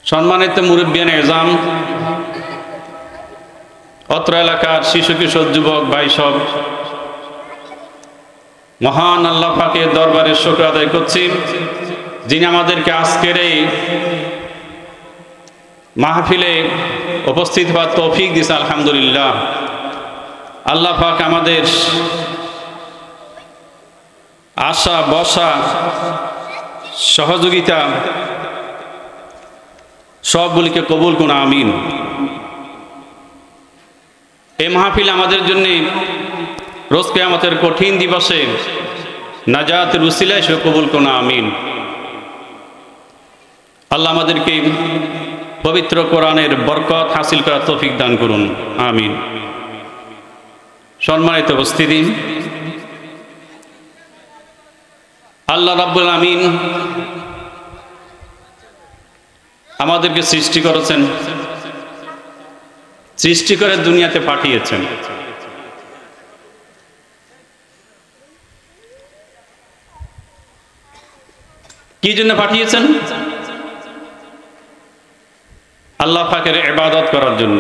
সম্মানিত মুরব্বিয়ান এজাম, অত্র এলাকার শিশু কিশোর যুবক ভাই সব, মহান আল্লাহ পাকের দরবারে শুকর আদায় করছি, যিনি আমাদেরকে আজকের এই মাহফিলে উপস্থিত হওয়ার তৌফিক দিয়েছে। আলহামদুলিল্লাহ। আল্লাহ পাক আমাদের আশা বসা সহযোগিতা সবগুলিকে কবুল করুন, আমিন। এই মাহফিল আমাদের জন্য রোজ কিয়ামতের কঠিন দিবসে নাজাতের উসিলা হিসেবে কবুল করুন, আমিন। আল্লাহ আমাদেরকে পবিত্র কোরআনের বরকত হাসিল করার তৌফিক দান করুন, আমিন। সম্মানিত উপস্থিতি, আল্লাহ রাব্বুল আমিন আমাদেরকে সৃষ্টি করেছেন, সৃষ্টি করে দুনিয়াতে পাঠিয়েছেন। কি জন্য পাঠিয়েছেন? আল্লাহ পাকের ইবাদত করার জন্য,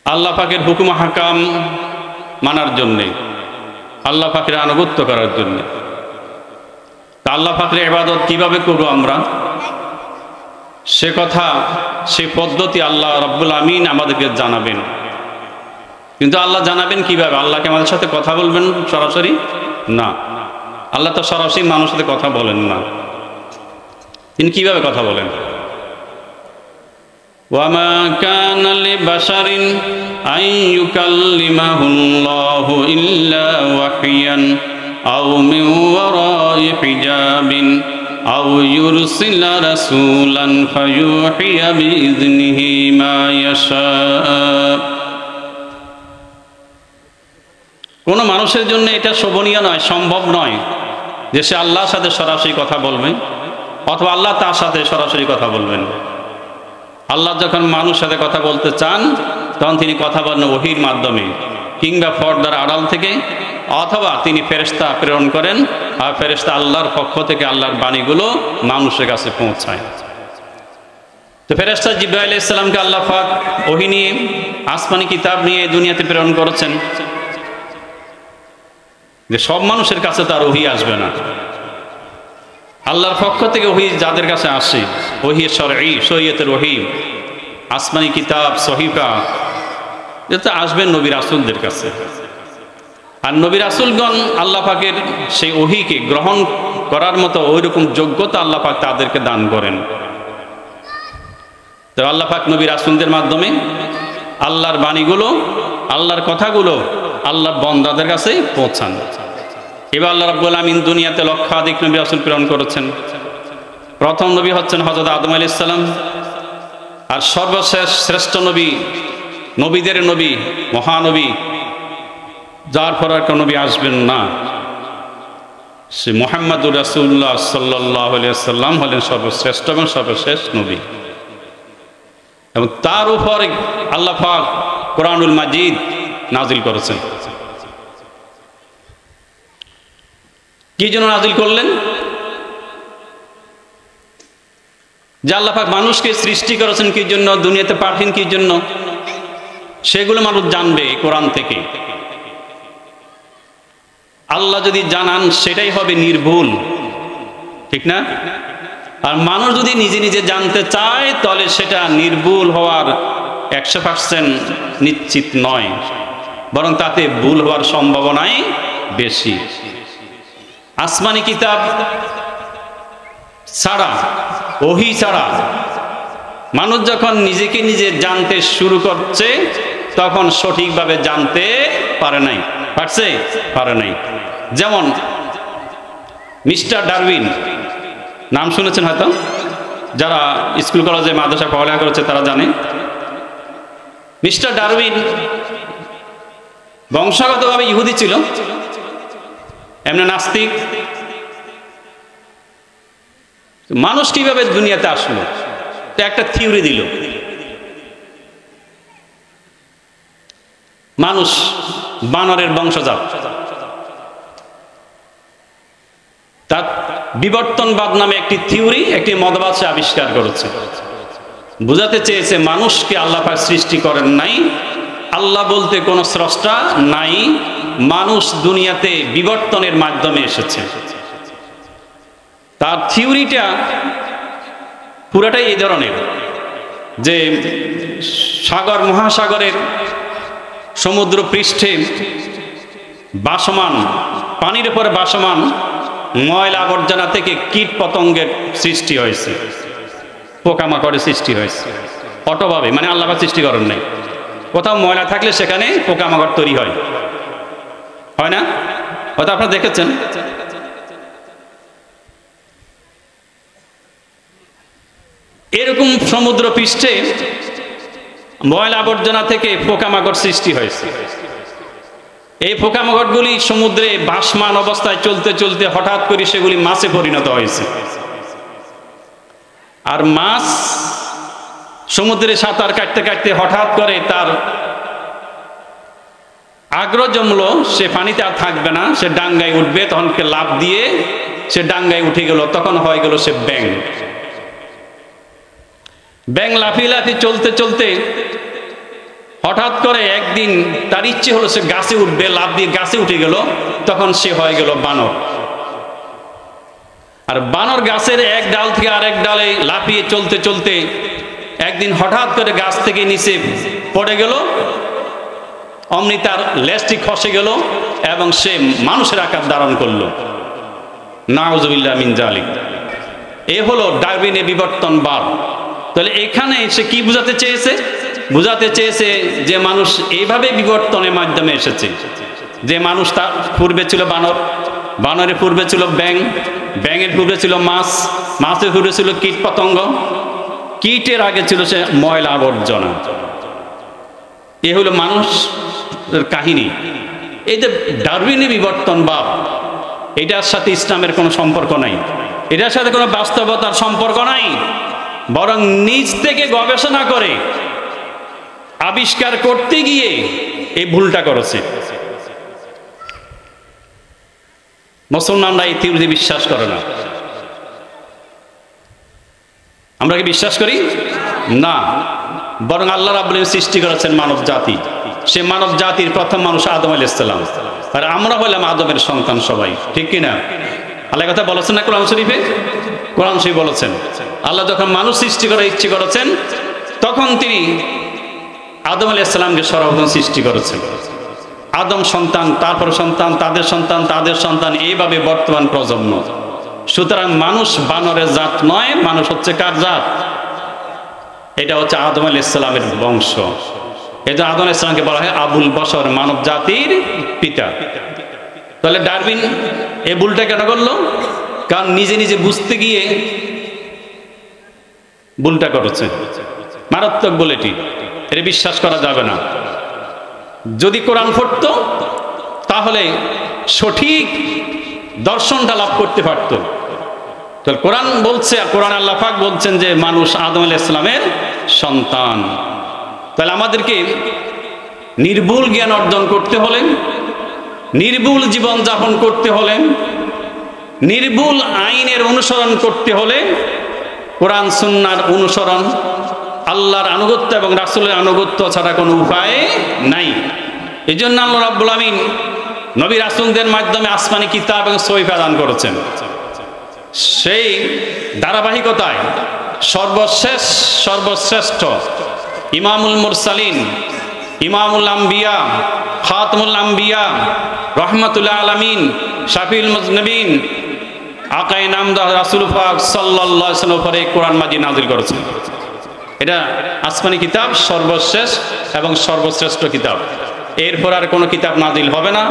আল্লাহ পাকের হুকুম হাকাম মানার জন্য, আল্লাহ পাকের আনুগত্য করার জন্য। তা আল্লাহ পাকের ইবাদত কিভাবে করব আমরা, সে কথা, সে পদ্ধতি আল্লাহ রাব্বুল আমিন আমাদেরকে জানাবেন। কিন্তু আল্লাহ জানাবেন কিভাবে? আল্লাহকে আমাদের সাথে কথা বলবেন সরাসরি? না, আল্লাহ তো সরাসরি মানুষের সাথে কথা বলেন না। তিনি কিভাবে কথা বলেন? ওয়ামা কানা লিবাশারিন আন ইউকাল্লিমাহুল্লাহু ইল্লা ওয়াহিয়ান আও মিন ওয়ারাই হিজাবিন আও ইউরসিলা রাসূলান ফায়ুহিয়া বিইذনিহি মা ইয়াশা। কোনো মানুষের জন্য এটা শোভনীয় নয়, সম্ভব নয় যে সে আল্লাহর সাথে সরাসরি কথা বলবে অথবা আল্লাহ তার সাথে সরাসরি কথা বলবেন। আল্লাহ যখন মানুষের সাথে কথা বলতে চান তখন তিনি কথা বলেন ওহীর মাধ্যমে, কিংবা পর্দার আড়াল থেকে, অথবা তিনি ফেরেশতা প্রেরণ করেন আর ফেরেশতা আল্লাহর পক্ষ থেকে আল্লাহর বাণীগুলো মানুষের কাছে পৌঁছায়। তো ফেরেশতা জিবরাইল আলাইহিস সালামকে আল্লাহ পাক ওহী নিয়ে, আসমানি কিতাব নিয়ে দুনিয়াতে প্রেরণ করেছেন, যে সব মানুষের কাছে তার ওহী আসবে না। আল্লাহর পক্ষ থেকে ওহী যাদের কাছে আসে, ওহী শরঈ, শরীয়তের ওহী, আসমানি কিতাব, সহিফা, এটা আসবে নবী রাসূলদের কাছে। আর নবী রাসূলগণ আল্লাহ পাকের সেই ওহীকে গ্রহণ করার মতো ওইরকম যোগ্যতা আল্লাহ পাক তাদেরকে দান করেন। তো আল্লাহ পাক নবী রাসূলদের মাধ্যমে আল্লাহর বাণীগুলো, আল্লাহর কথাগুলো আল্লাহর বান্দাদের কাছে পৌঁছান। এবার আল্লাহ রাব্বুল আমিন দুনিয়াতে লক্ষাধিক নবী রাসূল প্রেরণ করেছেন। প্রথম নবী হচ্ছেন হযরত আদম আলাইহিস সালাম, আর সর্বশেষ শ্রেষ্ঠ নবী, নবীদের নবী, মহানবী, যার পর আর কোনো নবী আসবেন না, সে মুহাম্মদুর রাসূলুল্লাহ সাল্লাল্লাহু আলাইহি ওয়াসাল্লাম হলেন সর্বশ্রেষ্ঠ এবং সর্বশেষ নবী। এবং তার উপর আল্লাহ পাক কোরআনুল মাজিদ নাজিল করেছেন। কি জন্য নাজিল করলেন? যে আল্লাহ পাক মানুষকে সৃষ্টি করেছেন কি জন্য, দুনিয়াতে পাঠিয়েছেন কি জন্য, সেগুলো মানুষ জানবে কোরআন থেকে। আল্লাহ যদি জানান সেটাই হবে নির্ভুল, ঠিক না? আর মানুষ যদি নিজে নিজে জানতে চায় তাহলে সেটা নির্ভুল হওয়ার 100% নিশ্চিত নয়, বরং তাতে ভুল হওয়ার সম্ভাবনাই বেশি। আসমানি কিতাব ছাড়া, ওহী ছাড়া মানুষ যখন নিজেকে নিজে জানতে শুরু করছে তখন সঠিকভাবে জানতে পারে নাই। পারছে? পারে নাই। যেমন মিস্টার ডারউইন, নাম শুনেছেন হয়তো, যারা স্কুল কলেজে মাদ্রাসা পড়ালেখা করেছে তারা জানে। মিস্টার ডারউইন বংশগতভাবে ইহুদি ছিল, এমনি নাস্তিক। মানুষ কিভাবে দুনিয়াতে আসলো, তো একটা থিওরি দিল, মানুষ বানরের বংশজাত। তার বিবর্তনবাদ নামে একটি থিওরি, একটি মতবাদ সে আবিষ্কার করেছে। বোঝাতে চেয়েছে মানুষকে আল্লাহ পাক সৃষ্টি করেন নাই, আল্লাহ বলতে কোনো স্রষ্টা নাই, মানুষ দুনিয়াতে বিবর্তনের মাধ্যমে এসেছে। তার থিওরিটা পুরাটাই এই ধরনের যে সাগর মহাসাগরের সমুদ্র পৃষ্ঠে বাসমান, পানির উপরে বাসমান ময়লা আবর্জনা থেকে কীট পতঙ্গের সৃষ্টি হয়েছে, পোকামাকড়ের সৃষ্টি হয়েছে অটোভাবে, মানে আল্লাহ পাক সৃষ্টি করেন নাই। কোথাও ময়লা থাকলে সেখানে পোকামাকড় তৈরি হয়, হয় না? হয়তো আপনারা দেখেছেন। এরকম সমুদ্র পৃষ্ঠে ময়লা আবর্জনা থেকে পোকামাকড় সৃষ্টি হয়েছে। এই পোকামাকড়গুলি সমুদ্রে ভাসমান অবস্থায় চলতে চলতে হঠাৎ করে সেগুলি মাছে পরিণত হয়েছে। আর মাছ সমুদ্রে সাঁতার কাটতে কাটতে হঠাৎ করে তার আগ্রহ জমলো, সে পানিতে আর থাকবে না, সে ডাঙ্গায় উঠবে, তখনকে লাফ দিয়ে সে ডাঙ্গায় উঠে গেল, তখন হয়ে গেল সে ব্যাঙ। ব্যাঙ লাফিয়ে লাফিয়ে চলতে চলতে হঠাৎ করে একদিন তার ইচ্ছে হলো সে গাছে উঠবে, লাফ দিয়ে গাছে উঠে গেল, তখন সে হয়ে গেল বানর। আর বানর গাছের এক ডাল থেকে আরেক ডালে লাফিয়ে চলতে চলতে একদিন হঠাৎ করে গাছ থেকে নিচে পড়ে গেল, অমনি তার লেজটি খসে গেল এবং সে মানুষের আকার ধারণ করলো। নাউজুবিল্লাহ মিন যালিক। এ হলো ডারউইনের বিবর্তনবাদ। তাহলে এখানে সে কি বোঝাতে চেয়েছে? বোঝাতে চেয়েছে যে মানুষ এইভাবে বিবর্তনের মাধ্যমে এসেছে, যে মানুষ তার পূর্বে ছিল বানর, বানরের পূর্বে ছিল ব্যাঙ, ব্যাঙের পূর্বে ছিল মাছ, মাছের পূর্বে ছিল কীট পতঙ্গ, কীটের আগে ছিল সে ময়লা আবর্জনা। এ হলো মানুষের কাহিনী। এই যে ডারউইনের বিবর্তনবাদ, এটার সাথে ইসলামের কোনো সম্পর্ক নাই, এটার সাথে কোনো বাস্তবতার সম্পর্ক নাই, বরং নিজ থেকে গবেষণা করে আবিষ্কার করতে গিয়ে এই ভুলটা করেছে। মুসলমানরা এই থিওরিতে বিশ্বাস করে না। আমরা কি বিশ্বাস করি? না, বরং আল্লাহ রাব্বুল আলামিন সৃষ্টি করেছেন মানব জাতি। সে মানব জাতির প্রথম মানুষ আদম আলাইহিস সালাম, আর আমরা হলাম আদমের সন্তান সবাই, ঠিক কিনা? আল্লাহ কথা বলেছেন না কোরআন শরীফে? কোরআন শরীফ বলেছেন আল্লাহ যখন মানুষ সৃষ্টি করার ইচ্ছে করেছেন তখন তিনি আদম আলাইহিস সালামকে সর্বপ্রথম সৃষ্টি করেছেন। আদম সন্তান, তারপর সন্তান, তাদের সন্তান, তাদের সন্তান, এইভাবে বর্তমান প্রজন্ম। সুতরাং মানুষ বানরের জাত নয়, মানুষ হচ্ছে কার জাত? এটা হচ্ছে আদম আলাইহিস সালামের বংশ। এটা আদম আলাইহিস সালামকে বলা হয় আবুল বশর, মানব জাতির পিতা। তাহলে ডারউইন এই ভুলটা কেন করলো? কারণ নিজে নিজে বুঝতে গিয়ে ভুলটা করেছে। মারাত্মক বলে এটি, এটা বিশ্বাস করা যাবে না। যদি কোরআন পড়তো তাহলে সঠিক দর্শনটা লাভ করতে পারত। তাহলে কোরআন বলছে, কোরআন আল্লাহ পাক বলছেন যে মানুষ আদম আলাইহিস সালামের সন্তান। তাহলে আমাদেরকে নির্ভুল জ্ঞান অর্জন করতে হলে, নির্ভুল জীবন যাপন করতে হলে, নির্ভুল আইনের অনুসরণ করতে হলে কোরআন সুন্নাহর অনুসরণ, আল্লাহর আনুগত্য এবং রাসূলের আনুগত্য ছাড়া কোনো উপায় নাই। এই জন্য আল্লাহ রাব্বুল আমিন নবী রাসূলদের মাধ্যমে আসমানি কিতাব এবং সহিফা দান করেছেন। সেই ধারাবাহিকতায় সর্বশ্রেষ্ঠ ইমামুল মুরসালিন, ইমামুল আম্বিয়া, খাতামুল আম্বিয়া, রহমাতুল আলামিন, শাফিউল মুজনিবিন, আকায়ে নামদার রাসূল পাক সাল্লাল্লাহু আলাইহি ওয়াসাল্লামের উপরে কোরআন মাজিদ নাযিল করেছেন। এটা আসমানি কিতাব, সর্বশেষ এবং সর্বশ্রেষ্ঠ কিতাব। এরপর আর কোনো কিতাব নাযিল হবে না,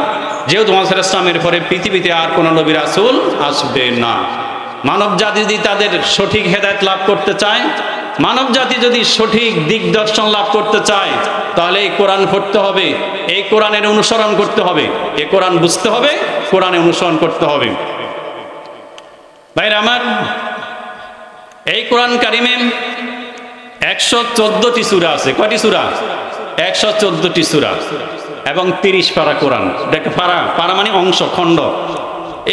যেহেতু মুহাম্মদ ইসলামের পরে পৃথিবীতে আর কোনো নবী রাসূল আসবে না। মানব জাতি যদি তাদের সঠিক হেদায়েত লাভ করতে চায়, মানব জাতি যদি সঠিক দিগদর্শন লাভ করতে চায়, তাহলে এই কোরআন পড়তে হবে, এই কোরআনের অনুসরণ করতে হবে, এই কোরআন বুঝতে হবে, কোরআনের অনুসরণ করতে হবে। ভাইরা আমার, এই কোরআন কারিমে 114টি সূরা আছে। কয়টি সূরা? 114টি সূরা এবং 30 পারা কোরআন। দেখো পারা, পারা মানে অংশ, খণ্ড।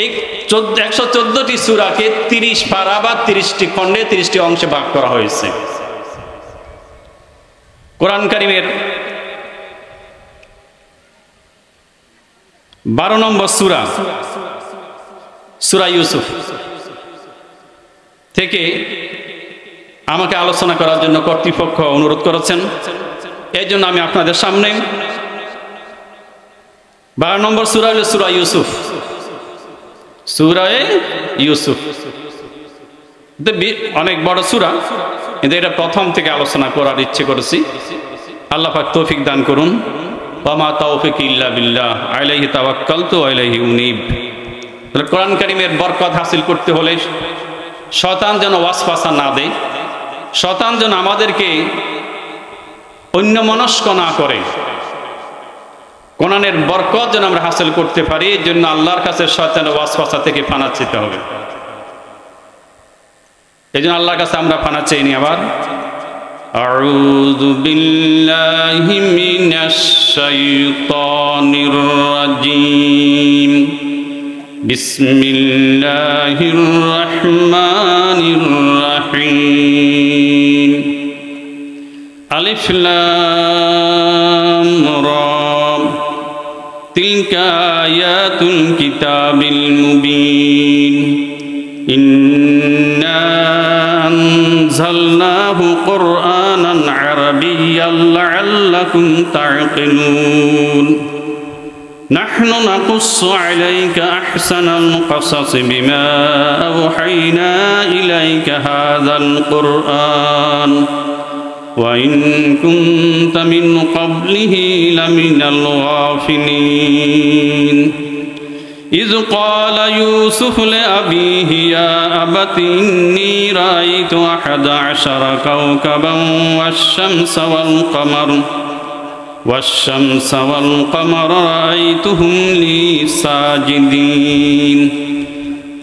এই 114টি সূরাকে 30 পারা বা 30টি খণ্ডে 30টি অংশে ভাগ করা হয়েছে। কোরআন কারীমের 12 নম্বর সূরা সূরা ইউসুফ থেকে আমাকে আলোচনা করার জন্য কর্তৃপক্ষ অনুরোধ করেছেন। এই জন্য আমি আপনাদের সামনে 12 নম্বর সূরা হলো সূরা ইউসুফ। সূরা ইউসুফ অনেক বড় সূরা, কিন্তু এটা প্রথম থেকে আলোচনা করার ইচ্ছে করেছি। আল্লাহ পাক তৌফিক দান করুন। ওয়া মা তাওফিক ইল্লা বিল্লাহ আলাইহি তাওয়াক্কালতু ওয়া ইলাইহি উনীব। কোরআন কারীমের বরকত হাসিল করতে হলে শয়তান যেন ওয়াসওয়াসা না দেয়, শয়তান যেন আমাদেরকে অন্যমনস্ক না করে, কোরআনের বরকত যেন আমরা হাসিল করতে পারি। এর জন্য আল্লাহর কাছে শয়তানের ওয়াসওয়াসা থেকে পানাহ চাইতে হবে। এই জন্য আল্লাহর কাছে আমরা পানাহ চাই নি। আবার আউযু বিল্লাহি মিনাশ শাইতানির রাজীম। বিসমিল্লাহির রহমানির রহিম। আলিফ লাম রা তিলকা আয়াতুল কিতাবিল মুবিন। ইন্না আনজালনাহু কুরআনান আরাবিয়্যান লাআল্লাকুম তা'কিলুন। নাহনু নাকুসসু আলাইকা আহসানাল ক্বাসাস বিমা আওহাইনা ইলাইকা হাযাল কুরআন وإن كنت من قبله لمن الغافلين إذ قال يوسف لأبيه يا أبت إني رأيت 11 كوكبا والشمس والقمر رأيتهم لي ساجدين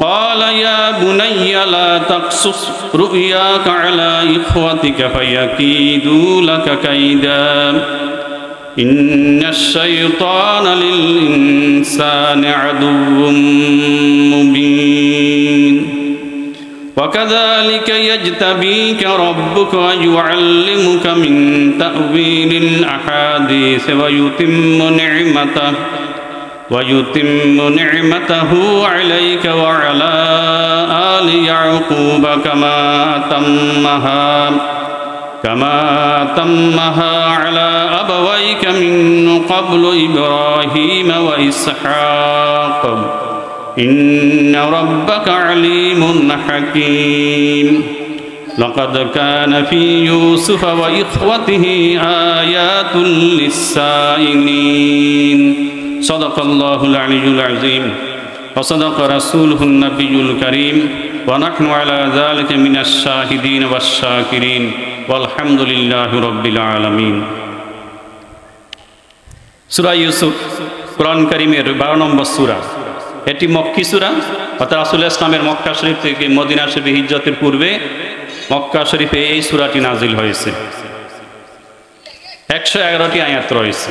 قال يا بني لا تقصص رؤياك على إخوتك فيكيدوا لك كيدا إن الشيطان للإنسان عدو مبين وكذلك يجتبيك ربك ويعلمك من تأويل الأحاديث ويتم نعمته عليك وعلى آل يعقوب كما أتمها على أبويك من قبل إبراهيم وإسحاق إن ربك عليم حكيم لقد كان في يوسف وإخوته آيات للسائلين صدق الله العلي العظيم وصدق رسوله النبي الكريم ونحن على ذلك من الشاهدين والشاكرين والحمد لله رب العالمين। সূরা ইউসুফ কোরআন কারীমের 12 নম্বর সূরা। এটি মক্কি সূরা, অর্থাৎ রাসূল ইসলামের মক্কা শরীফ থেকে মদিনা শরীফে হিজরতের পূর্বে মক্কা শরীফে এই সূরাটি নাজিল হয়েছে। 111টি আয়াত রয়েছে।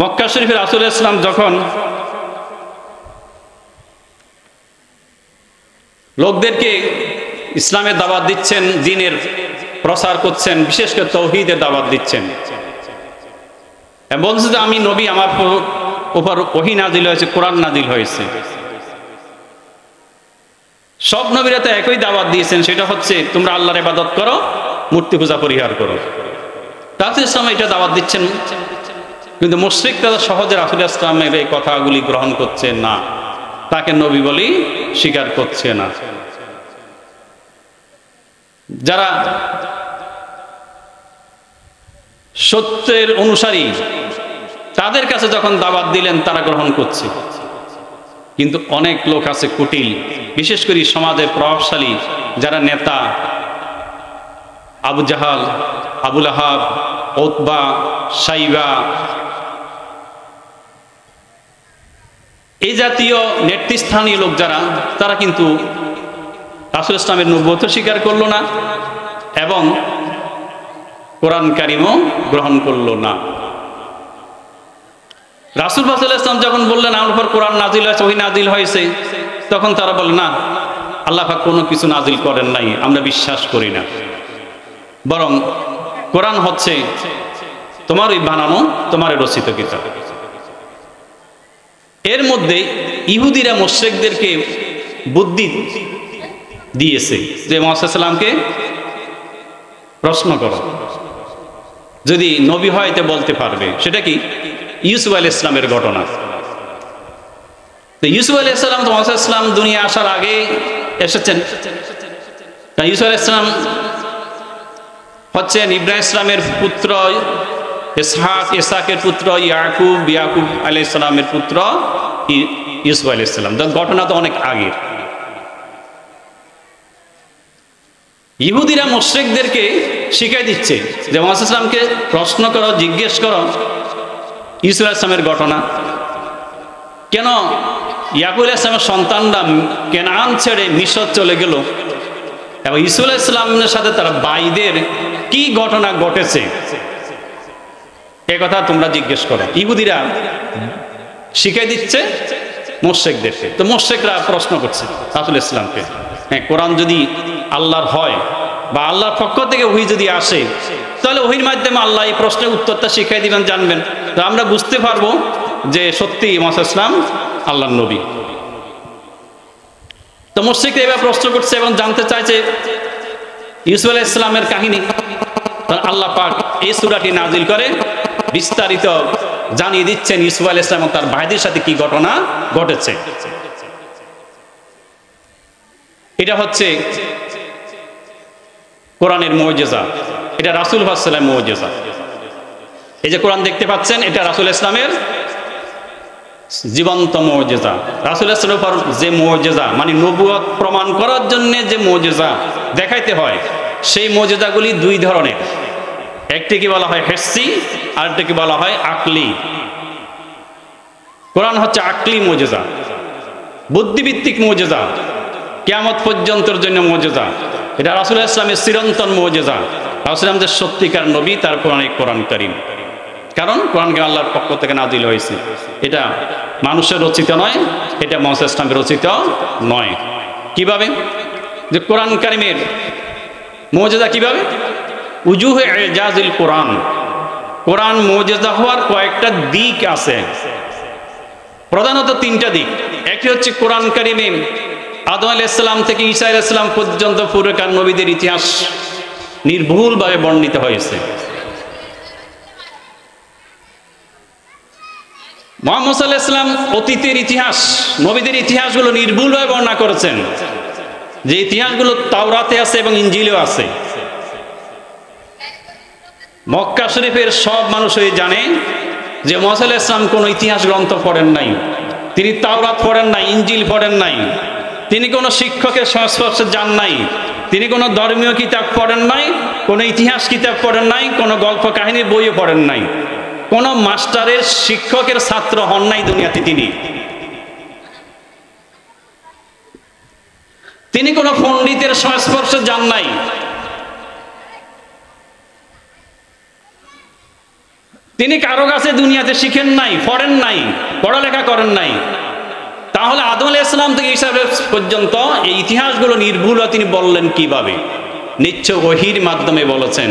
মক্কা শরীফে রাসূল ইসলাম যখন লোকদেরকে ইসলামের দাওয়াত দিচ্ছেন, দ্বীনের প্রচার করছেন, বিশেষ করে তাওহীদের দাওয়াত দিচ্ছেন, বলছে যে আমি নবী, আমার উপর ওহী নাজিল হয়েছে, কোরআন নাজিল হয়েছে। সব নবীরা তো একই দাওয়াত দিয়েছেন, সেটা হচ্ছে তোমরা আল্লাহর ইবাদত করো, মূর্তি পূজা পরিহার করো। রাসূল ইসলাম এটা দাওয়াত দিচ্ছেন, কিন্তু মুশরিকরা সহজে রাসূল ইসলামের এই কথাগুলি গ্রহণ করছে না, তাকে নবী বলি স্বীকার করছে না। যারা সত্যের অনুসারী তাদের কাছে যখন দাওয়াত দিলেন তারা গ্রহণ করছে, কিন্তু অনেক লোক আছে কুটিল, বিশেষ করে সমাজের প্রভাবশালী যারা নেতা, আবু জাহাল, আবু লাহাব, উতবা, সাইবা, এই জাতীয় নেতৃস্থানীয় লোক যারা, তারা কিন্তু রাসূল ইসলামের নবুয়ত স্বীকার করলো না এবং কোরআন কারীমও গ্রহণ করলো না। রাসূল সাল্লাল্লাহু আলাইহি ওয়াসাল্লাম যখন বললেন আমার উপর কোরআন নাজিল হয়েছে, ওহী নাজিল হয়েছে, তখন তারা বলে না, আল্লাহ পাক কোনো কিছু নাজিল করেন নাই, আমরা বিশ্বাস করি না, বরং কোরআন হচ্ছে তোমারই বানানো, তোমারই রচিত কিতাব। এর মধ্যে ইহুদিরা মুশরিকদেরকে বুদ্ধি দিয়েছে যে মুহাম্মদ সাল্লাল্লাহু আলাইহি ওয়াসাল্লামকে প্রশ্ন করো, যদি নবী হয় তো বলতে পারবে। সেটা কি? ইউসুফ আলাইহিস সালামের ঘটনা। তো ইউসুফ আলাইহিস সালাম তো মুহাম্মদ সাল্লাল্লাহু আলাইহি ওয়াসাল্লাম দুনিয়া আসার আগে এসেছেন। ইউসুফ আলাইহিস সালাম হচ্ছেন ইব্রাহিম ইসলামের পুত্র ইসহাক, ইসহাকের পুত্র ইয়াকুব, ইয়াকুব আলাইহিস সালামের পুত্র ইউসুফ আলাইহিস সালাম। ঘটনা তো অনেক আগের। ইহুদিরা মুশরিকদেরকে শিখাই দিচ্ছে যে মুহাম্মদ সাল্লাল্লাহু আলাইহি ওয়াসাল্লামকে প্রশ্ন করো, জিজ্ঞেস করো ইউসুফ আলাইহিস সালামের ঘটনা। কেন ইয়াকুব আলাইহিস সালামের সন্তানরা কেনান ছেড়ে মিশর চলে গেল, এবং ইউসুফ আলাইহিস সালামের সাথে তার ভাইদের কি ঘটনা ঘটেছে, এ কথা তোমরা জিজ্ঞেস করো। ইহুদিরা শিখাই দিচ্ছে মুশরিকদেরকে। তো মুশরিকরা প্রশ্ন করছে রাসূল ইসলামকে, হ্যাঁ কোরআন যদি আল্লাহর হয় বা আল্লাহর পক্ষ থেকে ওহী যদি আসে, তাহলে ওহীর মাধ্যমে আল্লাহ এই প্রশ্নের উত্তরটা শিখাই দিবেন, জানবেন, তো আমরা বুঝতে পারবো যে সত্যি মুহাম্মদ ইসলাম আল্লাহর নবী। তো মুশরিকরা এবার প্রশ্ন করছে এবং জানতে চাইছে ইউসুফ আলাইহিস সালামের কাহিনী। আল্লাহ পাক এই সূরাটি নাজিল করে বিস্তারিত জানিয়ে দিচ্ছেন ইউসুফ আলাইহিস সালাম এবং তার ভাইদের সাথে কি ঘটনা ঘটেছে। এটা হচ্ছে কোরআনের মুজিজা, এটা রাসূল সাল্লাল্লাহু আলাইহি ওয়াসাল্লামের মুজিজা। এই যে কোরআন দেখতে পাচ্ছেন, এটা রাসূল ইসলামের জীবন্ত মুজিজা। রাসূল ইসলামের উপর যে মুজিজা, মানে নবুয়ত প্রমাণ করার জন্য যে মুজিজা দেখাইতে হয়, সেই মুজিজাগুলি দুই ধরনের। একটিকে বলা হয় হিসসি, আরেকটিকে বলা হয় আকলি। কোরআন হচ্ছে আকলি মুজিজা, বুদ্ধিভিত্তিক মুজিজা, কিয়ামত পর্যন্তের জন্য মুজিজা। এটা রাসূল ইসলামের চিরন্তন মুজিজা। রাসূল ইসলাম যে সত্যিকার নবী, তার কোরআন কারীম। কারণ কোরআনকে আল্লাহর পক্ষ থেকে নাজিল হয়েছে, এটা মানুষের রচিত নয়, এটা মুহাম্মদ ইসলামের রচিত নয়। কিভাবে? যে কোরআন কারীমের মুজিজা কিভাবে? উজুহে ইজাজিল কোরআন, কোরআন মুজিজা হওয়ার কয়েকটা দিক আছে, প্রধানত তিনটা দিক। একটি হচ্ছে কোরআন কারীমে আদম আলাইহিস সালাম থেকে ঈসা আলাইহিস সালাম পর্যন্ত পুরোকার নবীদের ইতিহাস নির্ভুলভাবে বর্ণিত হয়েছে। মুহাম্মদ সাল্লাল্লাহু আলাইহি ওয়াসাল্লাম অতীতের ইতিহাস, নবীদের ইতিহাসগুলো নির্ভুলভাবে বর্ণনা করেছেন, যে ইতিহাসগুলো তাওরাতে আছে এবং ইনজিলেও আছে। মক্কা শরীফের সব মানুষই জানে যে মুহাম্মদ সাল্লাল্লাহু আলাইহি ওয়াসাল্লাম কোনো ইতিহাস গ্রন্থ পড়েন নাই, তিনি তাওরাত পড়েন নাই, ইনজিল পড়েন নাই, তিনি কোনো শিক্ষকের সংস্পর্শে যান নাই, তিনি কোনো ধর্মীয় কিতাব পড়েন নাই, কোনো ইতিহাস কিতাব পড়েন নাই, কোনো গল্প কাহিনীর বইও পড়েন নাই, কোনো মাস্টারের শিক্ষকের ছাত্র হন নাই দুনিয়াতে। তিনি কোনো পণ্ডিতের সংস্পর্শে যান নাই, তিনি কারো কাছে দুনিয়াতে শিখেন নাই, পড়েন নাই, পড়ালেখা করেন নাই। তাহলে আদম আলাইহিস সালাম থেকে ঈসা পর্যন্ত এই ইতিহাসগুলো নির্ভুল তিনি বললেন কিভাবে? নিশ্চয় ওহীর মাধ্যমে বলেছেন।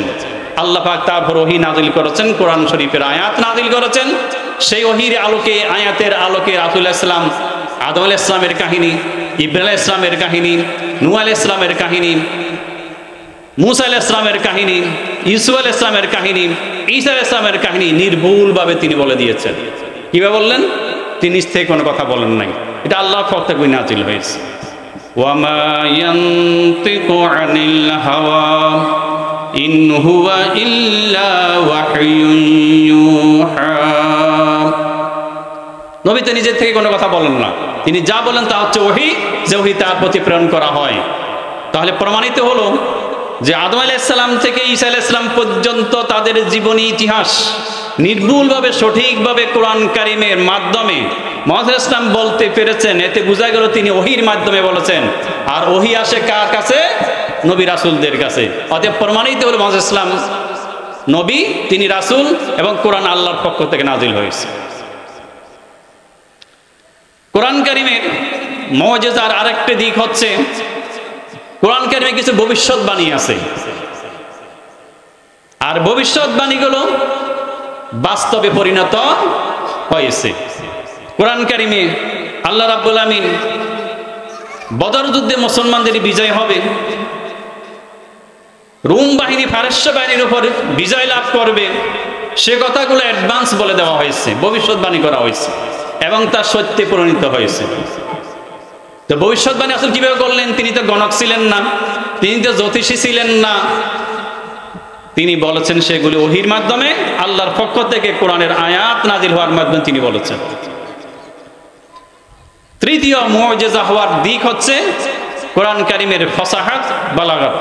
আল্লাহ পাক তারপর ওহী নাজিল করেছেন, কোরআন শরীফের আয়াত নাজিল করেছেন। সেই ওহীর আলোকে, আয়াতের আলোকে রাসূল আলাইহিস সালাম আদম আলাইহিস সালামের কাহিনী, ইব্রাহিম আলাইহিস সালামের কাহিনী, নূহ আলাইহিস সালামের কাহিনী, মুসা আলাইহিস সালামের কাহিনী, ইউসুফ আলাইহিস সালামের কাহিনী, ঈসা আলাইহিস সালামের কাহিনী নির্ভুলভাবে তিনি বলে দিয়েছেন। কিভাবে বললেন? তিনি নিজ থেকে কোনো কথা বলেন নাই, এটা আল্লাহর পক্ষ থেকে নাজিল হয়েছে। ওয়ামা ইয়ানতিকু আনিল হাওয়া ইন হুয়া ইল্লা ওয়াহয়ুন ইউহা। নবী তো নিজের থেকে কোনো কথা বলেন না, তিনি যা বলেন তা হচ্ছে ওহী, যে ওহী তার প্রতি প্রেরণ করা হয়। তাহলে প্রমাণিত হলো যে আদম আলাইহিস সালাম থেকে ঈসা আলাইহিস সালাম পর্যন্ত তাদের জীবনী ইতিহাস নির্ভুলভাবে, সঠিকভাবে কোরআন কারীমের মাধ্যমে মুহাম্মদ ইসলাম বলতে পেরেছেন। এতে বোঝা গেল তিনি ওহীর মাধ্যমে বলেছেন। আর ওহী আসে কার কাছে? নবী রাসূলদের কাছে। অতএব প্রমাণিত হলো মুহাম্মদ ইসলাম নবী, তিনি রাসূল, এবং কোরআন আল্লাহর পক্ষ থেকে নাজিল হয়েছে। কোরআন কারীমের মুজিজার আরেকটা দিক হচ্ছে কোরআন কারীমে কিছু ভবিষ্যৎবাণী আছে, আর ভবিষ্যৎবাণীগুলো বাস্তবে পরিণত হয়েছে। কোরআন কারীমে আল্লাহ রাব্বুল আমিন বদর যুদ্ধে মুসলমানদের বিজয় হবে, রোম বাহিনী ফারস্য বাহিনীর উপর বিজয় লাভ করবে, সে কথাগুলো অ্যাডভান্স বলে দেওয়া হয়েছে, ভবিষ্যৎবাণী করা হয়েছে এবং তা সত্যে পরিণত হয়েছে। তো ভবিষ্যৎবাণী আসলে কিভাবে করলেন? তিনি তো গণক ছিলেন না, তিনি তো জ্যোতিষী ছিলেন না, তিনি বলেছেন সেগুলি ওহীর মাধ্যমে, আল্লাহর পক্ষ থেকে কোরআনের আয়াত নাজিল হওয়ার মাধ্যমে তিনি বলেছেন। তৃতীয় মুজিজা হওয়ার দিক হচ্ছে কোরআন কারীমের ফাসাহাত বালাগাত।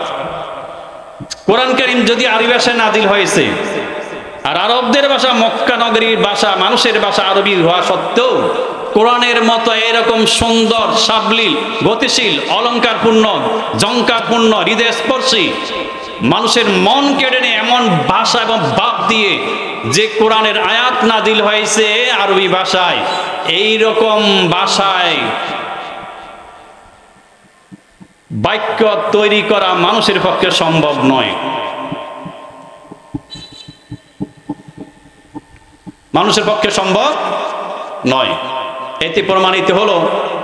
কোরআন কারীম যদি আরবি ভাষায় নাজিল হয়েছে, আর আরবদের ভাষা মক্কা নগরীর ভাষা, মানুষের ভাষা আরবি হওয়া সত্ত্বেও কোরআনের মতো এরকম সুন্দর, সাবলীল, গতিশীল, অলঙ্কারপূর্ণ, ঝংকারপূর্ণ, হৃদয়স্পর্শী, মানুষের মন কেড়ে নেয় এমন ভাষা এবং ভাব দিয়ে যে কোরআনের আয়াত নাজিল হয়েছে আরবি ভাষায়, এই রকম ভাষায় বাক্য তৈরি করা মানুষের পক্ষে সম্ভব নয়। মানুষের পক্ষে সম্ভব নয়। এতে প্রমাণিত হলো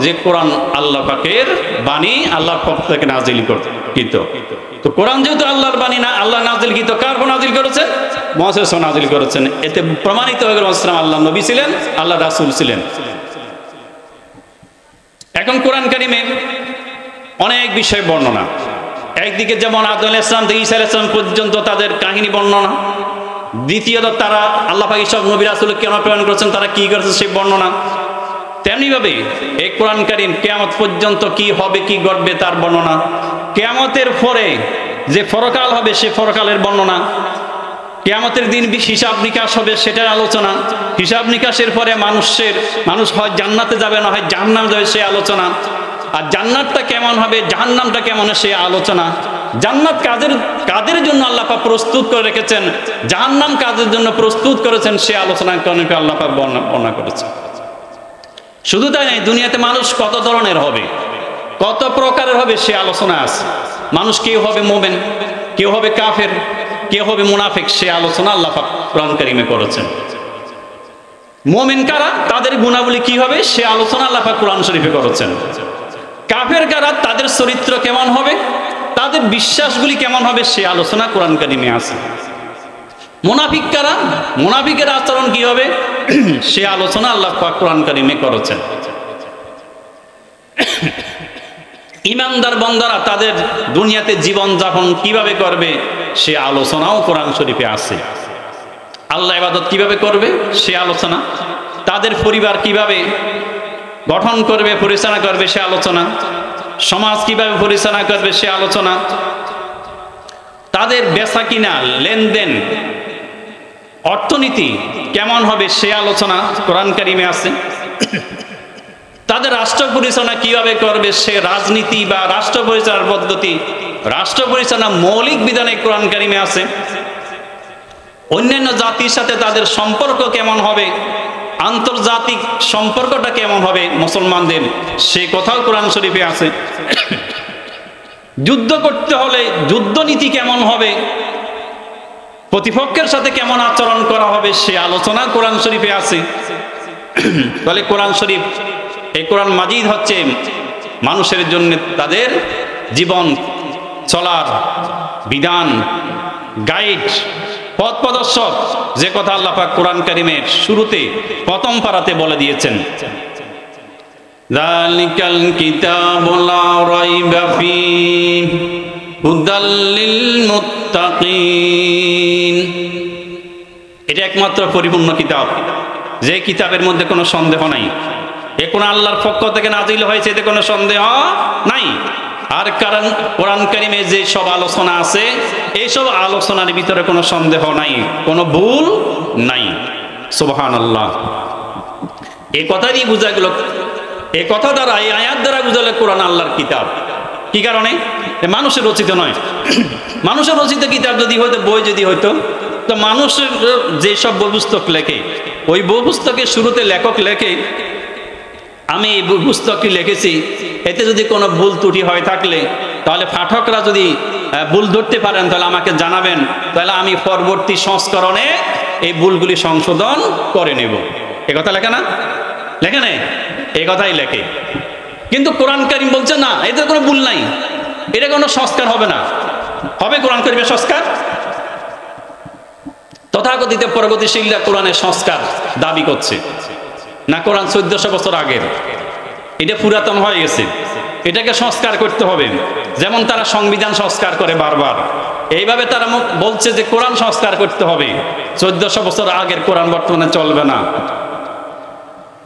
যে কোরআন আল্লাহ পাকের বাণী, আল্লাহর পক্ষ থেকে নাজিলকৃত। তো কোরআন যেহেতু আল্লাহর বাণী, না আল্লাহ নাজিলকৃত, কার উপর নাজিল করেছেন? মুহাম্মদ সাল্লাল্লাহু আলাইহি ওয়াসাল্লাম নাজিল করেছেন। এতে প্রমাণিত হয়ে গেল আল্লাহ নবী ছিলেন, আল্লাহ রাসূল ছিলেন। এখন কোরআন কারীমে অনেক বিষয় বর্ণনা, একদিকে যেমন আদম আলাইহিস সালাম থেকে ঈসা আলাইহিস সালাম পর্যন্ত তাদের কাহিনী বর্ণনা, দ্বিতীয়ত তারা আল্লাহ পাক সব নবী রাসূল কেন প্রেরণ করেছেন, তারা কি করেছে সেই বর্ণনা। তেমনি ভাবে এই কোরআন কারীম কিয়ামত পর্যন্ত কি হবে, কি ঘটবে তার বর্ণনা, কিয়ামতের পরে যে পরকাল হবে সে পরকালের বর্ণনা, কিয়ামতের দিন হিসাব নিকাশ হবে সেটার আলোচনা, হিসাব নিকাশের পরে মানুষ হয় জান্নাতে যাবে না হয় জাহান্নামে যাবে সে আলোচনা, আর জান্নাতটা কেমন হবে, জাহান্নামটা কেমন হবে সে আলোচনা, জান্নাত কাদের জন্য আল্লাহ পাক প্রস্তুত করে রেখেছেন, জাহান্নাম কাদের জন্য প্রস্তুত করেছেন সে আলোচনা আল্লাহ পাক বর্ণনা করেছেন। শুধু তাই নয়, দুনিয়াতে মানুষ কত ধরনের হবে, কত প্রকারের হবে সে আলোচনা আছে। মানুষ কেউ হবে মুমিন, কেউ হবে কাফের, কেউ হবে মুনাফিক, সে আলোচনা আল্লাহ পাক কোরআন কারীমে করেছেন। মুমিন কারা, তাদের গুণাবলী কি হবে সে আলোচনা আল্লাহ পাক কোরআন শরীফে করেছেন। কাফের কারা, তাদের চরিত্র কেমন হবে, তাদের বিশ্বাসগুলি কেমন হবে সে আলোচনা কোরআন কারীমে আছে। মুনাফিক কারা, মুনাফিকের আচরণ কি হবে সে আলোচনা আল্লাহ পাক কোরআন কারীমে করেছেন। ঈমানদার বান্দারা তাদের দুনিয়াতে জীবন যাপন কিভাবে করবে সে আলোচনাও কোরআন শরীফে আছে। আল্লাহ ইবাদত কিভাবে করবে সে আলোচনা, তাদের পরিবার কিভাবে গঠন করবে, পরিচালনা করবে সে আলোচনা, সমাজ কিভাবে পরিচালনা করবে সে আলোচনা, তাদের বেচা কিনা, লেনদেন, অর্থনীতি কেমন হবে সে আলোচনা কোরআন কারীমে আছে। তাদের রাষ্ট্র পরিচালনা কিভাবে করবে সে রাজনীতি বা রাষ্ট্র পরিচালনার পদ্ধতি, রাষ্ট্র পরিচালনা মৌলিক বিধানে কোরআন কারীমে আছে। অন্যান্য জাতির সাথে তাদের সম্পর্ক কেমন হবে, আন্তর্জাতিক সম্পর্কটা কেমন হবে মুসলমানদের, সে কথাও কোরআন শরীফে আছে। যুদ্ধ করতে হলে যুদ্ধনীতি কেমন হবে, প্রতিপক্ষের সাথে কেমন আচরণ করা হবে সে আলোচনা কোরআন শরীফে আছে। তাহলে কোরআন শরীফ, এই কোরআন মাজিদ হচ্ছে মানুষের জন্য তাদের জীবন চলার বিধান, গাইড, পথ প্রদর্শক, যে কথা আল্লাহ পাক কোরআন কারীমের শুরুতে প্রথম পারাতে বলে দিয়েছেন, যালিকাল কিতাবু লা রাইবা ফীহি হুদাল লিল মুত্তাকিন। এটা একমাত্র পরিপূর্ণ কিতাব, যে কিতাবের মধ্যে কোনো সন্দেহ নাই। এ কোন আল্লাহর পক্ষ থেকে নাজিল হয়েছে, এতে কোনো সন্দেহ নাই। আর কারণ কোরআন কারীমে যে সব আলোচনা আছে, এইসব আলোচনার ভিতরে কোনো সন্দেহ নাই, কোনো ভুল নাই। সুবহানাল্লাহ। এই কথাই বোঝা গেল, এই কথা দ্বারা, এই আয়াত দ্বারা বুঝালে কোরআন আল্লাহর কিতাব। কি কারণে? মানুষের রচিত নয়। মানুষের রচিত কিতাব যদি হয়তো, বই যদি হয়তো, তো মানুষের যেসব বই পুস্তক লেখে, ওই বই পুস্তকের শুরুতে লেখক লেখে আমি এই পুস্তকটি লিখেছি, এতে যদি কোনো ভুল ত্রুটি হয়ে থাকলে তাহলে পাঠকরা যদি ভুল ধরতে পারেন তাহলে আমাকে জানাবেন, তাহলে আমি পরবর্তী সংস্করণে এই ভুলগুলি সংশোধন করে নেব। এ কথা লেখে না? লেখে নেই? এই কথাই লেখে। কিন্তু কোরআন কারীম বলছে না, এতে কোনো ভুল নাই, এটা কোনো সংস্কার হবে না। হবে কোরআন কারীমের সংস্কার? তথাকথিত প্রগতিশীলরা কোরআনের সংস্কার দাবি করছে না, কোরআন 1400 বছর আগের, এটা পুরাতন হয়ে গেছে, এটাকে সংস্কার করতে হবে। যেমন তারা সংবিধান সংস্কার করে বারবার, এইভাবে তারা বলছে যে কোরআন সংস্কার করতে হবে। 1400 বছর আগের কোরআন বর্তমানে চলবে না।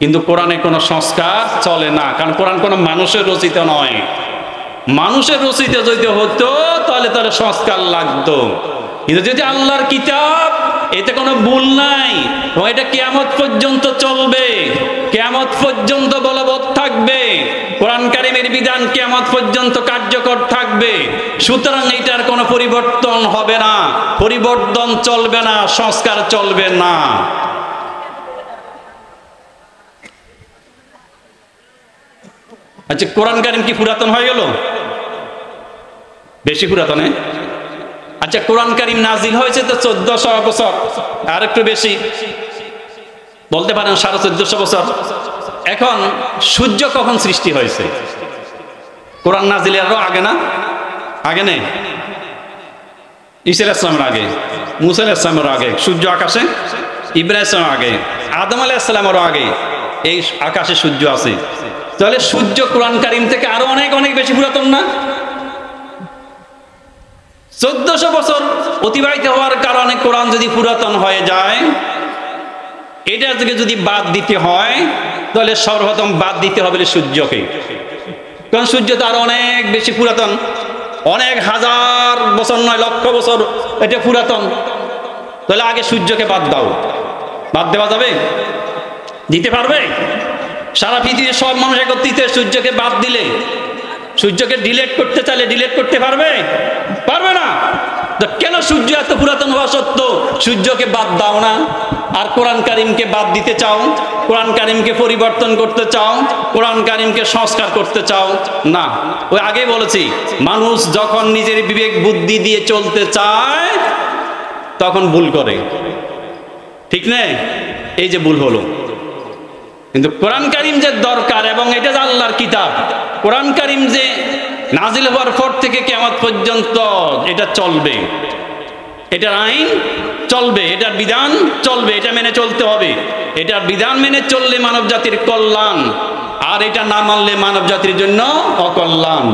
কিন্তু কোরআনে কোনো সংস্কার চলে না, কারণ কোরআন কোনো মানুষের রচিত নয়। মানুষের রচিত যদি হতো তাহলে তাহলে সংস্কার লাগতো। কিন্তু যদি আল্লাহর কিতাব, এতে কোনো ভুল নাই, এবং এটা কিয়ামত পর্যন্ত চলবে, কিয়ামত পর্যন্ত বলবৎ থাকবে। কোরআন কারীমের বিধান কিয়ামত পর্যন্ত কার্যকর থাকবে। সুতরাং এটার কোনো পরিবর্তন হবে না, পরিবর্তন চলবে না, সংস্কার চলবে না। আচ্ছা, কোরআন কারীম কি পুরাতন হয়ে গেল? বেশি পুরাতনে? আচ্ছা, কোরআন কারীম নাজিল হয়েছে তো 1400 বছর, আর একটু বেশি বলতে পারেন 1450 বছর। এখন সূর্য কখন সৃষ্টি হয়েছে? কোরআন নাজিলের আরো আগে না? আগে নেই? ঈসা আলাইহিস সালামের আগে, মুসা আলাইহিস সালামের আগে সূর্য আকাশে, ইব্রাহিমের আগে, আদম আলাইহিস সালামের আগে এই আকাশে সূর্য আছে। তাহলে সূর্য কোরআন কারীম থেকে আরো অনেক অনেক বেশি পুরাতন না? 1400 বছর অতিবাহিত হওয়ার কারণে কোরআন যদি পুরাতন হয়ে যায়, এটা থেকে যদি বাদ দিতে হয় তাহলে সর্বপ্রথম বাদ দিতে হবে সূর্যকে, কারণ সূর্য তো আরো অনেক বেশি পুরাতন, অনেক হাজার বছর নয়, লক্ষ বছর এটা পুরাতন। তাহলে আগে সূর্যকে বাদ দাও। বাদ দেওয়া যাবে? দিতে পারবে? সারা পৃথিবীর সব মানুষ একত্রিত সূর্যকে বাদ দিলে, সূর্যকে ডিলেট করতে চাইলে ডিলেট করতে পারবে? পারবে না। তো কেন সূর্য এত পুরাতন হওয়া সত্ত্বেও সূর্যকে বাদ দাও না, আর কোরআন কারীমকে বাদ দিতে চাও, কোরআন কারীমকে পরিবর্তন করতে চাও, কোরআন কারীমকে সংস্কার করতে চাও? না, ওই আগেই বলেছি, মানুষ যখন নিজের বিবেক বুদ্ধি দিয়ে চলতে চায় তখন ভুল করে, ঠিক নেই? এই যে ভুল হলো। কিন্তু কোরআন কারীম যে দরকার, এবং এটা যে আল্লাহর কিতাব, কোরআন কারীম যে নাজিল হওয়ার পর থেকে কিয়ামত পর্যন্ত এটা চলবে, এটার আইন চলবে, এটার বিধান চলবে, এটা মেনে চলতে হবে। এটার বিধান মেনে চললে মানব জাতির কল্যাণ, আর এটা না মানলে মানব জাতির জন্য অকল্যাণ।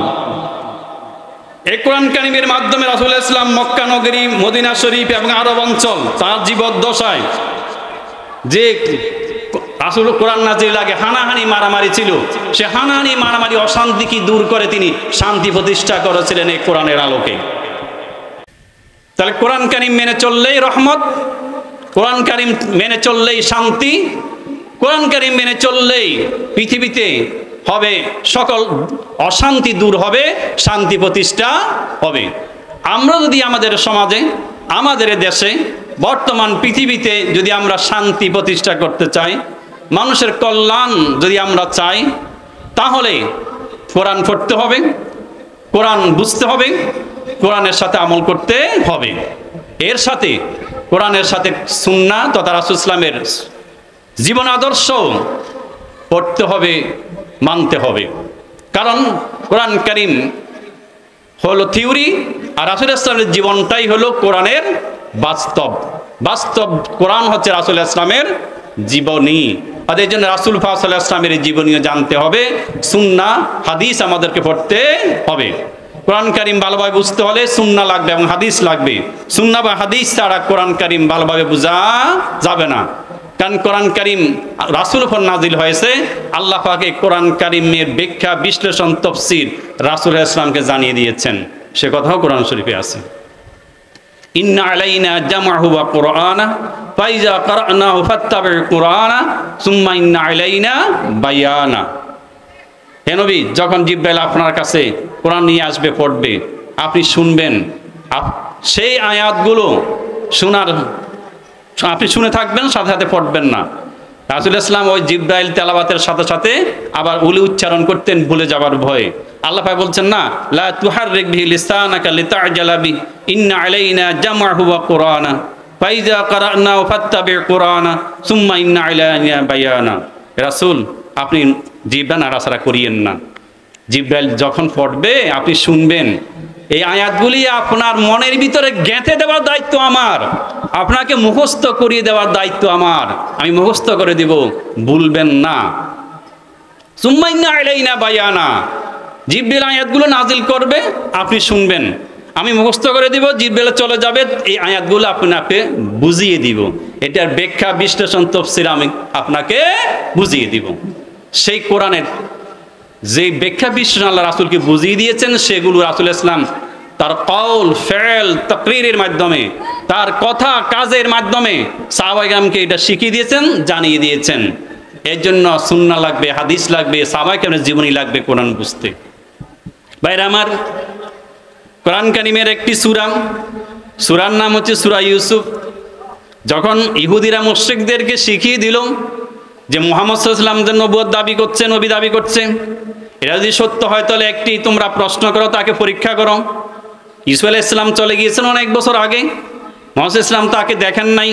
এই কোরআন কারীমের মাধ্যমে রাসূল ইসলাম মক্কা নগরী, মদিনা শরীফ এবং আরব অঞ্চল তার জীবদ্দশায় যে রাসূল কোরআন নাজিল আগে হানাহানি মারামারি ছিল, সে হানাহানি মারামারি অশান্তি কি দূর করে তিনি শান্তি প্রতিষ্ঠা করেছিলেন এই কোরআনের আলোকে। তাহলে কোরআন কারীম মেনে চললেই রহমত, কোরআন কারীম মেনে চললেই শান্তি, কোরআন কারীম মেনে চললেই পৃথিবীতে হবে সকল অশান্তি দূর হবে, শান্তি প্রতিষ্ঠা হবে। আমরা যদি আমাদের সমাজে, আমাদের দেশে, বর্তমান পৃথিবীতে যদি আমরা শান্তি প্রতিষ্ঠা করতে চাই, মানুষের কল্যাণ যদি আমরা চাই, তাহলে কোরআন পড়তে হবে, কোরআন বুঝতে হবে, কোরআনের সাথে আমল করতে হবে। এর সাথে কোরআনের সাথে সুন্নাহ তথা রাসূল ইসলামের জীবন আদর্শ পড়তে হবে, মানতে হবে। কারণ কোরআন কারীম হলো থিওরি, আর রাসূল ইসলামের জীবনটাই হলো কোরআনের বাস্তব। বাস্তব কোরআন হচ্ছে রাসূল ইসলামের জীবনী। আর এই জন্য রাসূল পাক সাল্লাল্লাহু আলাইহি ওয়াসাল্লামের জীবনীও জানতে হবে, সুন্নাহ হাদিস আমাদেরকে পড়তে হবে। কোরআন কারীম ভালোভাবে বুঝতে হলে সুন্নাহ লাগবে এবং হাদিস লাগবে। সুন্নাহ বা হাদিস ছাড়া কোরআন কারীম ভালোভাবে বোঝা যাবে না। কারণ কোরআন কারীম রাসূল উপর নাজিল হয়েছে, আল্লাহ পাক এই কোরআন কারীমের ব্যাখ্যা, বিশ্লেষণ, তাফসীর রাসূল ইসলামকে জানিয়ে দিয়েছেন, সে কথাও কোরআন শরীফে আছে। ইন্না আলাইনা জামআহু ওয়া কুরআনা ফাইজা কারানাহু ফাত্তাবি'ল কুরআনা সুম্মা ইন্না আলাইনা বায়ানা। হে নবী, যখন জিবরাইল আপনার কাছে কোরআন নিয়ে আসবে, পড়বে, আপনি শুনবেন, সেই আয়াতগুলো শোনার আপনি শুনে থাকবেন, সাথে সাথে পড়বেন না। রাসূল ইসলাম ওই জিব্রাইল তেলাওয়াতের সাথে সাথে আবার উলি উচ্চারণ করতেন ভুলে যাবার ভয়ে। আল্লাহ পাক বলছেন না, লা তুহাররিক বিহি লিসানাকা লিতা'জালা বি ইন্না আলাইনা জামআহু ওয়া কুরআনা ফাইযা কারা'নাহু ফাত্তাবি' কুরআনা সুম্মা ইন্না আলাইনা বায়ানা। রাসূল, আপনি জিহ্বা নাড়াচাড়া করিয়েন না, জিব্রাইল যখন পড়বে আপনি শুনবেন। এই আয়াতগুলি আপনার মনের ভিতরে গেঁথে দেওয়ার দায়িত্ব আমার, আপনাকে মুখস্থ করিয়ে দেওয়ার দায়িত্ব আমার, আমি মুখস্থ করে দিব, ভুলবেন না। সুম্মা ইন্না আলাইনা বায়ানা, জিব্রাইল আয়াতগুলো নাজিল করবে, আপনি শুনবেন, আমি মুখস্থ করে দিব, জিব্রাইল চলে যাবে, এই আয়াতগুলো আপনাকে বুঝিয়ে দিব, এটার ব্যাখ্যা বিশ্লেষণ তাফসীর আমি আপনাকে বুঝিয়ে দিব। সেই কোরআনের যে ব্যাখ্যা বিশ্লেষণ আল্লাহ রাসূলকে বুঝিয়ে দিয়েছেন, সেগুলো রাসূল ইসলাম তার কওল ফেল তাকরীরের মাধ্যমে, তার কথা কাজের মাধ্যমে সাহাবায়ে কেরামকে এটা শিখিয়ে দিয়েছেন, জানিয়ে দিয়েছেন। এর জন্য সুন্নাহ লাগবে, হাদিস লাগবে, সাহাবায়ে কেরামের জীবনী লাগবে কোরআন বুঝতে। ভাইরা আমার, কোরআন কারীমের একটি সূরার নাম হচ্ছে সূরা ইউসুফ। যখন ইহুদিরা মুশরিকদেরকে শিখিয়ে দিল যে মুহাম্মদ সাল্লাল্লাহু আলাইহি ওয়াসাল্লাম যে নবুয়ত দাবি করছে, নবী দাবি করছে, এটা যদি সত্য হয় তাহলে একটি তোমরা প্রশ্ন করো, তাকে পরীক্ষা করো। ইউসুফ আলাইহিস সালাম চলে গিয়েছেন অনেক বছর আগে, মুহাম্মদ ইসলাম তাকে দেখেন নাই,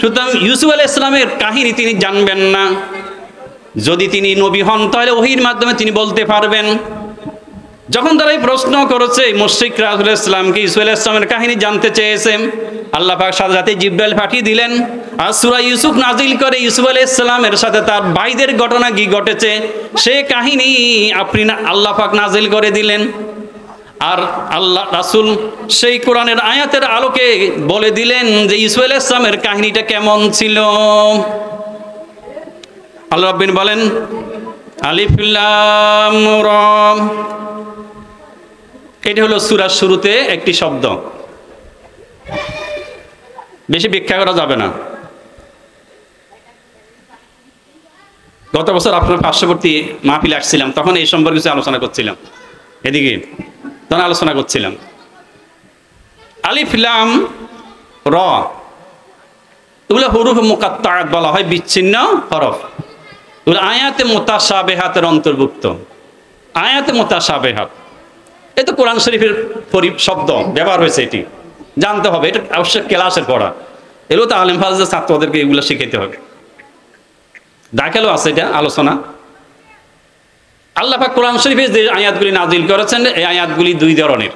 সুতরাং ইউসুফ আলাইহিস সালামের কাহিনী তিনি জানবেন না। যদি তিনি নবী হন তাহলে ওহীর মাধ্যমে তিনি বলতে পারবেন। যখন তারা এই প্রশ্ন করেছে, মুশরিকরা রাসূল ইসলামকে ইউসুফ আলাইহিস সালামের কাহিনী জানতে চেয়েছে, আল্লাহ পাক সাথে সাথে জিব্রাইল পাঠিয়ে দিলেন আর সূরা ইউসুফ নাজিল করে ইউসুফ আলাইহিস সালামের সাথে তার ভাইদের ঘটনা কি ঘটেছে সেই কাহিনী আপনি আল্লাহ পাক নাজিল করে দিলেন। আর আল্লাহ রাসূল সেই কোরআনের আয়াতের আলোকে বলে দিলেন যে ইউসুফ আলাইহিস সালামের কাহিনীটা কেমন ছিল। আল্লাহ রাব্বিন বলেন, আলিফ লাম রা, এটা হলো সূরার শুরুতে একটি শব্দ, বেশি ব্যাখ্যা করা যাবে না। গত বছর আপনার পার্শ্ববর্তী মাহফিলে আসছিলাম, তখন এই সম্পর্কে কিছু আলোচনা করছিলাম, এদিকে তখন আলোচনা করছিলাম। আলিফ লাম র এগুলো হুরুফ মুকাত্তাআত বলা হয়, বিচ্ছিন্ন হরফ। এগুলো আয়াতে মুতাশাবিহাতের অন্তর্ভুক্ত। আয়াতে মুতাশাবিহাত এই তো কোরআন শরীফের শব্দ ব্যবহার হয়েছে, এটি জানতে হবে, এটা অবশ্যই ক্লাসের পড়া। এগুলো তো আলেম ফাজের ছাত্রদেরকে এগুলো শিখাইতে হবে। দাখিলও আছে এটা আলোচনা। আল্লাহ পাক কোরআন শরীফে যে আয়াতগুলি নাজিল করেছেন, এই আয়াতগুলি দুই ধরনের।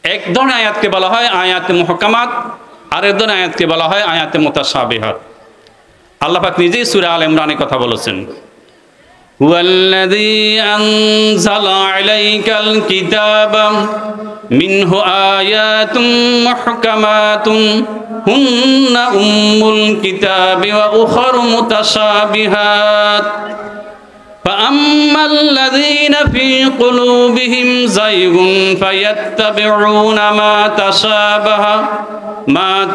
এক ধরনের আয়াতকে বলা হয় আয়াতে মুহকামাত, আর এক ধরনের আয়াতকে বলা হয় আয়াতে মুতাশাবিহাত। আল্লাহ পাক নিজেই সূরা আল ইমরানে কথা বলেছেন, হুয়াল্লাযী আনজালা আলাইকাল কিতাবা মিনহু আয়াতুম মুহকামাতুন হুন্না উম্মুল কিতাবি ওয়া উখারু মুতাশাবিহাত فَأَمَّا فِي قُلُوبِهِمْ زَيْغٌ فَيَتَّبِعُونَ مَا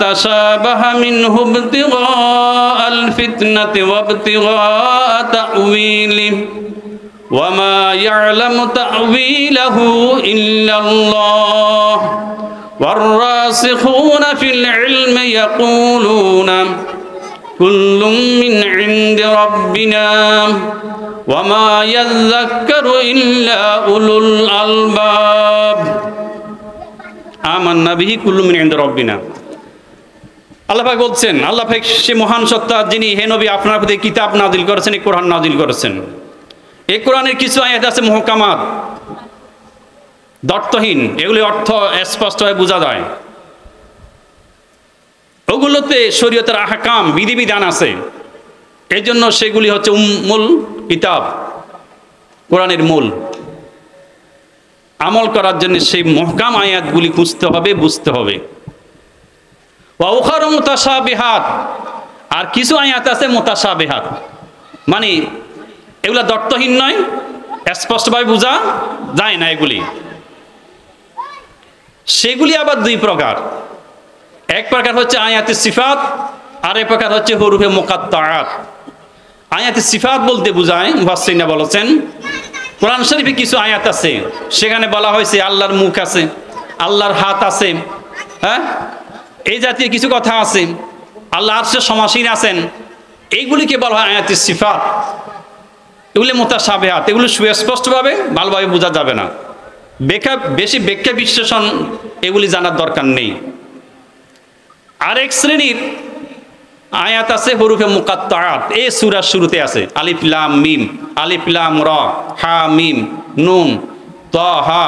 تَشَابَهَ مِنْهُ ابْتِغَاءَ الْفِتْنَةِ وَابْتِغَاءَ تَأْوِيلِهِ وَمَا يَعْلَمُ تَأْوِيلَهُ إِلَّا اللَّهُ وَالرَّاسِخُونَ فِي الْعِلْمِ يَقُولُونَ كُلٌّ مِّنْ عِندِ رَبِّنَا وَمَا يَذَّكَّرُ إِلَّا أُولُو الْأَلْبَابِ آمَنَّا بِهِ كُلٌّ مِّنْ عِندِ رَبِّنَا। আল্লাহ পাক বলছেন, আল্লাহ পাক সে মহান সত্তা যিনি হে নবী আপনার প্রতি কিতাব নাজিল করেছেন, এই কোরআন নাজিল করেছেন। এই কোরআনের কিছু আয়াত আছে মুহকামাত, দর্থহীন, এগুলি অর্থ স্পষ্টভাবে বোঝা যায়। ওগুলোতে শরীয়তের আহকাম বিধিবিধান আছে, এই জন্য সেগুলি হচ্ছে মূল কিতাব, কোরআনের মূল। আমল করার জন্য সেই মুহকাম আয়াতগুলি খুঁজতে হবে, বুঝতে হবে। ওয়া উখারু মুতাশাবিহাত, আর কিছু আয়াত আছে মুতাশাবিহাত, মানে এগুলা দর্থহীন নয়, স্পষ্টভাবে বোঝা যায় না এগুলি। সেগুলি আবার দুই প্রকার, এক প্রকার হচ্ছে আয়াতে সিফাত, আর এক প্রকার হচ্ছে হুরুফে মুকাত্তাআত। আয়াতে সিফাত বলতে বোঝায়, মুফাসসিরিনরা বলেছেন, কোরআন শরীফে কিছু আয়াত আছে সেখানে বলা হয়েছে আল্লাহর মুখ আছে, আল্লাহর হাত আছে, হ্যাঁ, এই জাতীয় কিছু কথা আছে। আল্লাহ আরশে সমাসীন আছেন, এইগুলিকে বলা হয় আয়াতুস সিফাত। এগুলি মুতাশাবিহাত, এগুলো সুস্পষ্টভাবে ভালোভাবে বোঝা যাবে না, বেশি ব্যাখ্যা বিশ্লেষণ এগুলি জানার দরকার নেই। আরেক শ্রেণীর আয়াত আছে হুরুফে মুকাত্তাআত, এই সূরার শুরুতে আছে আলিফ লাম মিম, আলিফ লাম রা, হা মিম নুন, তাহা,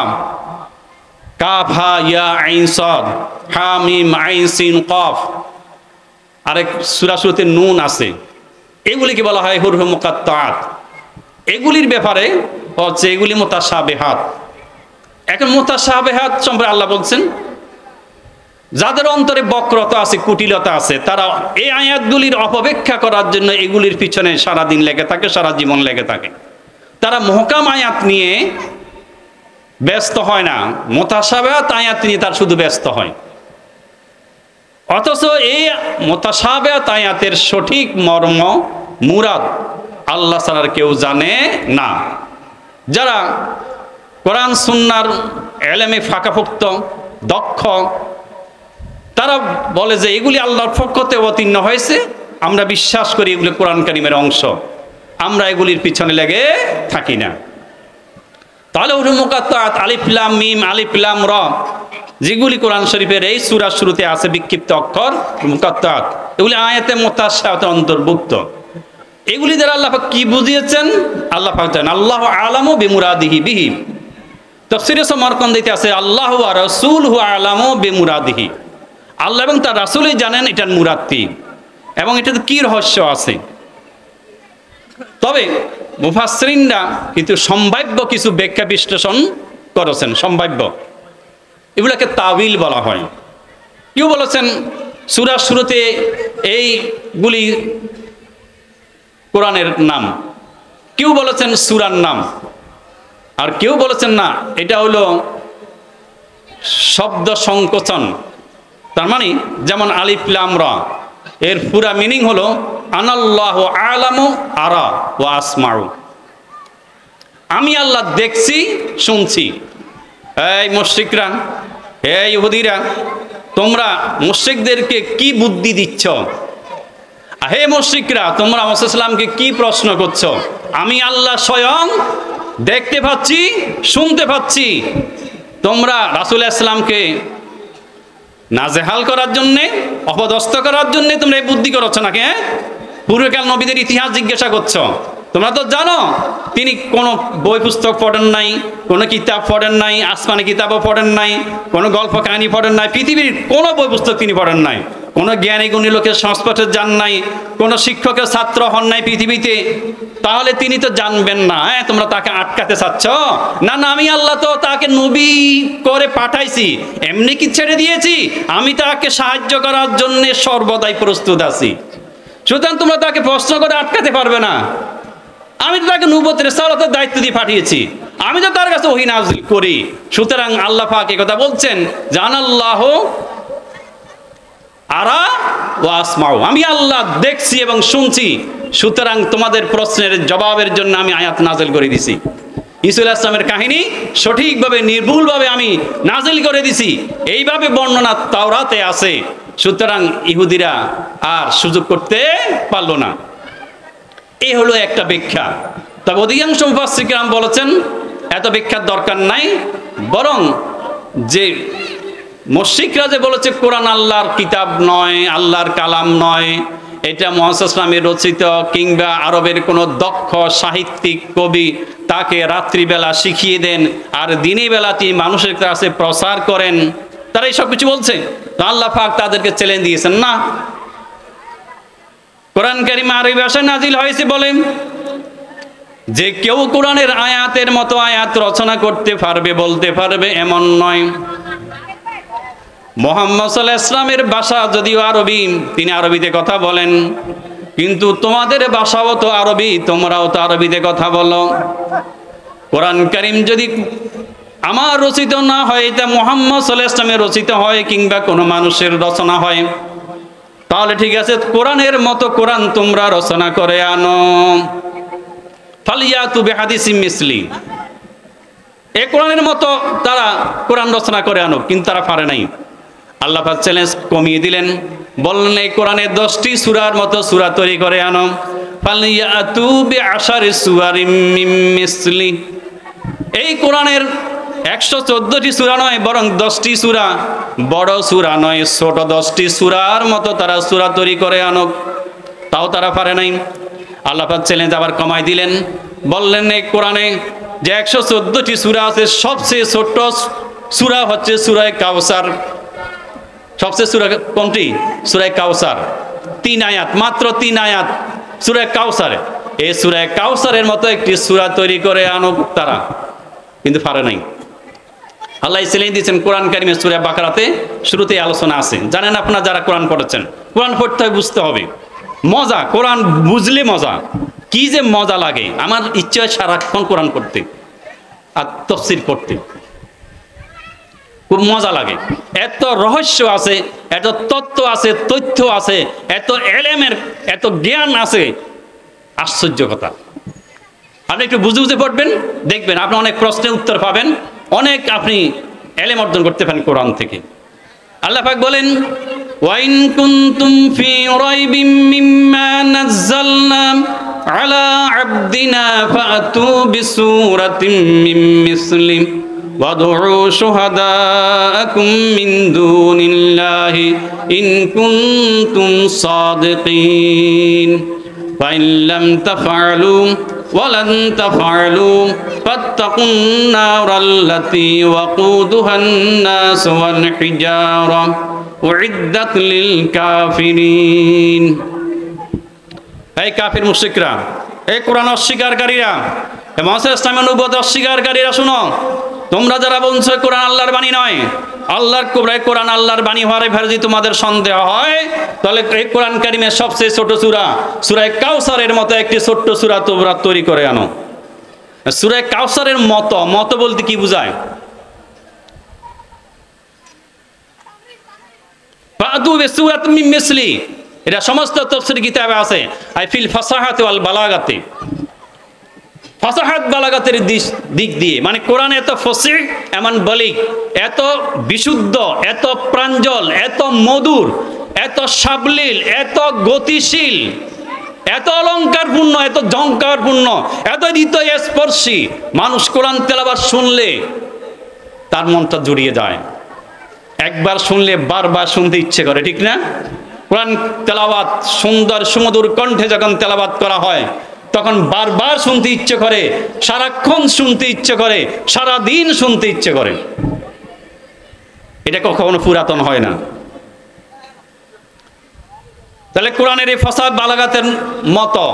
কাফ হা ইয়া আইন সাদ, হা মিম আইন সিন কফ। আরেক সূরা শুরুতে নুন আছে, এগুলিকে বলা হয় হুরুফে মুকাত্তাআত। এগুলির ব্যাপারে হচ্ছে এগুলি মুতাশাবিহাত। এখন মুতাশাবিহাত সম্পর্কে আল্লাহ বলছেন যাদের অন্তরে বক্রতা আছে, কুটিলতা আছে, তারা এই আয়াতগুলির অপব্যাখ্যা করার জন্য এগুলির পিছনে সারাদিন লেগে থাকে, সারা জীবন লেগে থাকে। তারা মুহকাম আয়াত নিয়ে ব্যস্ত হয় না, মুতাশাবিহাত আয়াত নিয়ে তার শুধু ব্যস্ত হয়। অথচ এই মুতাশাবিহাত আয়াতের সঠিক মর্ম মুরাদ আল্লাহ ছাড়া কেউ জানে না। যারা কোরআন সুন্নাহর ইলমে ফাঁকাফোক্ত দক্ষ, তারা বলে যে এগুলি আল্লাহর পক্ষ থেকে অবতীর্ণ হয়েছে, আমরা বিশ্বাস করি এগুলি কোরআন কারীমের অংশ, আমরা এগুলির পিছনে লেগে থাকি না। তাহলে হুরুফে মুকাত্তাআত আলিফ লাম মিম, আলিফ লাম রা, যেগুলি কোরআন শরীফের এই সূরার শুরুতে আছে বিক্ষিপ্ত অক্ষর মুকাত্তাআত, এগুলি আয়াতে মুতাশাবিহাতের অন্তর্ভুক্ত। এগুলি দ্বারা আল্লাহ পাক কি বুঝিয়েছেন আল্লাহ পাক জানেন। আল্লাহু আলামু বিমুরাদিহি বিহি। তাফসীরে সমরকন্দিতে আছে আল্লাহু ওয়া রাসূলুহু আলামু বিমুরাদিহি, আল্লাহ এবং তার রাসূলই জানেন এটার মুরাদ কি এবং এটাতে কি রহস্য আছে। তবে মুফাসসিরিনরা কিন্তু সম্ভাব্য কিছু ব্যাখ্যা বিশ্লেষণ করেছেন, সম্ভাব্য, এগুলোকে তাওয়িল বলা হয়। কেউ বলেছেন সূরার শুরুতে এইগুলি কোরআনের নাম, কেউ বলেছেন সূরার নাম, আর কেউ বলেছেন না এটা হলো শব্দ সংকোচন। তার মানে যেমন আলিফ লাম রা, এর পুরা মিনিং হলো আনাল্লাহু আলামু আরা ওয়া আসমাউ, আমি আল্লাহ দেখছি শুনছি। এই মুশরিকরা, এই ইহুদিরা, তোমরা মুশরিকদেরকে কি বুদ্ধি দিচ্ছ? হে মুশরিকরা, তোমরা মুহাম্মদ সাল্লাল্লাহু আলাইহি ওয়াসাল্লামকে কি প্রশ্ন করছো? আমি আল্লাহ স্বয়ং দেখতে পাচ্ছি, শুনতে পাচ্ছি। তোমরা রাসূল ইসলামকে নাজেহাল করার জন্যে, অপদস্থ করার জন্যে তোমরা এই বুদ্ধি করছো নাকি? পূর্বকাল নবীদের ইতিহাস জিজ্ঞাসা করছো। তোমরা তো জানো তিনি কোনো বই পুস্তক পড়েন নাই, কোনো কিতাব পড়েন নাই, আসমানি কিতাবও পড়েন নাই, কোনো গল্প কাহিনী পড়েন নাই, পৃথিবীর কোনো বই পুস্তক তিনি পড়েন নাই, কোনো জ্ঞানী গুণী লোকের সংস্পর্শে যান নাই, কোনো শিক্ষকের ছাত্র হন নাই পৃথিবীতে। তাহলে তিনি তো জানবেন না। তোমরা তাকে আটকাতে চাচ্ছ? না না, আমি আল্লাহ তো তাকে নবী করে পাঠাইছি, এমনি কি ছেড়ে দিয়েছি? আমি তাকে সাহায্য করার জন্য সর্বদাই প্রস্তুত আছি। সুতরাং তোমরা তাকে প্রশ্ন করে আটকাতে পারবে না। আমি তো তাকে নবুয়ত রিসালাতের দায়িত্ব দিয়ে পাঠিয়েছি, আমি তো তার কাছে ওহী নাযিল করি। সুতরাং আল্লাহ পাক এই কথা বলছেন, জানাল্লাহু আরা ওয়া আসমাউ, আমি আল্লাহ দেখছি এবং শুনছি। সুতরাং তোমাদের প্রশ্নের জবাবের জন্য আমি আয়াত নাযিল করে দিছি। ঈসা আলাইহিস সালামের কাহিনী সঠিকভাবে নির্ভুলভাবে আমি নাযিল করে দিছি, এইভাবে বর্ণনা তাওরাতে আছে। সুতরাং ইহুদিরা আর সুযোগ করতে পারলো না। এই হলো একটা ব্যাখ্যা। তবে অধিকাংশ মুফাসসির কিরাম বলেছেন এত ব্যাখ্যার দরকার নাই, বরং যে মুশরিকরা যে বলেছে কোরআন আল্লাহর কিতাব নয়, আল্লাহর কালাম নয়, এটা মুহাম্মদ সাল্লাল্লাহু আলাইহি ওয়াসাল্লামের রচিত, কিংবা আরবের কোনো দক্ষ সাহিত্যিক কবি তাকে রাত্রিবেলা শিখিয়ে দেন আর দিনের বেলা তিনি মানুষের কাছে প্রচার করেন, তারা এই সব কিছু বলছে। আল্লাহ পাক তাদেরকে চ্যালেঞ্জ দিয়েছেন, না, কোরআন কারীম আরবি ভাষায় নাজিল হয়েছে বলেন যে কেউ কোরআনের আয়াতের মতো আয়াত রচনা করতে পারবে, বলতে পারবে এমন নয়। মুহাম্মদ সাল্লাল্লাহু আলাইহি ওয়াসাল্লামের ভাষা যদিও আরবি, তিনি আরবিতে কথা বলেন, কিন্তু তোমাদের ভাষাও তো আরবি, তোমরাও তো আরবিতে কথা বলো। কোরআন কারীম যদি আমার রচিত না হয়, এটা মুহাম্মদ সাল্লাল্লাহু আলাইহি ওয়াসাল্লামের রচিত হয় কিংবা কোনো মানুষের রচনা হয়, তাহলে ঠিক আছে, কোরআনের মতো কোরআন তোমরা রচনা করে আনো। ফালিয়াতু বিহাদিসিম মিসলি, এই কোরআনের মতো তারা কোরআন রচনা করে আনো, কিন্তু তারা পারে নাই। আল্লাহ পাক চ্যালেঞ্জ কমিয়ে দিলেন, বললেন এই কোরআনে 10টি সূরার মতো সূরা তৈরি করে আনো। ফালিয়াতু বিআশারি সুওয়ারিম মিন মিসলি, এই কোরআনের 114টি সূরা নয়, বরং 10টি সূরা, বড় সূরা নয়, ছোট 10টি সূরার মতো তারা সূরা তৈরি করে আনো। তাও তারা পারে নাই। আল্লাহ পাক চ্যালেঞ্জ আবার কমাই দিলেন, বললেন এই কোরআনে যে 114টি সূরা আছে, সবচেয়ে ছোট সূরা হচ্ছে সূরা কাউসার। সবচেয়ে সূরা কোনটি? সূরা কাউসার, 3 আয়াত, মাত্র 3 আয়াত সূরা কাউসার। এই সূরা কাউসারের মতো একটি সূরা তৈরি করে আনো তারা, কিন্তু পারে নাই। আল্লাহ চ্যালেঞ্জ দিয়েছেন কোরআন কারিমের সূরা বাকারাতে শুরুতেই আলোচনা আছে। জানেন আপনারা যারা কোরআন পড়েছেন, কোরআন পড়তে হয়, বুঝতে হবে। মজা, কোরআন বুঝলে মজা, কি যে মজা লাগে। আমার ইচ্ছে হয় সারাক্ষণ কোরআন পড়তে আর তাফসীর পড়তে, খুব মজা লাগে। এত রহস্য আছে, এত তত্ত্ব আছে, তথ্য আছে, এত এলেমের এত জ্ঞান আছে, আশ্চর্য কথা। আপনি একটু বুঝে বুঝে পড়বেন, দেখবেন আপনি অনেক প্রশ্নের উত্তর পাবেন, অনেক আপনি এলেম অর্জন করতে পারেন কোরআন থেকে। আল্লাহ পাক বলেন, ওয়াইন কুনতুম ফি রাইবিম মিম্মা নাযালনা আলা আবদিনা ফাতু বিসূরাতিম মিন মিসলি ওয়াদউ শুহাদাআকুম মিন দুনিল্লাহি ইন কুনতুম সাদিকিন ফাইন লাম তাফআলু ওয়ালান তাফআলু ফাত্তাকুন নারাল্লাতী ওয়াকুদুহান নাস ওয়াল হিজারা উইদ্দাত লিল কাফিরিন। এই কাফির মুশরিকরা, এই কোরআন অস্বীকারীরা, মুহাম্মদ ইসলামের নবুয়ত অস্বীকারীরা, শুনো, তোমরা যারা বলছো কোরআন আল্লাহর বাণী নয়, আল্লাহর কোরআন আল্লাহর বাণী হওয়ার ব্যাপারে যদি তোমাদের সন্দেহ হয়, তাহলে এই কোরআন কারিমের সবচেয়ে ছোট সূরা সূরা কাউসারের মতো একটি ছোট্ট সূরা তোমরা তৈরি করে আনো। সূরা কাউসারের মতো, মতো বলতে কি বোঝায়? ফাদু বিসূরাতিম মিন মিসলি, এটা সমস্ত তাফসীর কিতাবে আছে। আই ফিল ফাসাহাতি ওয়াল বালাগাতি, ফাসাহাত বালাগাতের দিক দিয়ে, মানে কোরআন এত ফসিহ, এমন বলিগ, এত বিশুদ্ধ, এত প্রাঞ্জল, এত মধুর, এত সাবলীল, এত গতিশীল, এত অলঙ্কারপূর্ণ, এত ঝংকারপূর্ণ, এত হৃদয় স্পর্শী। মানুষ কোরআন তেলাওয়াত শুনলে তার মনটা জুড়িয়ে যায়। একবার শুনলে বারবার শুনতে ইচ্ছে করে, ঠিক না? কোরআন তেলাওয়াত সুন্দর সুমধুর কণ্ঠে যখন তেলাওয়াত করা হয়, তখন বারবার শুনতে ইচ্ছে করে, সারাক্ষণ শুনতে ইচ্ছে করে, সারা দিন শুনতে ইচ্ছে করে। এটা কখনো পুরাতন হয় না। তাহলে কোরআনের এই ফাসাহাত বালাগাতের মতো,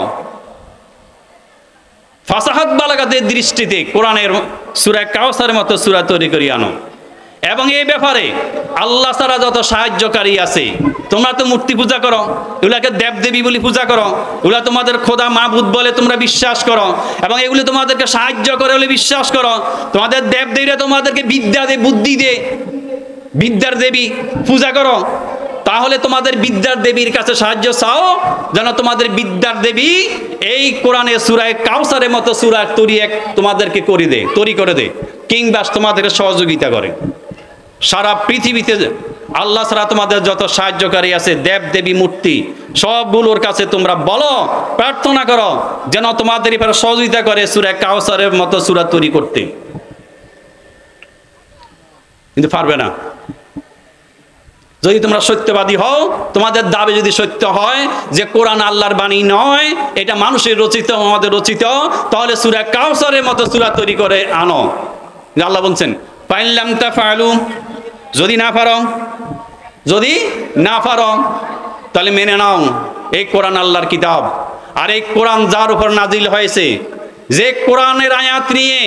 ফাসাহাত বালাগাতের দৃষ্টিতে কোরআনের সূরা কাউসারের মতো সূরা তৈরি করে আনো। এবং এই ব্যাপারে আল্লাহ ছাড়া যত সাহায্যকারী আছে, তোমরা তো মূর্তি পূজা করো, এগুলাকে দেবদেবী বলে পূজা করো, এগুলা তোমাদের খোদা মাবুদ বলে তোমরা বিশ্বাস করো, এবং এগুলি তোমাদেরকে সাহায্য করে বলে বিশ্বাস করো। তোমাদের দেবদেবীরা তোমাদেরকে বিদ্যা দে, বুদ্ধি দে, বিদ্যার দেবী পূজা করো। তাহলে তোমাদের বিদ্যার দেবীর কাছে সাহায্য চাও, যেন তোমাদের বিদ্যার দেবী এই কোরআনে সূরা কাউসারের মতো সূরা তোমাদেরকে তৈরি করে দে, কিংবা তোমাদেরকে সহযোগিতা করে। সারা পৃথিবীতে আল্লাহ ছাড়া তোমাদের যত সাহায্যকারী আছে, দেব দেবী মূর্তি, সবগুলোর কাছে তোমরা বলো, প্রার্থনা করো, যেন তোমাদের এবার সহযোগিতা করে সূরা কাউসারের মতো সূরা তৈরি করতে। কিন্তু পারবে না। যদি তোমরা সত্যবাদী হও, তোমাদের দাবি যদি সত্য হয় যে কোরআন আল্লাহর বাণী নয়, এটা মানুষের রচিত, আমাদের রচিত, তাহলে সূরা কাউসারের মতো সূরা তৈরি করে আনো। আল্লাহ বলছেন, ফাইন লাম তাফআলু, যদি না পারো তাহলে মেনে নাও এই কোরআন আল্লাহর কিতাব। আর এই কোরআন যার উপর নাজিল হয়েছে, যে কোরআনের আয়াত নিয়ে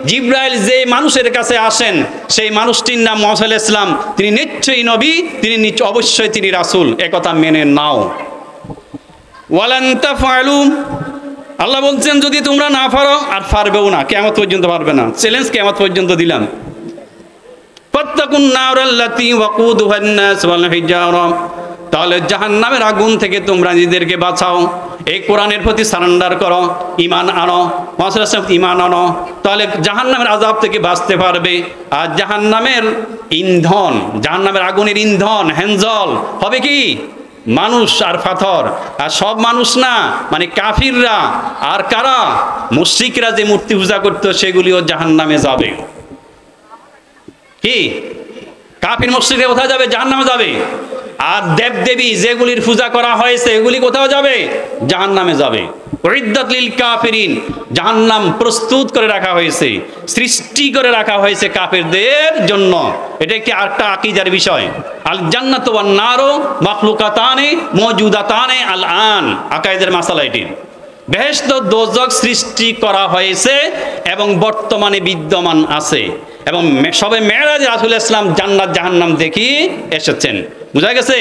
জিবরাইল যে মানুষের কাছে আসেন, সেই মানুষটির নাম মুহাম্মদ সাল্লাল্লাহু আলাইহি ওয়াসাল্লাম, তিনি নিশ্চয়ই নবী, তিনি অবশ্যই তিনি রাসূল, একথা মেনে নাও। ওয়ালান তাফআলু, আল্লাহ বলছেন যদি তোমরা না পারো, আর পারবেও না, কিয়ামত পর্যন্ত পারবে না, চ্যালেঞ্জ কিয়ামত পর্যন্ত দিলাম। ফাত্তাকুন নারাল্লাতী ওয়াকুদুহান নাস ওয়াল হিজারা, তাহলে জাহান্নামের আগুন থেকে তোমরা নিজেদেরকে বাঁচাও। এই কোরআনের প্রতি সারেন্ডার করো, ঈমান আনো, মুহাম্মদ ঈমান আনো, তাহলে জাহান্নামের আযাব থেকে বাঁচতে পারবে। আর জাহান্নামের ইন্ধন, জাহান্নামের আগুনের ইন্ধন, হেনজল হবে কি? মানুষ আর পাথর। আর সব মানুষ না, মানে কাফিররা আর কারা, মুশরিকরা যে মূর্তি পূজা করতো সেগুলিও জাহান্নামে যাবে। কি কাফির মুশরিকরা কোথায় যাবে? জাহান্নামে যাবে। আর দেবদেবী যেগুলির পূজা করা হয়েছে এগুলি কোথাও যাবে? জাহান্নামে যাবে। উইদ্দাত লিল কাফিরিন, জাহান্নাম প্রস্তুত করে রাখা হয়েছে, সৃষ্টি করে রাখা হয়েছে কাফেরদের জন্য। এটা কি একটা আকীদার বিষয়। আল জান্নাতু ওয়ান নারু মাখলুকাতানে মওজুদাতানে আল আন, আকাইদের মাসালা এটি। বেহেশত দোজখ সৃষ্টি করা হয়েছে এবং বর্তমানে বিদ্যমান আছে। এবং সবে মেরাজে রাসূল ইসলাম জান্নাত জাহান্নাম দেখি এসেছেন। বুঝা গেছে?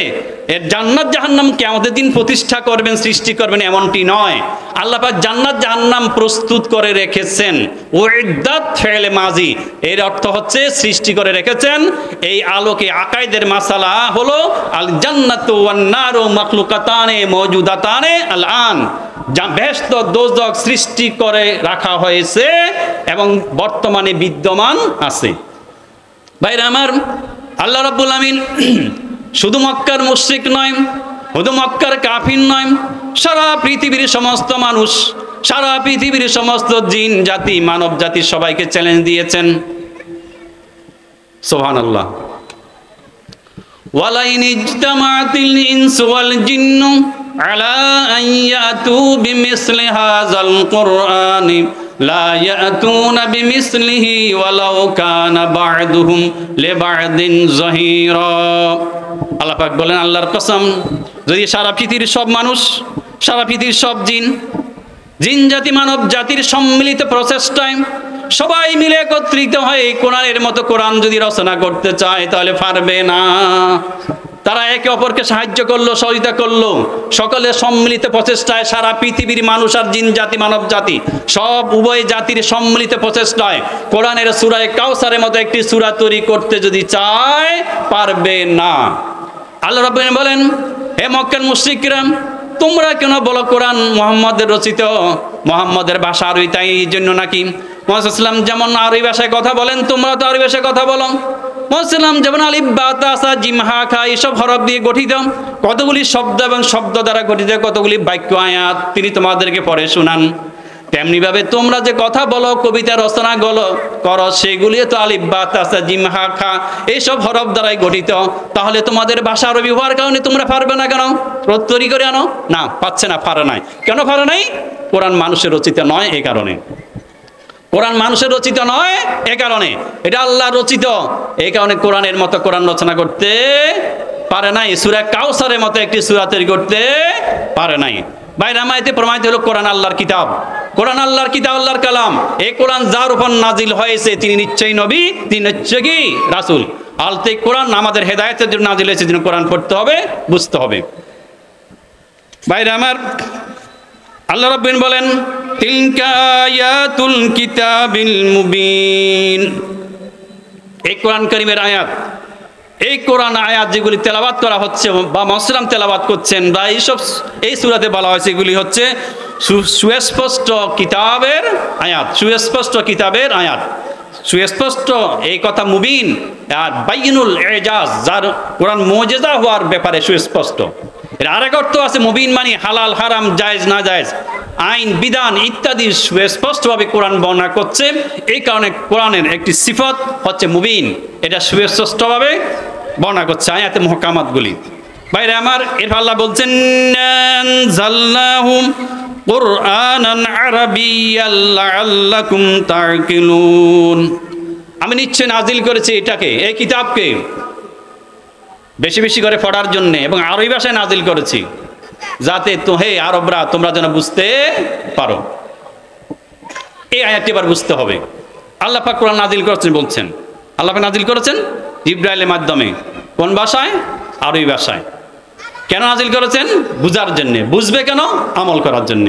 এর জান্নাত জাহান্নাম কিয়ামতের দিন প্রতিষ্ঠা করবেন, সৃষ্টি করবেন এমনটি নয়। আল্লাহ পাক জান্নাত জাহান্নাম প্রস্তুত করে রেখেছেন। উইদ্দাত ফেলে মাজি, এর অর্থ হচ্ছে সৃষ্টি করে রেখেছেন। এই আলোকে আকাইদের মাসালা হলো আল জান্নাতু ওয়ান নারু মাখলুকাতানে মওজুদাতানে আল আন, বেহেশত দোজখ সৃষ্টি করে রাখা হয়েছে এবং বর্তমানে বিদ্যমান আছে। ভাইরা আমার, আল্লাহ রাব্বুল আমিন শুধু মক্কার মুশরিক নয়, শুধু মক্কার কাফির নয়, সারা পৃথিবীর সমস্ত মানুষ, সারা পৃথিবীর সমস্ত জিন জাতি, মানব জাতি সবাইকে চ্যালেঞ্জ দিয়েছেন। সুবহানাল্লাহ। ওয়ালাইন ইজতামাআতিল ইনসু ওয়াল জিন্নু আলা আন ইয়াতু বিমিসলি হাযাল কুরআনি লা ইয়াতুনা বিমিসলিহি ওয়ালাউ কানা বা'দুহুম লিবা'দিন যাহিরা। আল্লাহ পাক বলেন, আল্লাহর কসম, যদি সারা পৃথিবীর সব মানুষ, সারা পৃথিবীর সব জিন, জিন জাতি মানব জাতির সম্মিলিত প্রচেষ্টায় সবাই মিলে একত্রিত হয়ে কোরআনের মতো কোরআন যদি রচনা করতে চায় তাহলে পারবে না। তারা একে অপরকে সাহায্য করলো, সহযোগিতা করলো, সকলের সম্মিলিত প্রচেষ্টায় সারা পৃথিবীর মানুষ আর জিন জাতি মানব জাতি সব উভয় জাতির সম্মিলিত প্রচেষ্টায় কোরআনের সূরা কাউসারের মতো একটি সূরা তৈরি করতে যদি চায় পারবে না। আল্লাহ রাব্বুল বলেন, হে মক্কার মুশরিকরা, তোমরা কেন বলো কোরআন মুহাম্মদের রচিত, মুহাম্মদের ভাষা আরবি, তাই এই জন্য নাকি মুহাম্মদ সাল্লাল্লাহু আলাইহি ওয়াসাল্লাম যেমন আরবি ভাষায় কথা বলেন তোমরা তো আরবি ভাষায় কথা বলো। মুহাম্মদ সাল্লাল্লাহু আলাইহি ওয়াসাল্লাম যেমন আলিফ বা তা সা জিম হা খা এইসব হরফ দিয়ে গঠিত, কতগুলি শব্দ এবং শব্দ দ্বারা গঠিত কতগুলি বাক্য আয়াত তিনি তোমাদেরকে পড়ে শোনান, তেমনি ভাবে তোমরা যে কথা বলো, কবিতা রচনা করো, সেগুলি তো আলিফ বা তা সা জিম হা খা এইসব হরফ দ্বারাই গঠিত। তাহলে তোমাদের ভাষা আরবি হওয়ার কারণে তোমরা পারবে না কেন? তৈরি করে আনো না, পাচ্ছে না, পারে নাই। কেন পারে নাই? কোরআন মানুষের রচিত নয়, এই কারণে। কোরআন মানুষের রচিত নয়, এ কারণে। এটা আল্লাহ রচিত, এই কারণে কোরআনের মতো কোরআন রচনা করতে পারে নাই, সূরা কাউসারের মতো একটি সূরা তৈরি করতে পারে নাই। বাইরে আমায়তে প্রমাণিত হলো কোরআন আল্লাহর কিতাব, কোরআন আল্লাহর কিতাব, আল্লাহর কালাম। এই কোরআন যার উপর নাজিল হয়েছে তিনি নিশ্চয়ই নবী, তিনি নিশ্চয়ই কি রাসূল। আলতে কোরআন আমাদের হেদায়েতের জন্য নাজিল হয়েছে, যেন কোরআন পড়তে হবে, বুঝতে হবে। বাইরে আমার, আল্লাহ রাব্বুল বলেন, তিলকা আয়াতুল কিতাবিল মুবিন, এই কোরআন কারীমের আয়াত, এই কোরআন আয়াত যেগুলি তেলাওয়াত করা হচ্ছে বা মুসলিম তেলাওয়াত করছেন বা এইসব এই সূরাতে বলা হয়েছে, এগুলি হচ্ছে সুস্পষ্ট কিতাবের আয়াত, সুস্পষ্ট কিতাবের আয়াত, সুস্পষ্ট এই কথা মুবিন আর বাইনুল এজাজ, যার কোরআন মুজিজা হওয়ার ব্যাপারে সুস্পষ্ট। এর আরেক অর্থ আছে, মুবিন মানে হালাল হারাম, জায়েজ না জায়েজ, আইন বিধান ইত্যাদি সুস্পষ্টভাবে কোরআন বর্ণনা করছে। এই কারণে কোরআনের একটি সিফত হচ্ছে মুবিন, এটা সুস্পষ্টভাবে বর্ণনা করছে আয়াতে মুহকামাতগুলি। বাইরে আমার, এর আল্লাহ বলছেন, আনজালনাহু কুরআনান আরাবিয়্যান লাআল্লাকুম তা'কিলুন, আমি নিশ্চয় নাজিল করেছি এটাকে, এই কিতাবকে বেশি বেশি করে পড়ার জন্য এবং আরবি ভাষায় নাজিল করেছি, যাতে তো হে আরবরা তোমরা যেন বুঝতে পারো। এই আয়াতটি এবার বুঝতে হবে। আল্লাহ পাক কোরআন নাজিল করেছেন, বলছেন আল্লাহ পাক নাজিল করেছেন জিবরাইলের মাধ্যমে, কোন ভাষায়? আরবি ভাষায়। কেন নাজিল করেছেন? বুঝার জন্য। বুঝবে কেন? আমল করার জন্য।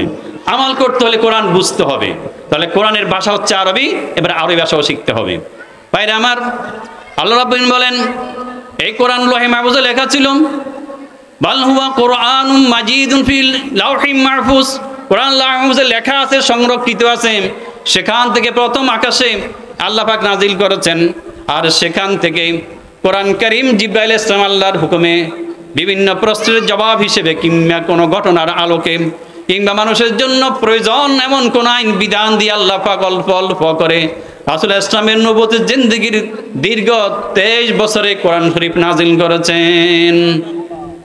আমল করতে হলে কোরআন বুঝতে হবে, তাহলে কোরআনের ভাষা হচ্ছে আরবি, এবার আরবি ভাষাও শিখতে হবে। ভাইরা আমার, আল্লাহ রাব্বুল বলেন, এই কোরআন লৌহে মাহফুজে লেখা ছিল, বাল হুয়া কোরআনুম মাজিদুন ফিল লাওহিম মাহফুজ, কোরআন লৌহে মাহফুজে লেখা আছে, সংরক্ষিত আছে। সেখান থেকে প্রথম আকাশে আল্লাহ পাক নাজিল করেছেন, আর সেখান থেকে কোরআন কারীম জিবরাইল ইসলাম আল্লাহর হুকুমে বিভিন্ন প্রশ্নের জবাব হিসেবে কিংবা কোনো ঘটনার আলোকে কিংবা মানুষের জন্য প্রয়োজন এমন কোন আইন বিধান দিয়ে আল্লাহ পাক অল্প অল্প করে রাসূল ইসলামের নবুয়তের জিন্দেগীর দীর্ঘ 23 বছরে কোরআন শরীফ নাজিল করেছেন।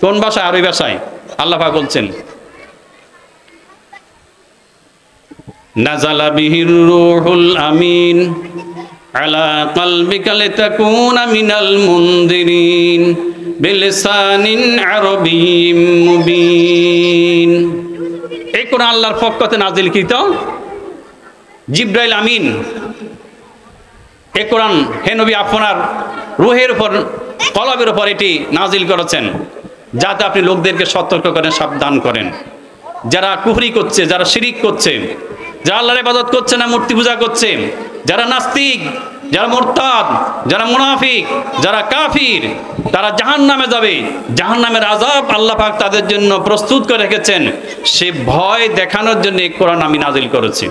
কোন ভাষায়? আরবি ভাষায়। আল্লাহ পাক বলছেন নাযালা বিহির রূহুল আমিন আলা কলবিকা লিতাকুনা মিনাল মুনদিরিন বিলিসানিন আরবিয়্যিম মুবিন। এই কোরআন আল্লাহর পক্ষ থেকে নাজিলকৃত, জিবরাইল আমিন এই কোরআন হে নবী আপনার রূহের উপর, কলবের উপর এটি নাজিল করেছেন যাতে আপনি লোকদেরকে সতর্ক করেন, সাবধান করেন। যারা কুফরি করছে, যারা শিরিক করছে, যারা আল্লাহর ইবাদত করছে না, মূর্তি পূজা করছে, যারা নাস্তিক, যারা মুরতাদ, যারা মুনাফিক, যারা কাফির, তারা জাহান্নামে যাবে। জাহান্নামের আযাব আল্লাহ পাক তাদের জন্য প্রস্তুত করে রেখেছেন। সে ভয় দেখানোর জন্য এই কোরআন আমি নাজিল করেছি।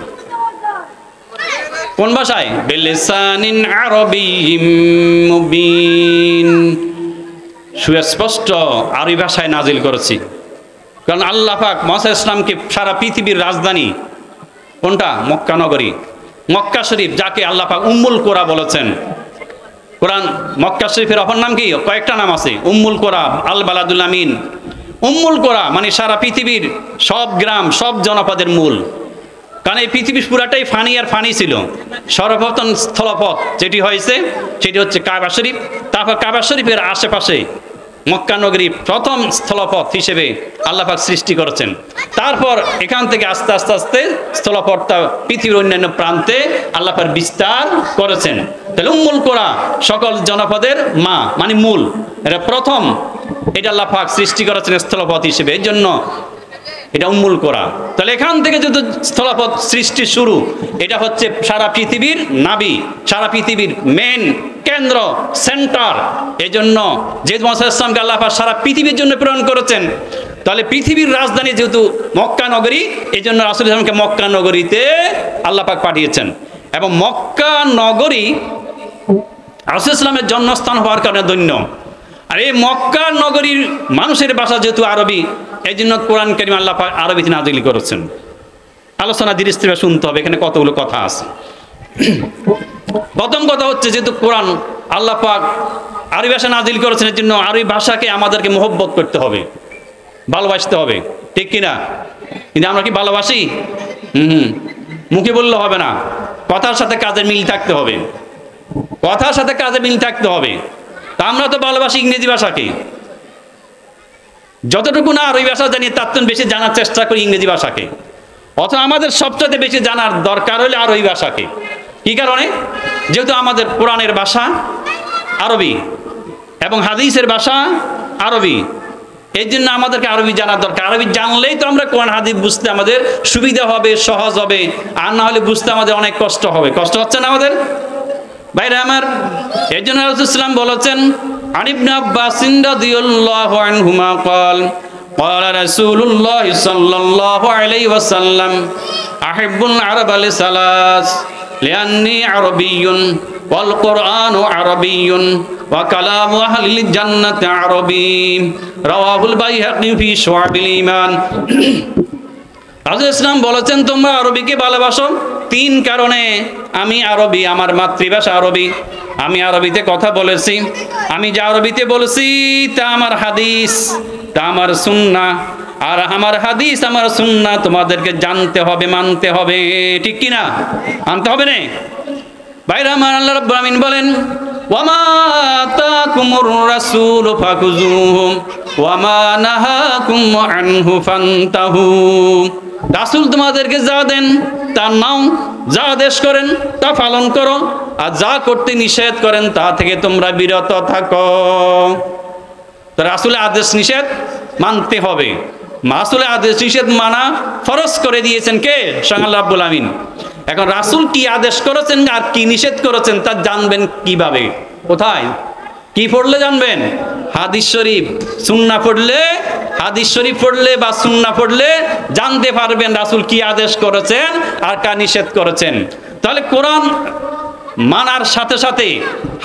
কোন ভাষায়? বিলিসানিন আরবিয়্যিম মুবিন, সুস্পষ্ট আরবি ভাষায় নাজিল করেছি। কারণ আল্লাহ পাক মুসা ইসলামকে সারা পৃথিবীর রাজধানী কোনটা? মক্কা নগরী, মক্কা শরীফ, যাকে আল্লাহ পাক উম্মুল কোরা বলেছেন। কোরআন মক্কা শরীফের অপর নাম কি? কয়েকটা নাম আছে। উম্মুল কোরা, আল বালাদুল আমিন। উম্মুল কোরা মানে সারা পৃথিবীর সব গ্রাম, সব জনপদের মূল। কারণ এই পৃথিবী পুরাটাই ফানি আর ফানি ছিল। সর্বপ্রথম স্থলপথ যেটি হয়েছে সেটি হচ্ছে কাবা শরীফ। তারপর কাবা শরীফের আশেপাশে মক্কা নগরী প্রথম স্থলপথ হিসেবে আল্লাহ পাক সৃষ্টি করেছেন। তারপর এখান থেকে আস্তে আস্তে আস্তে স্থলপথটা পৃথিবীর অন্যান্য প্রান্তে আল্লাহ পাক বিস্তার করেছেন। তাহলে উম্মুল কোরা সকল জনপদের মা মানে মূল, এটা প্রথম, এটা আল্লাহ পাক সৃষ্টি করেছেন স্থলপথ হিসেবে, এর জন্য এটা উম্মুল কোরা। তাহলে এখান থেকে যদি স্থলপথ সৃষ্টি শুরু, এটা হচ্ছে সারা পৃথিবীর নাভি, সারা পৃথিবীর মেন কেন্দ্র, সেন্টার। এই জন্য যেহেতু মুসা ইসলামকে আল্লাহ পাক সারা পৃথিবীর জন্য প্রেরণ করেছেন, তাহলে পৃথিবীর রাজধানী যেহেতু মক্কা নগরী, এই জন্য রাসূল ইসলামকে মক্কা নগরীতে আল্লাহ পাক পাঠিয়েছেন। এবং মক্কা নগরী রাসূল ইসলামের জন্মস্থান হওয়ার কারণে ধন্য। আর এই মক্কা নগরীর মানুষের ভাষা যেহেতু আরবি, এই জন্য কোরআন কারীম আল্লাহ পাক আরবিতে নাজিল করেছেন। আলোচনা ধীরে স্থিরে শুনতে হবে, এখানে কতগুলো কথা আছে। প্রথম কথা হচ্ছে যেহেতু কোরআন আল্লাহ পাক আরবি ভাষা নাজিল করেছেন, এর জন্য আরবি ভাষাকে আমাদেরকে মহব্বত করতে হবে, ভালোবাসতে হবে, ঠিক কিনা? কিন্তু আমরা কি ভালোবাসি? মুখে বললে হবে না, কথার সাথে কাজের মিল থাকতে হবে, কথার সাথে কাজে মিল থাকতে হবে। তা আমরা তো ভালোবাসি ইংরেজি ভাষাকে, যতটুকু না আরবি ভাষা জানি তার তো বেশি জানার চেষ্টা করি ইংরেজি ভাষাকে। অথবা আমাদের সবচেয়ে বেশি জানার দরকার হলে আরবি ভাষাকে। কি কারণে? যেহেতু আমাদের কোরআনের ভাষা আরবি এবং হাদিসের ভাষা আরবি, এই জন্য আমাদেরকে আরবি জানার দরকার। আরবি জানলেই তো আমরা কোরআন হাদিস বুঝতে আমাদের সুবিধা হবে, সহজ হবে। আর না হলে বুঝতে আমাদের অনেক কষ্ট হবে। কষ্ট হচ্ছে না আমাদের? ভাইরা আমার, এই জন্য রাসূল সাল্লাল্লাহু আলাইহি ওয়াসাল্লাম বলেছেন, আন ইবনে আব্বাস রাদিয়াল্লাহু আনহুমা قال قال رسول الله صلى الله عليه وسلم احب العرب لثلاث لاني عربي والقرآن عربي وكلام اهل الجنة عربي رواه البيهقي في شعب الإيمان। রাসূল ইসলাম বলেছেন তোমরা আরবিকে ভালোবাসো তিন কারণে। আমি আরবি, আমার মাতৃভাষা আরবি, আমি আরবিতে কথা বলেছি, আমি যে আরবিতে বলেছি তা আমার হাদিস, তা আমার সুন্নাহ, আর আমার হাদিস আমার সুন্নাহ তোমাদেরকে জানতে হবে, মানতে হবে, ঠিক কিনা? মানতে হবে না? ভাইরা আমার, আল্লাহ রাব্বুল আমিন বলেন, ওয়ামা আতাকুমুর রাসূলু ফাখুযুহু ওয়ামা নাহাকুম আনহু ফান্তাহু। রাসূল তোমাদেরকে যা দেন তা নাও, যা আদেশ করেন তা পালন করো, আর যা করতে নিষেধ করেন তা থেকে তোমরা বিরত থাকো। তো রাসূলের আদেশ নিষেধ মানতে হবে। রাসূলের আদেশ নিষেধ মানা ফরজ করে দিয়েছেন কে? স্বয়ং আল্লাহ রাব্বুল আমিন। এখন রাসূল কি আদেশ করেছেন আর কি নিষেধ করেছেন তা জানবেন কিভাবে? কোথায় কি পড়লে জানবেন? হাদিস শরীফ, সুন্নাহ পড়লে, হাদিস শরীফ পড়লে বা সুন্নাহ পড়লে জানতে পারবেন রাসূল কি আদেশ করেছেন আর কা নিষেধ করেছেন। তাহলে কোরআন মানার সাথে সাথে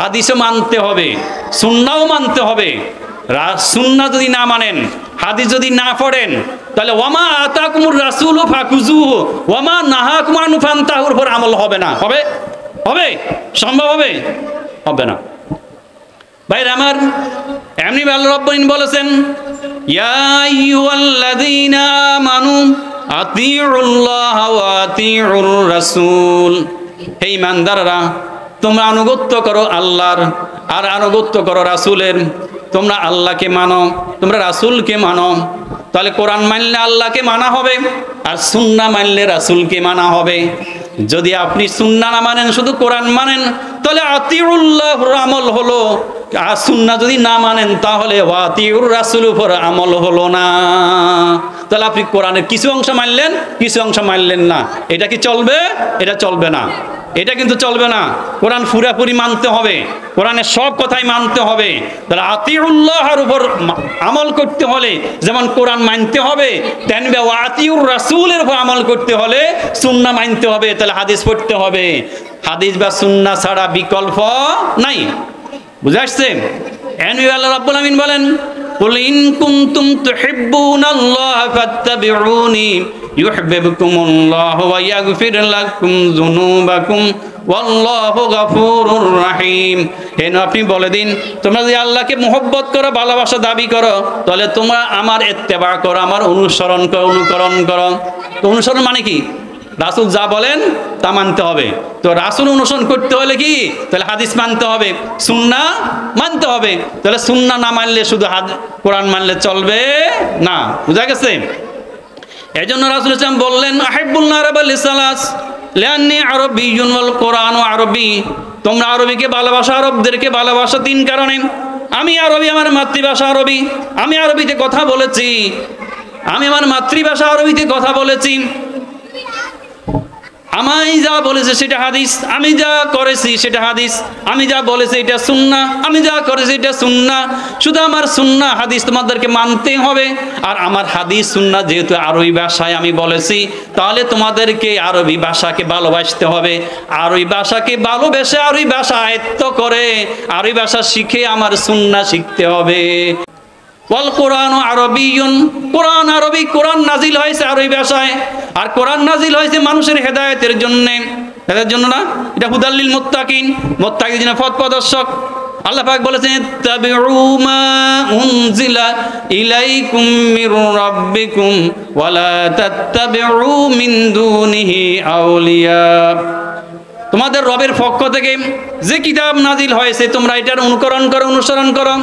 হাদিসও মানতে হবে, সুন্নাহও মানতে হবে। সুন্নাহ যদি না মানেন, হাদিস যদি না পড়েন, তাহলে ওয়ামা আতাকুমুর রাসূলু ফাকুজুহু ওয়ামা নাহাকুম আনহু ফান্তাহুর উপর আমল হবে না। হবে? হবে? সম্ভব হবে? হবে না। ভাইরা আমার, এমনি আল্লাহ রাব্বুল বলেছেন, ইয়া আইয়ুহাল্লাযীনা আমানু আতিউল্লাহ ওয়া আতিউর রাসূল। হে ঈমানদাররা, তোমরা আনুগত্য করো আল্লাহর আর আনুগত্য করো রাসূলের। তোমরা আল্লাহকে মানো, তোমরা রাসূলকে মানো। তাহলে কোরআন মানলে আল্লাহকে মানা হবে, আর সুন্নাহ মানলে রাসূলকে মানা হবে। যদি আপনি সুন্নাহ না মানেন, শুধু কোরআন মানেন, তাহলে আতিউল্লাহর আমল হলো, আর সুন্নাহ যদি না মানেন তাহলে ওয়াতিউর রাসূলের উপর আমল হলো না। তাহলে আপনি কোরআনের কিছু অংশ মানলেন, কিছু অংশ মানলেন না, এটা কি চলবে? এটা চলবে না, এটা কিন্তু চলবে না। কোরআন পুরাপুরি মানতে হবে, কোরআনের সব কথাই মানতে হবে। তাহলে আতিউল্লাহর উপর আমল করতে হলে যেমন কোরআন মানতে হবে, তেমনি আতিউর রাসূলের উপর আমল করতে হলে সুন্নাহ মানতে হবে। তাহলে হাদিস পড়তে হবে, হাদিস বা সুন্নাহ ছাড়া বিকল্প নাই। বুঝে আসছে? আল্লাহ রাব্বুল আমিন বলেন, কুল ইন কুনতুম তুহিব্বুনাল্লাহ ফাত্তাবিউনি ইউহিব্বুকুমুল্লাহু ওয়া ইয়াগফির লাকুম যুনুবাকুম ওয়াল্লাহু গফুরুর রহিম। হেন আপনি বলে দিন, তোমরা যদি আল্লাহকে মুহাব্বত করো, ভালোবাসা দাবি করো, তাহলে তোমরা আমার ইত্তেবা করো, আমার অনুসরণ করো, অনুকরণ করো। তো অনুসরণ মানে কি? রাসূল যা বলেন তা মানতে হবে। তো রাসূল অনুসরণ করতে হলে কি? তাহলে হাদিস মানতে হবে, সুন্নাহ মানতে হবে। তাহলে সুন্নাহ না মানলে শুধু কোরআন মানলে চলবে না। বুঝা গেছে? এজন্য রাসূল ইসলাম বললেন, আহিব্বুল আরাবা লিসালাস লিআন্নী আরাবিয়্যুন ওয়াল কোরআনু আরবি। তোমরা আরবিকে ভালোবাসো, আরবদেরকে ভালোবাসো তিন কারণে। আমি আরবি, আমার মাতৃভাষা আরবি, আমি আরবিতে কথা বলেছি, আমি আমার মাতৃভাষা আরবিতে কথা বলেছি। আমি যা বলেছে সেটা হাদিস, আমি যা করেছি সেটা হাদিস, আমি যা বলেছি এটা সুন্নাহ, আমি যা করেছি এটা সুন্নাহ। শুধু আমার সুন্নাহ হাদিস তোমাদেরকে মানতে হবে। আর আমার হাদিস সুন্নাহ যেহেতু আরবি ভাষায় আমি বলেছি, তাহলে তোমাদেরকে আরবি ভাষাকে ভালোবাসতে হবে। আরবি ভাষাকে ভালোবেসে আরবি ভাষা আয়ত্ত করে আরবি ভাষা শিখে আমার সুন্নাহ শিখতে হবে। ওয়াল কোরআন আরবিয়্যুন, কোরআন আরবি, কোরআন নাজিল হয়েছে আরবি ভাষায়। আর কোরআন নাজিল হয়েছে মানুষের হেদায়েতের জন্য, হেদায়েতের জন্য না, এটা হুদাল্লিল মুত্তাকিন, মুত্তাকিদের জন্য পথ প্রদর্শক। আল্লাহ পাক বলেছেন, তাবিউ মা উনজিলা ইলাইকুম মির রাব্বিকুম ওয়ালা তাত্তাবিউ মিন দুনিহি আউলিয়া। তোমাদের রবের পক্ষ থেকে যে কিতাব নাজিল হয়েছে তোমরা এটার অনুকরণ করো, অনুসরণ করো।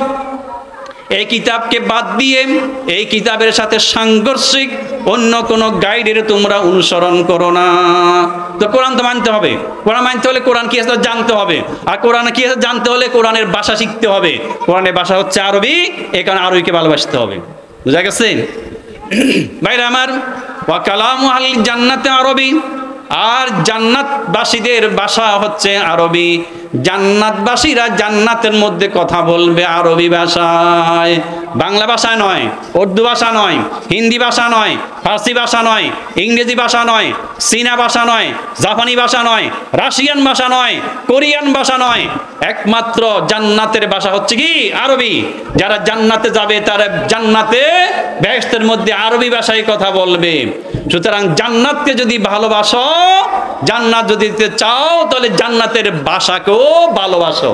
এই কিতাবকে বাদ দিয়ে, এই কিতাবের সাথে সাংঘর্ষিক অন্য কোনো গাইডের তোমরা অনুসরণ করো না। তো কোরআন তো মানতে হবে, কোরআন মানতে হলে কোরআন কি আছে জানতে হবে, আর কোরআন কি আছে জানতে হলে কোরআনের ভাষা শিখতে হবে। কোরআনের ভাষা হচ্ছে আরবি, এই কারণে আরবিকে ভালোবাসতে হবে। বুঝা গেছে? ভাইরা আমার, ওয়া কালামু আহলিল জান্নাতে আরবি, আর জান্নাতবাসীদের ভাষা হচ্ছে আরবি। জান্নাতবাসীরা জান্নাতের মধ্যে কথা বলবে আরবি ভাষায়, বাংলা ভাষায় নয়, উর্দু ভাষা নয়, হিন্দি ভাষা নয়, ফার্সি ভাষা নয়, ইংরেজি ভাষা নয়, চীনা ভাষা নয়, জাপানি ভাষা নয়, রাশিয়ান ভাষা নয়, কোরিয়ান ভাষা নয়। একমাত্র জান্নাতের ভাষা হচ্ছে কি? আরবি। যারা জান্নাতে যাবে তারা জান্নাতে বেহেশতের মধ্যে আরবি ভাষায় কথা বলবে। সুতরাং জান্নাতকে যদি ভালোবাসো, জান্নাত যদি দিতে চাও, তাহলে জান্নাতের ভাষাকেও ভালোবাসো।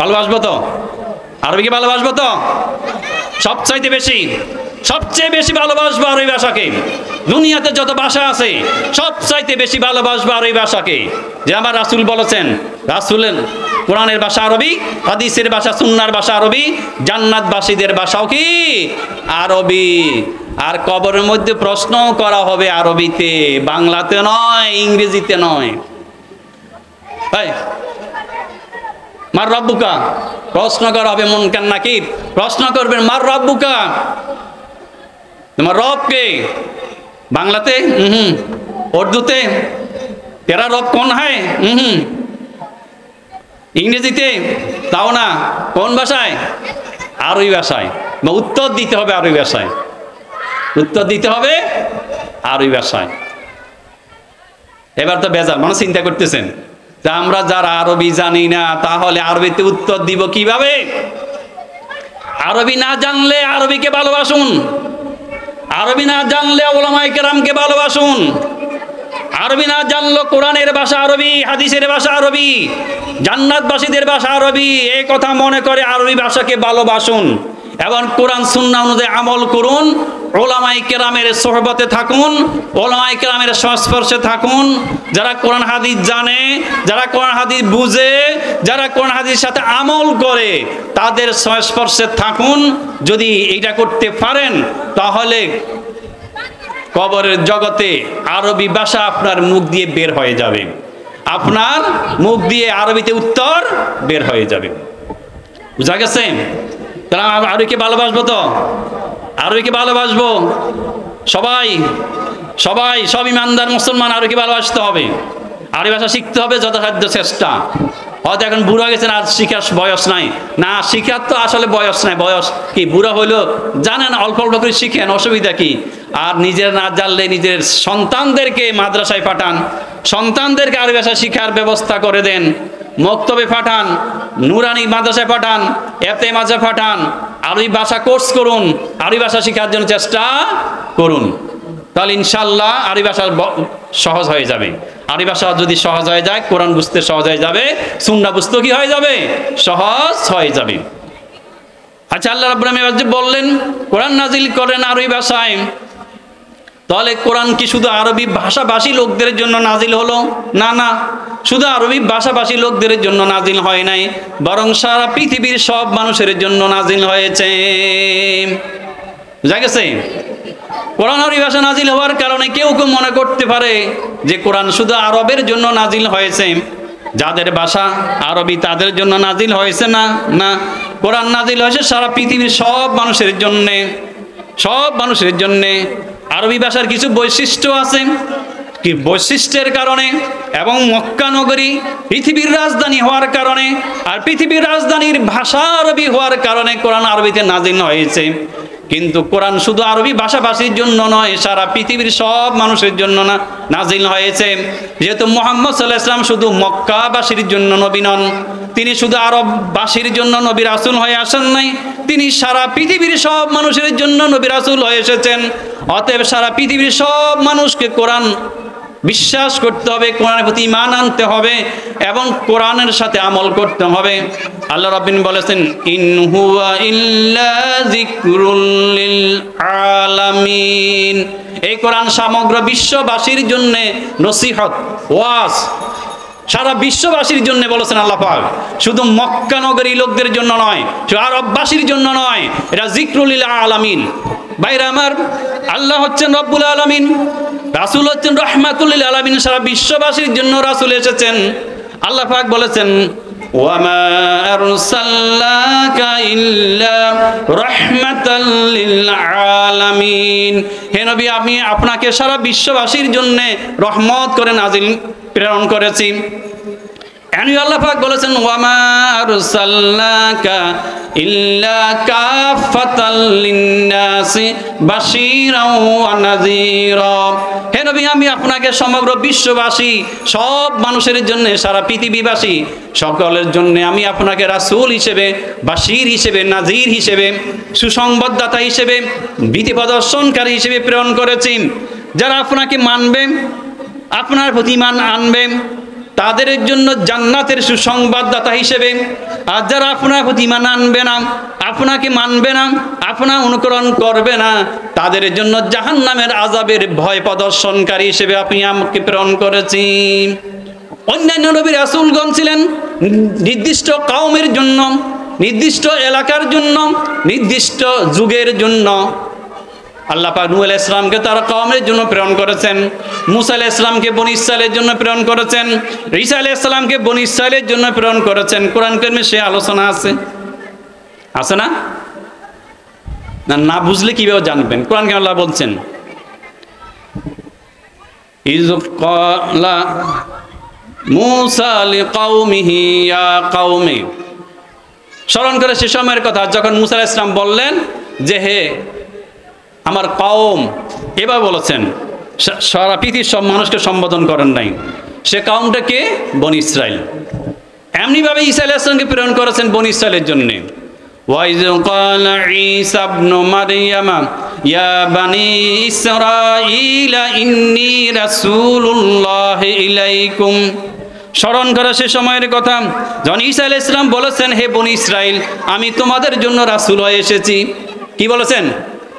ভালোবাসবো তো? আরবিকে ভালোবাসবো তো? সবচাইতে বেশি, সবচেয়ে বেশি ভালোবাসবো আরবি ভাষাকে। দুনিয়াতে যত ভাষা আছে সবচাইতে বেশি ভালোবাসবো আরবি ভাষাকে। যে আমার রাসূল বলেছেন, রাসূলের কোরআনের ভাষা আরবি, হাদিসের ভাষা, সুন্নাহর ভাষা আরবি, জান্নাতবাসীদের ভাষাও কি? আরবি। আর কবরের মধ্যে প্রশ্ন করা হবে আরবিতে, বাংলাতে নয়, ইংরেজিতে নয়। ভাই, মার রব্বুকা প্রশ্ন করা হবে, মুনকার নাকির প্রশ্ন করবেন, মার রব্বুকা, তোমার রব কে? বাংলাতে উর্দুতে তেরা রব কোন হয়, ইংরেজিতে তাও না, কোন ভাষায়? আরবি ভাষায়। বা উত্তর দিতে হবে আরবি ভাষায়, উত্তর দিতে হবে আরবি ভাষায়। এবার তো বেজার, মানুষ চিন্তা করতেছেন যে আমরা যারা আরবি জানি না, তাহলে আরবিতে উত্তর দিব কিভাবে? আরবি না জানলে আরবিকে ভালোবাসুন, আরবি না জানলে উলামায়ে কেরামকে ভালোবাসুন, আরবি না জানলো কোরআনের ভাষা আরবি, হাদিসের ভাষা আরবি, জান্নাতবাসীদের ভাষা আরবি, এই কথা মনে করে আরবি ভাষাকে ভালোবাসুন এবং কোরআন সুন্নাহ অনুযায়ী আমল করুন। উলামায়ে কেরামের সোহবতে থাকুন, উলামায়ে কেরামের সংস্পর্শে থাকুন। যারা কোরআন হাদিস জানে, যারা কোরআন হাদিস বুঝে, যারা কোরআন হাদিসের সাথে আমল করে, তাদের সংস্পর্শে থাকুন। যদি এইটা করতে পারেন তাহলে কবরের জগতে আরবি ভাষা আপনার মুখ দিয়ে বের হয়ে যাবে, আপনার মুখ দিয়ে আরবিতে উত্তর বের হয়ে যাবে। বুঝা গেছে? তাহলে আরবিকে ভালোবাসবো তো, আরবিকে ভালোবাসবো সবাই, সবাই সব ইমানদার মুসলমান আরবিকে ভালোবাসতে হবে, আরবি ভাষা শিখতে হবে যথাসাধ্য চেষ্টা। হয়তো এখন বুড়া গেছেন আর শিখার বয়স নাই, না শিখার তো আসলে বয়স নাই, বয়স কি বুড়া হইলো জানেন, অল্প অল্প করে শিখেন, অসুবিধা কি? আর নিজের না জানলে নিজের সন্তানদেরকে মাদ্রাসায় পাঠান, সন্তানদেরকে আরবি ভাষা শিখার ব্যবস্থা করে দেন, মক্তবে পাঠান, নুরানি মাদ্রাসায় পাঠান, এতে মাঝে পাঠান, আরবি ভাষা কোর্স করুন, আরবি ভাষা শেখার জন্য চেষ্টা করুন। তাহলে ইনশাল্লাহ আরবি ভাষা সহজ হয়ে যাবে। আরবি ভাষা যদি সহজ হয়ে যায়, কোরআন বুঝতে সহজ হয়ে যাবে, সুন্নাহ বুঝতে কি হয়ে যাবে? সহজ হয়ে যাবে। আচ্ছা, আল্লাহ রাব্বুল আলামিন বললেন কোরআন নাজিল করেন আরবি ভাষায়, তাহলে কোরআন কি শুধু আরবি ভাষাভাষী লোকদের জন্য নাজিল হলো? না না, শুধু আরবি ভাষাভাষী লোকদের জন্য নাজিল হয় নাই, বরং সারা পৃথিবীর সব মানুষের জন্য নাজিল হয়েছে। বুঝা গেছে? কোরআন আরবি ভাষা নাজিল হওয়ার কারণে কেউ কেউ মনে করতে পারে যে কোরআন শুধু আরবের জন্য নাজিল হয়েছে, যাদের ভাষা আরবি তাদের জন্য নাজিল হয়েছে। না না, কোরআন নাজিল হয়েছে সারা পৃথিবীর সব মানুষের জন্যে, সব মানুষের জন্যে। আরবি ভাষার কিছু বৈশিষ্ট্য আছে, কি বৈশিষ্ট্যের কারণে এবং মক্কা নগরী পৃথিবীর রাজধানী হওয়ার কারণে আর পৃথিবীর রাজধানীর ভাষা আরবি হওয়ার কারণে কোরআন আরবিতে নাজিল হয়েছে। কিন্তু কোরআন শুধু আরবি ভাষাভাষীর জন্য নয়, সারা পৃথিবীর সব মানুষের জন্য নাজিল হয়েছে। যেহেতু মুহাম্মদ সাল্লাল্লাহু আলাইহি ওয়াসাল্লাম শুধু মক্কাবাসীর জন্য নবী নন, তিনি শুধু আরববাসীর জন্য নবী রাসূল হয়ে আসেন নাই, তিনি সারা পৃথিবীর সব মানুষের জন্য নবী রাসূল হয়ে এসেছেন। অতএব সারা পৃথিবীর সব মানুষকে কোরআন বিশ্বাস করতে হবে, কোরআনের প্রতি ঈমান আনতে হবে এবং কোরআনের সাথে আমল করতে হবে। আল্লাহ রাব্বিন বলেছেন ইন হুয়া ইল্লা যিকরুল লিল আলামিন, এই কোরআন সমগ্র বিশ্ববাসীর জন্য নসিহত, ওয়াজ, সারা বিশ্ববাসীর জন্য বলেছেন আল্লাহ পাক, শুধু মক্কা নগরী লোকদের জন্য নয়, শুধু আরববাসীর জন্য নয়, এটা যিকরুল লিল আলামিন। ভাইরা আমার, আল্লাহ হচ্ছেন রব্বুল আলামিন, রাসূল হচ্ছেন রাহমাতুল লিল আলামিন, সারা বিশ্ববাসীর জন্য রাসূল এসেছেন। আল্লাহ পাক বলেছেন ওয়ামা আরসালনাকা ইল্লা রাহমাতাল লিল আলামিন, হে নবী আমি আপনাকে সারা বিশ্ববাসীর জন্য রহমত করে নাজিল প্রেরণ করেছি। আল্লাহ পাক বলেছেন ওয়ামা আরসালনাকা ইল্লা কাফাতাল লিন্নাসি বাশীরাও ওয়া নাযীরা, হে নবী আমি আপনাকে সমগ্র বিশ্ববাসী সব মানুষের জন্য, সারা পৃথিবীবাসী সকলের জন্য আমি আপনাকে রাসূল হিসেবে, বাশীর হিসেবে, নাযীর হিসেবে, সুসংবাদদাতা হিসেবে, ভীতি প্রদর্শনকারী হিসেবে প্রেরণ করেছি। যারা আপনাকে মানবে, আপনার প্রতি ঈমান আনবে, তাদের জন্য জান্নাতের সুসংবাদদাতা হিসেবে, আর যারা আপনার প্রতি ঈমান আনবে না, আপনাকে মানবে না, আপনার অনুকরণ করবে না, তাদের জন্য জাহান্নামের আযাবের ভয় প্রদর্শনকারী হিসেবে আপনি আমাকে প্রেরণ করেছি। অন্যান্য নবী রাসূলগণ ছিলেন নির্দিষ্ট কওমের জন্য, নির্দিষ্ট এলাকার জন্য, নির্দিষ্ট যুগের জন্য। আল্লাহ পাক নূহ আলাইহিস সালামকে তার কওমের জন্য প্রেরণ করেছেন, মূসা আলাইহিস সালামকে বনী ইসরাইলের জন্য প্রেরণ করেছেন, ঈসা আলাইহিস সালামকে বনী ইসরাইলের জন্য প্রেরণ করেছেন। কোরআন কারিমে সে আলোচনা আছে, আছে না? না বুঝলে কিভাবে জানবেন? কোরআন কারিমে আল্লাহ বলছেন ইয ক্বালা মূসা লিকাওমিহি ইয়া কওমি, স্মরণ করে সে সময়ের কথা যখন মূসা আলাইহিস সালাম বললেন যে হে আমার কওম, এবার বলেছেন সারা পৃথিবীর সব মানুষকে সম্বোধন করেন নাই, সে কওমটাকে বনী ইসরাইল। এমনিভাবে ঈসা আলাইহিস সালামকে প্রেরণ করেছেন বনী ইসরাইলের জন্যে। وإذ قال عيسى ابن مريم يا بني إسرائيل إني رسول الله إليكم স্মরণ করা সে সময়ের কথা যখন ঈসা আলাইহিস সালাম বলেছেন, হে বনি ইসরাইল, আমি তোমাদের জন্য রাসূল হয়ে এসেছি। কি বলেছেন?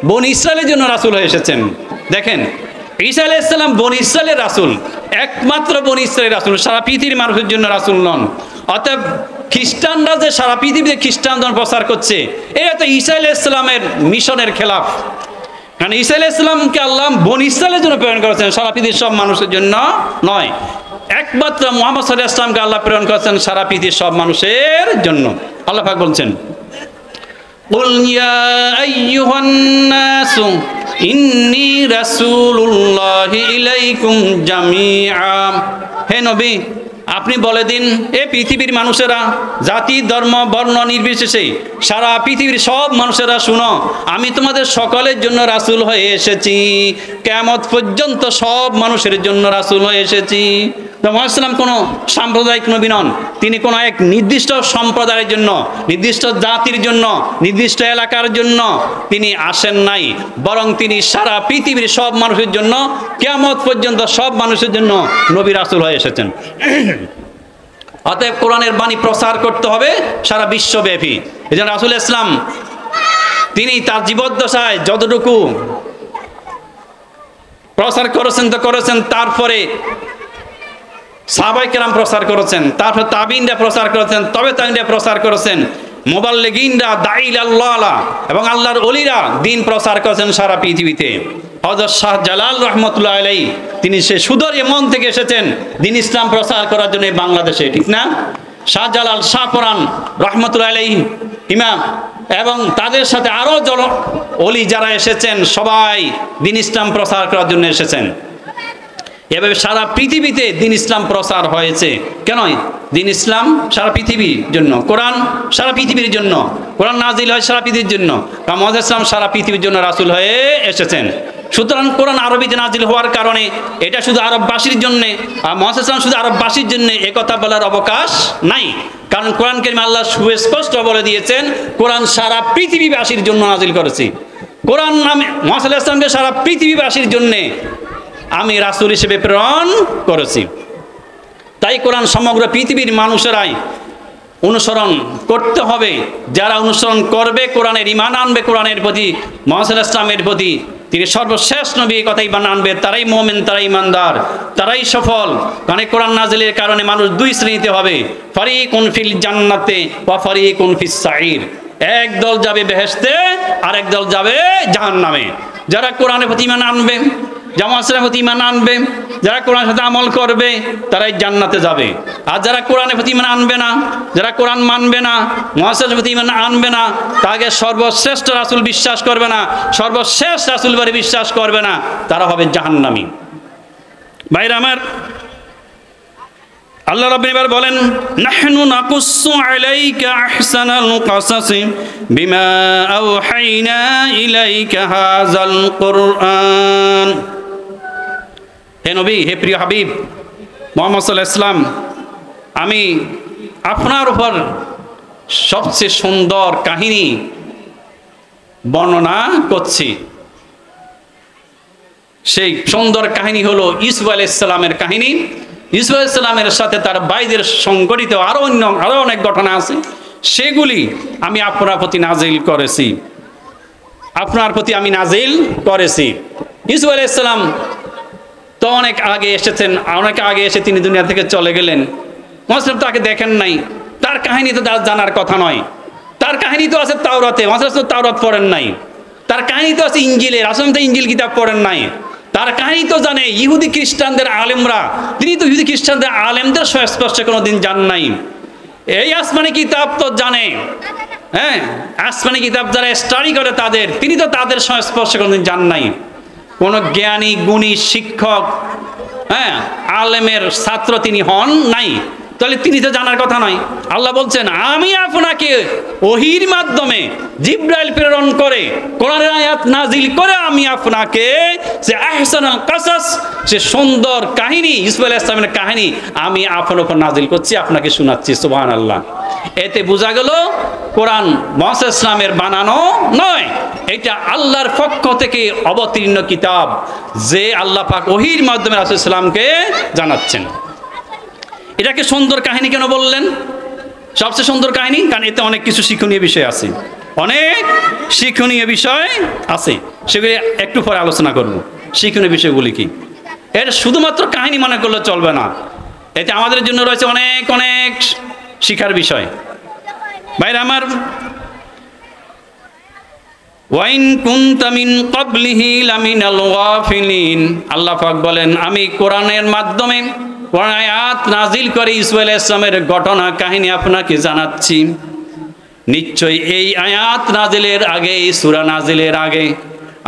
বনি ইসরায়েলের জন্য রাসূল হয়ে এসেছেন। দেখেন, ঈসা আলাইহিস সালাম বনি ইসরায়েলের রাসূল, একমাত্র বনি ইসরায়েলের রাসূল, সারা পৃথিবীর মানুষের জন্য রাসূল নন। অতএব খ্রিস্টানরা যে সারা পৃথিবীতে খ্রিস্টান ধর্ম প্রচার করছে, এটা তো ঈসা আলাইহিস সালামের মিশনের খেলাফ। কারণ ঈসা আলাইহিস সালামকে আল্লাহ বনি ইসরায়েলের জন্য প্রেরণ করেছেন, সারা পৃথিবীর সব মানুষের জন্য নয়। একমাত্র মুহাম্মদ সাল্লাল্লাহু আলাইহি ওয়াসাল্লামকে আল্লাহ প্রেরণ করেছেন সারা পৃথিবীর সব মানুষের জন্য। আল্লাহ পাক বলছেন, কুল ইয়া আইয়ুহান নাসু ইন্নী রাসূলুল্লাহি ইলাইকুম জামিআ। হে নবী, আপনি বলে দিন, এ পৃথিবীর মানুষেরা, জাতি ধর্ম বর্ণ নির্বিশেষে সারা পৃথিবীর সব মানুষেরা শুনো, আমি তোমাদের সকলের জন্য রাসূল হয়ে এসেছি, কিয়ামত পর্যন্ত সব মানুষের জন্য রাসূল হয়ে এসেছি। মুহাম্মদ সাল্লাল্লাহু আলাইহি ওয়াসাল্লাম কোনো সাম্প্রদায়িক নবী নন, তিনি কোনো এক নির্দিষ্ট সম্প্রদায়ের জন্য, নির্দিষ্ট জাতির জন্য, নির্দিষ্ট এলাকার জন্য তিনি আসেন নাই, বরং তিনি সারা পৃথিবীর সব মানুষের জন্য, কিয়ামত পর্যন্ত সব মানুষের জন্য নবী রাসূল হয়ে এসেছেন। অতএব কোরআনের বাণী প্রচার করতে হবে সারা বিশ্বব্যাপী। এই জন্য রাসূল ইসলাম তিনি তার জীবদ্দশায় যতটুকু প্রচার করেছেন তো করেছেন, তারপরে সাহাবায়ে কেরাম প্রচার করেছেন, তারপর তাবিঈনরা প্রচার করেছেন, তবে তাবিঈনরা প্রচার করেছেন, মুবাল্লিগিনরা, দাঈল আল্লাহ এবং আল্লাহর ওলিরা দ্বীন প্রচার করেছেন সারা পৃথিবীতে। হযরত শাহজালাল রাহমাতুল্লাহ আলাইহি তিনি সে সুদূর ইয়েমেন থেকে এসেছেন দ্বীন ইসলাম প্রচার করার জন্য বাংলাদেশে, ঠিক না? শাহজালাল, শাহপরান রাহমাতুল্লাহ আলাইহি ইমাম এবং তাদের সাথে আরো ওলি যারা এসেছেন, সবাই দ্বীন ইসলাম প্রচার করার জন্য এসেছেন। এভাবে সারা পৃথিবীতে দ্বীন ইসলাম প্রচার হয়েছে। কেন? দ্বীন ইসলাম সারা পৃথিবীর জন্য, কোরআন সারা পৃথিবীর জন্য, কোরআন নাজিল হয় সারা পৃথিবীর জন্য, মুহাম্মদ ইসলাম সারা পৃথিবীর জন্য রাসূল হয়ে এসেছেন। সুতরাং কোরআন আরবিতে নাজিল হওয়ার কারণে এটা শুধু আরববাসীর জন্য, আর মুহাম্মদ ইসলাম শুধু আরববাসীর জন্য একথা বলার অবকাশ নাই। কারণ কোরআন কারীমে আল্লাহ সুস্পষ্ট বলে দিয়েছেন, কোরআন সারা পৃথিবীবাসীর জন্য নাজিল করেছি। কোরআন আমি মুহাম্মদ ইসলামকে সারা পৃথিবীবাসীর জন্য আমি রাসূল হিসেবে প্রেরণ করেছি। তাই কোরআন সমগ্র পৃথিবীর মানুষেরাই অনুসরণ করতে হবে। যারা অনুসরণ করবে, কোরআনের ঈমান আনবে, কোরআনের প্রতি, মুহাম্মদ ইসলামের প্রতি, তিনি সর্বশেষ নবী, কথাই ঈমান আনবে, তারাই মুমিন, তারাই ঈমানদার, তারাই সফল। কারণ কোরআন নাজিলের কারণে মানুষ দুই শ্রেণীতে হবে, ফারিকুন ফিল জান্নাতে ওয়া ফারিকুন ফিস সাঈর। এক দল যাবে বেহেশতে, আর এক দল যাবে জাহান্নামে। যারা কোরআনের প্রতি ঈমান আনবে, জামাতের প্রতি ঈমান আনবে, যারা কোরআনের সাথে আমল করবে, তারাই জান্নাতে যাবে। আর যারা কোরআনের প্রতি ঈমান আনবে না, যারা কোরআন মানবে না, মুহাম্মদের প্রতি ঈমান আনবে না, তাকে সর্বশ্রেষ্ঠ রাসূল বিশ্বাস করবে না, সর্বশেষ রাসূল বলে বিশ্বাস করবে না, তারা হবে জাহান্নামী। ভাইরা আমার, আল্লাহ রাব্বুল এবার বলেন, নাহনু নাকুসসু আলাইকা আহসানাল কাসাসি বিমা আওহাইনা ইলাইকা হাযাল কুরআন। হে নবী, হে প্রিয় হাবিব মুহাম্মদ সাল্লাল্লাহু আলাইহি ওয়াসাল্লাম, আমি আপনার উপর সবচেয়ে সুন্দর কাহিনী বর্ণনা করছি। সেই সুন্দর কাহিনী হলো ইউসুফ আলাইহিস সালামের কাহিনী। ইউসুফ আলাইহিস সালামের সাথে তার ভাইদের সংগঠিত আরো অনেক ঘটনা আছে, সেগুলি আমি আপনার প্রতি নাজিল করেছি, আপনার প্রতি আমি নাজিল করেছি। ইউসুফ আলাইহিস সালাম তো অনেক আগে এসেছেন, অনেক আগে এসে তিনি দুনিয়া থেকে চলে গেলেন। মুহাম্মদ তাকে দেখেন নাই, তার কাহিনী তো তার জানার কথা নয়। তার কাহিনী তো আছে তাওরাতে, মুহাম্মদ তাওরাত পড়েন নাই। তার কাহিনী তো আছে ইনজিলে, রাসূল তো ইনজিল কিতাব পড়েন নাই। তার কাহিনী তো জানে ইহুদি খ্রিস্টানদের আলেমরা, তিনি তো ইহুদি খ্রিস্টানদের আলেমদের সংস্পর্শে কোনোদিন যান নাই। এই আসমানি কিতাব তো জানে, হ্যাঁ, আসমানি কিতাব যারা স্টাডি করে তাদের, তিনি তো তাদের সংস্পর্শে কোনোদিন যান নাই। কোনো জ্ঞানী গুণী শিক্ষক, হ্যাঁ, আলেমের ছাত্র তিনি হন নাই, তাহলে তিনি তো জানার কথা নয়। আল্লাহ বলছেন, আমি আপনাকে ওহীর মাধ্যমে জিবরাইল প্রেরণ করে কোরআনের আয়াত নাজিল করে আমি আপনাকে যে আহসানুল কাসাস, যে সুন্দর কাহিনী, ইউসুফ আলাইহিস সালামের কাহিনী আমি আপনার উপর নাজিল করছি, আপনাকে শোনাচ্ছি। সুবহানাল্লাহ। এতে বোঝা গেল কোরআন মুসা ইসলামের বানানো নয়, এটা আল্লাহর পক্ষ থেকে অবতীর্ণ কিতাব, যে আল্লাহ পাক ওহীর মাধ্যমে রাসূল ইসলামকে জানাচ্ছেন। এটাকে সুন্দর কাহিনী কেন বললেন? সবচেয়ে সুন্দর কাহিনী কারণ এতে অনেক কিছু শিক্ষণীয় বিষয় আছে, অনেক শিক্ষণীয় বিষয় আছে, সেগুলি একটু পরে আলোচনা করব। শিক্ষণীয় বিষয়গুলি কি, এটা শুধুমাত্র কাহিনী মনে করলে চলবে না, এতে আমাদের জন্য রয়েছে অনেক অনেক শিক্ষার বিষয়। ভাইরা আমার, ওয়াইন কুনতা মিন ক্বাবলিহি লামিনাল গাফিলিন, আল্লাহ পাক বলেন আমি কোরআনের মাধ্যমে কোরআন আয়াত নাজিল করে ইউসুফ আলাইহিস সালামের ঘটনা কাহিনী আপনাকে জানাচ্ছি। নিশ্চয়ই এই আয়াত নাজিলের আগে, এই সূরা নাজিলের আগে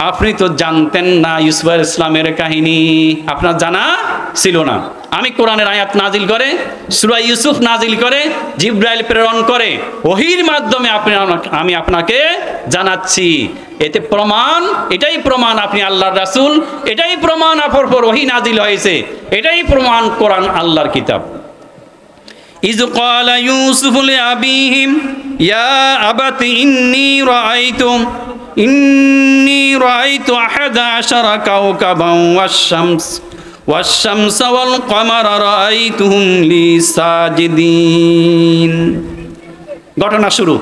আপনি তো জানতেন না ইউসুফ আলাইহিস সালামের কাহিনী, আপনার জানা ছিল না। আমি কোরআনের আয়াত নাজিল করে, সূরা ইউসুফ নাজিল করে, জিবরাইল প্রেরণ করে, ওহীর মাধ্যমে আমি আপনাকে জানাচ্ছি। এতে প্রমাণ, এটাই প্রমাণ আপনি আল্লাহর রাসূল, এটাই প্রমাণ আপনার উপর ওহী নাজিল হয়েছে, এটাই প্রমাণ কোরআন আল্লাহর কিতাব। ইয ক্বালা ইউসুফু লিআবিহিম ইয়া আবাতি ইন্নী রাআইতু আহাদা আশারা কাওকাবান ওয়াশ-শামসা ওয়াল কমারা রাআইতুহুম লি সাজিদিন। ঘটনা শুরু।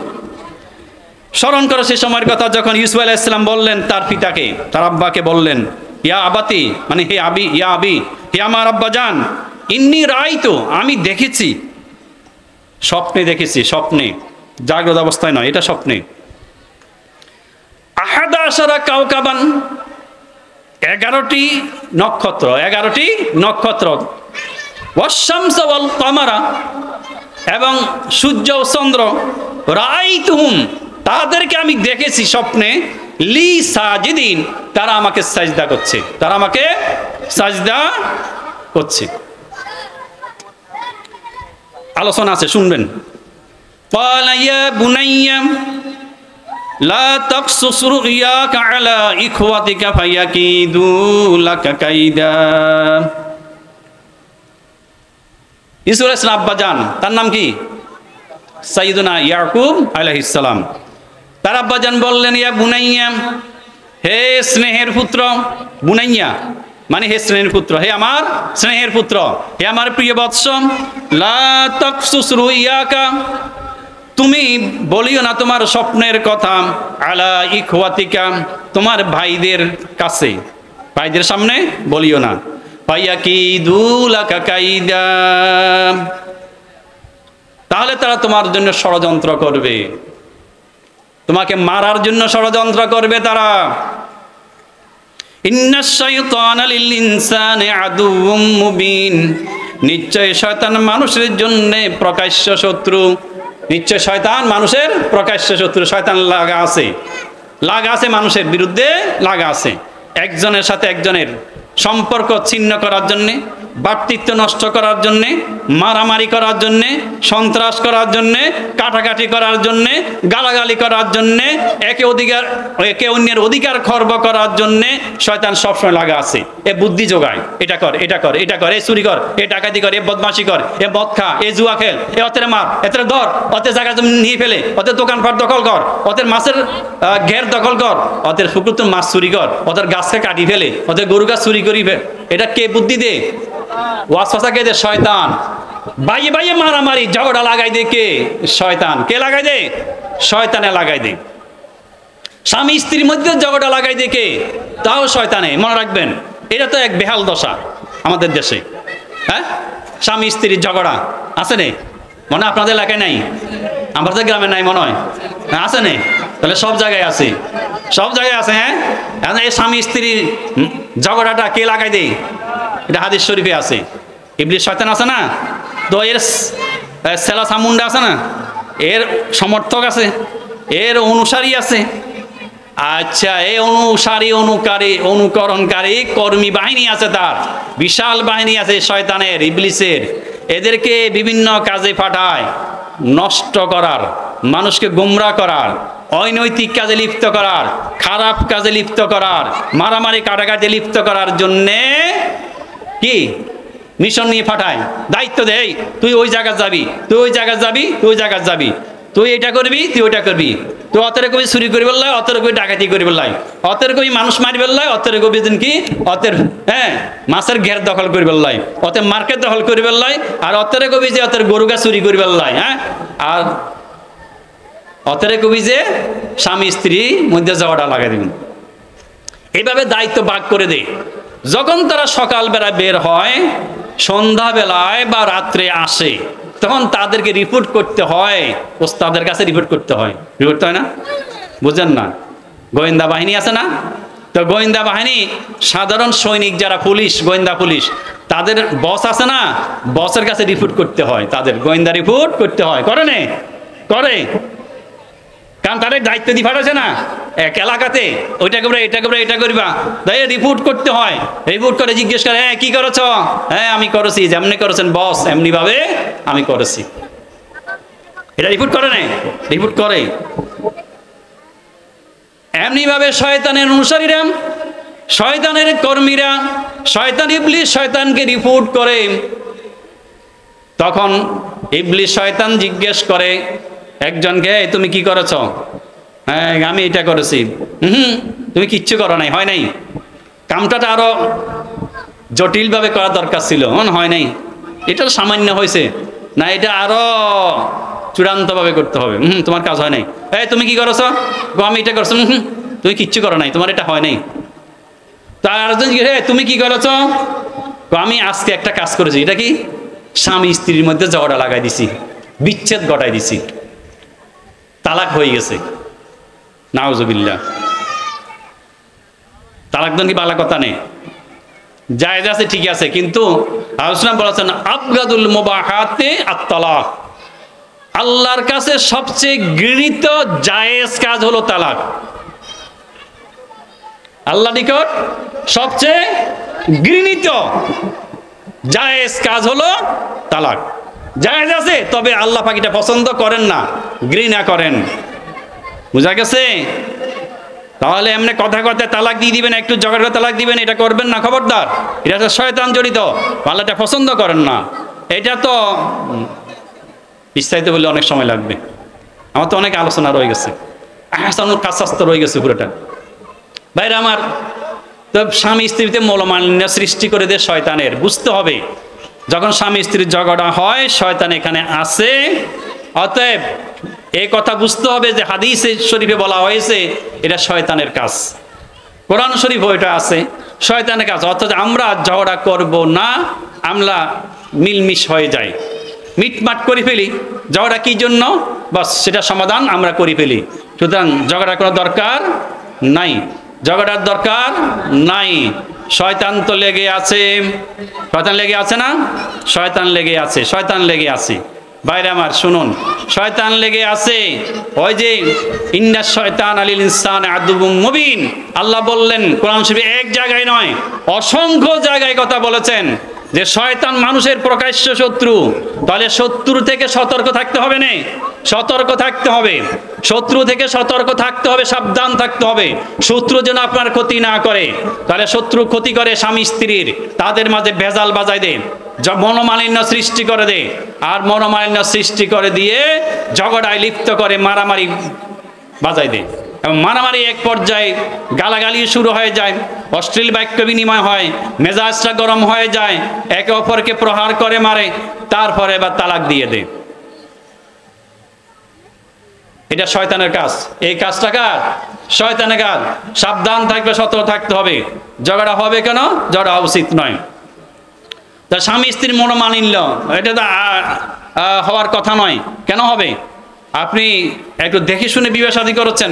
স্মরণ করো সে সময়ের কথা যখন ইউসুফ আলাইহিস সালাম বললেন তার পিতাকে, তার আব্বাকে বললেন, ইয়া আবাতি, মানে হে আবি, ইয়া আবি, হে আমার আব্বা জান, ইন্নী রাআইতু, আমি দেখেছি, স্বপ্নে দেখেছি, স্বপ্নে, জাগ্রত অবস্থায় নয়, এটা স্বপ্নে। আহাদা আশারা কাওকাবান, 11টি নক্ষত্র, 11টি নক্ষত্র, ওয়াশ-শামসা ওয়াল কমারা, এবং সূর্য ও চন্দ্র, রাআইতুহুম, তাদেরকে আমি দেখেছি স্বপ্নে, লি সাজিদিন, তারা আমাকে সাজদা করছে, তারা আমাকে সাজদা করছে। আলোচনা আছে, শুনবেন। ক্বালা ইয়া বুনাইয়া লা তাকসুস রুয়াকা আলা ইখওয়াতিকা ফায়াকিদু লাকা কাইদা। ইউসুফ আলাইহিস সালাম আব্বা জান, তার নাম কি? সাইয়্যিদুনা ইয়াকুব আলাইহিস সালাম। তার আব্বা জান বললেন, ইয়া বুনাইয়া, হে স্নেহের পুত্র, বুনাইয়া মানে হে স্নেহের পুত্র, হে আমার স্নেহের পুত্র, হে আমার প্রিয় বৎস, লা তাকসুস রুয়াকা, তুমি বলিও না তোমার স্বপ্নের কথা, আলা ইখওয়াতিকা, তোমার ভাইদের কাছে, ভাইদের সামনে বলিও না, ফায়াকিদু লাকা কাইদা, তাহলে তারা তোমার জন্য ষড়যন্ত্র করবে, তোমাকে মারার জন্য ষড়যন্ত্র করবে তারা। ইন্নাশ শাইতানা লিল ইনসানি আদুউম মুবিন, নিশ্চয় শয়তান মানুষের জন্য প্রকাশ্য শত্রু, নিশ্চয় শয়তান মানুষের প্রকাশ্য শত্রু। শয়তান লাগা আছে, লাগা আছে, মানুষের বিরুদ্ধে লাগা আছে, একজনের সাথে একজনের সম্পর্ক ছিন্ন করার জন্যে, ভ্রাতৃত্ব নষ্ট করার জন্যে, মারামারি করার জন্যে, সন্ত্রাস করার জন্যে, কাটাকাটি করার জন্যে, গালাগালি করার জন্যে, একে অন্যের অধিকার খর্ব করার জন্যে শয়তান সবসময় লাগা আছে। এ বুদ্ধি যোগায়, এটা কর, এটা কর, এটা কর, এ চুরি কর, এ ডাকাতি কর, এ বদমাশি কর, এ মদ খা, এ জুয়া খেল, এ অতের মার, এতের ধর, অতের জায়গা জমি নিয়ে ফেলে, অতের দোকানপাট দখল কর, অতের মাছের ঘের দখল কর, অতের পুকুর মাছ চুরি কর, অতের গাছকে কাটি ফেলে, অতের গরু গাছ চুরি করি ফেল। এটা কে বুদ্ধি দে? ওয়াসওয়াসা কে দে? শয়তান। বাইয়ে বাইয়ে মারামারি ঝগড়া লাগাই দে কে? শয়তান। কে লাগাই দে? শয়তানে লাগাই দে। স্বামী স্ত্রীর মধ্যে ঝগড়া লাগাই দে কে? তাও শয়তানে। মনে রাখবেন, এটা তো এক বেহাল দশা আমাদের দেশে। হ্যাঁ, স্বামী স্ত্রীর ঝগড়া আছে নে? মনে আপনাদের এলাকায় নাই? আমাদের গ্রামে নাই মনে হয়? আছে নে? তাহলে সব জায়গায় আছে, সব জায়গায় আছে। হ্যাঁ, এই স্বামী স্ত্রীর ঝগড়াটা কে লাগাই দেয়? এটা হাদিস শরীফে আছে। ইবলিস শয়তান আছে না, তো এর সেলা সামুন্ডা আছে না, এর সমর্থক আছে, এর অনুসারী আছে। আচ্ছা, এই অনুসারী, অনুকরণকারী কর্মী বাহিনী আছে, তার বিশাল বাহিনী আছে শয়তানের, ইবলিসের। এদেরকে বিভিন্ন কাজে পাঠায়, নষ্ট করার, মানুষকে গোমরা করার, অনৈতিক কাজে লিপ্ত করার, খারাপ কাজে লিপ্ত করার, মারামারি কাটাকাটি লিপ্ত করার জন্যে কি মিশন নিয়ে পাঠায়, দায়িত্ব দেয়, তুই ওই জায়গায় যাবি, তুই ওই জায়গায় যাবি, তুই ওই জায়গায় যাবি। তুই এটা করবি, তুই ওইটা করবি, তুই অতরে কবি চুরি করি বললাই, অতরে কবি ডাকাতি করি বললাই, অতরে কবি মানুষ মারি বললাই, অতরে কবি দিন কি অতের মাছের ঘের দখল করি বললাই, অতে মার্কেট দখল করি বললাই, আর অতরে কবি যে অতের গরু গা চুরি করি বললাই, আর অতরে কবি যে স্বামী স্ত্রী মধ্যে ঝগড়া লাগাই দিবেন। এইভাবে দায়িত্ব ভাগ করে দে। যখন তারা সকালবেলা বের হয়, সন্ধ্যাবেলায় বা রাত্রে আসে, তখন তাদেরকে রিপোর্ট করতে হয়, ওস্তাদের কাছে রিপোর্ট করতে হয়। রিপোর্ট হয় না? বুঝেন না? গোয়েন্দা বাহিনী আছে না? তো গোয়েন্দা বাহিনী সাধারণ সৈনিক যারা পুলিশ, গোয়েন্দা পুলিশ, তাদের বস আছে না, বসের কাছে রিপোর্ট করতে হয়, তাদের গোয়েন্দা রিপোর্ট করতে হয়। করে না? করে। কারণ তাদের দায়িত্ব দিয়ে পাঠাচ্ছে না এক এলাকাতে, ওইটা করবে, এটা করবে, এটা করবা, তাই রিপোর্ট করতে হয়। রিপোর্ট করে জিজ্ঞেস করে, হ্যাঁ কি করেছ? হ্যাঁ আমি করেছি, যেমনি করেছেন বস এমনি ভাবে আমি করেছি। এটা রিপোর্ট করে না? রিপোর্ট করে। এমনি ভাবে শয়তানের অনুসারীরা, শয়তানের কর্মীরা, শয়তান ইবলিস শয়তানকে রিপোর্ট করে। তখন ইবলিস শয়তান জিজ্ঞেস করে একজনকে, তুমি কি করেছ? হ্যাঁ আমি এটা করেছি। তুমি কিচ্ছু করো নাই, হয় নাই, কামটা আরো জটিল ভাবে করা দরকার ছিল, হয় নাই, এটা সামান্য হয়েছে, না এটা আরো চূড়ান্ত ভাবে করতে হবে, তোমার কাজ হয় নাই। এই তুমি কি করেছ? আমি এটা করছি। তুমি কিচ্ছু করো নাই, তোমার এটা হয় নাই। তার আরেকজন জিজ্ঞেস, তুমি কি করেছ? আমি আজকে একটা কাজ করেছি। এটা কি? স্বামী স্ত্রীর মধ্যে ঝগড়া লাগাই দিছি, বিচ্ছেদ ঘটাই দিছি, তালাক হয়ে গেছে। নাউজুবিল্লাহ। তালাক দেন কি বালা কথা নেই, জায়েজ আছে, ঠিক আছে, কিন্তু আলোচনা বলেছেন আবগাদুল মুবাহাতে আত-তালাক, আল্লাহর কাছে সবচেয়ে ঘৃণিত জায়েজ কাজ হলো তালাক। আল্লাহ নিকট সবচেয়ে ঘৃণিত জায়েজ কাজ হলো তালাক। জায়েজ আছে, তবে আল্লাহ পাক এটা পছন্দ করেন না, ঘৃণা করেন। বুঝা গেছে? তাহলে এমনি কথা কথা তালাক দিয়ে দিবেন, একটু জগড়া তালাক দিবেন, এটা করবেন না, খবরদার। এটা তো শয়তান জড়িত, আল্লাহ এটা পছন্দ করেন না। এটা তো বিস্তারিত বললে অনেক সময় লাগবে, আমার তো অনেক আলোচনা রয়ে গেছে, আহসানুল কাসাস তো রয়ে গেছে পুরোটা। ভাইরা আমার, তো স্বামী স্ত্রীতে মনোমালিন্য সৃষ্টি করে দেয় শয়তানের। বুঝতে হবে, যখন স্বামী স্ত্রীর ঝগড়া হয়, শয়তান এখানে আছে। অতএব এই কথা বুঝতে হবে যে হাদিসে শরীফে বলা হয়েছে এটা শয়তানের কাজ, কোরআন শরীফ ওইটা আছে, শয়তানের কাজ। অর্থাৎ আমরা ঝগড়া করব না, আমরা মিলমিশ হয়ে যাই, মিটমাট করে ফেলি। ঝগড়া কি জন্য? বাস সেটা সমাধান আমরা করে ফেলি। সুতরাং ঝগড়ার কোনো দরকার নাই, ঝগড়ার দরকার নাই। শয়তান তো লেগে আছে, শয়তান লেগে আছে না? শয়তান লেগে আছে, শয়তান লেগে আছে। বাইরে আমার শুনুন, শয়তান লেগে আছে। ওই যে ইন্না শয়তান আলিল ইনসান আদুবুম মুবিন, আল্লাহ বললেন কোরআন শরীফে এক জায়গায় নয়, অসংখ্য জায়গায় কথা বলেছেন যে শয়তান মানুষের প্রকাশ্য শত্রু। তাহলে শত্রু থেকে সতর্ক থাকতে হবে না? সতর্ক থাকতে হবে, শত্রু থেকে সতর্ক থাকতে হবে, সাবধান থাকতে হবে, শত্রু যেন আপনার ক্ষতি না করে। তাহলে শত্রু ক্ষতি করে স্বামী স্ত্রীর, তাদের মাঝে ভেজাল বাজায় দেয়, মনোমালিন্য সৃষ্টি করে দেয়, আর মনোমালিন্য সৃষ্টি করে দিয়ে ঝগড়ায় লিপ্ত করে, মারামারি বাজায় দেয়। এবং মারামারি এক পর্যায়ে গালাগালি শুরু হয়ে যায়, অশ্লীল বাক্য বিনিময় হয়, মেজাজটা গরম হয়ে যায়, একে অপরকে প্রহার করে মারে, তারপরে এবার তালাক দিয়ে দেয়। এটা শয়তানের কাজ। এই কাজটা কার? শয়তানের কাজ। সাবধান থাকবে, সতর্ক থাকতে হবে। ঝগড়া হবে কেন? ঝগড়া উচিত নয়। তা স্বামী স্ত্রীর মনোমালিন্য এটা তো হওয়ার কথা নয়। কেন হবে? আপনি একটু দেখে শুনে বিবাহ শাদী করেছেন,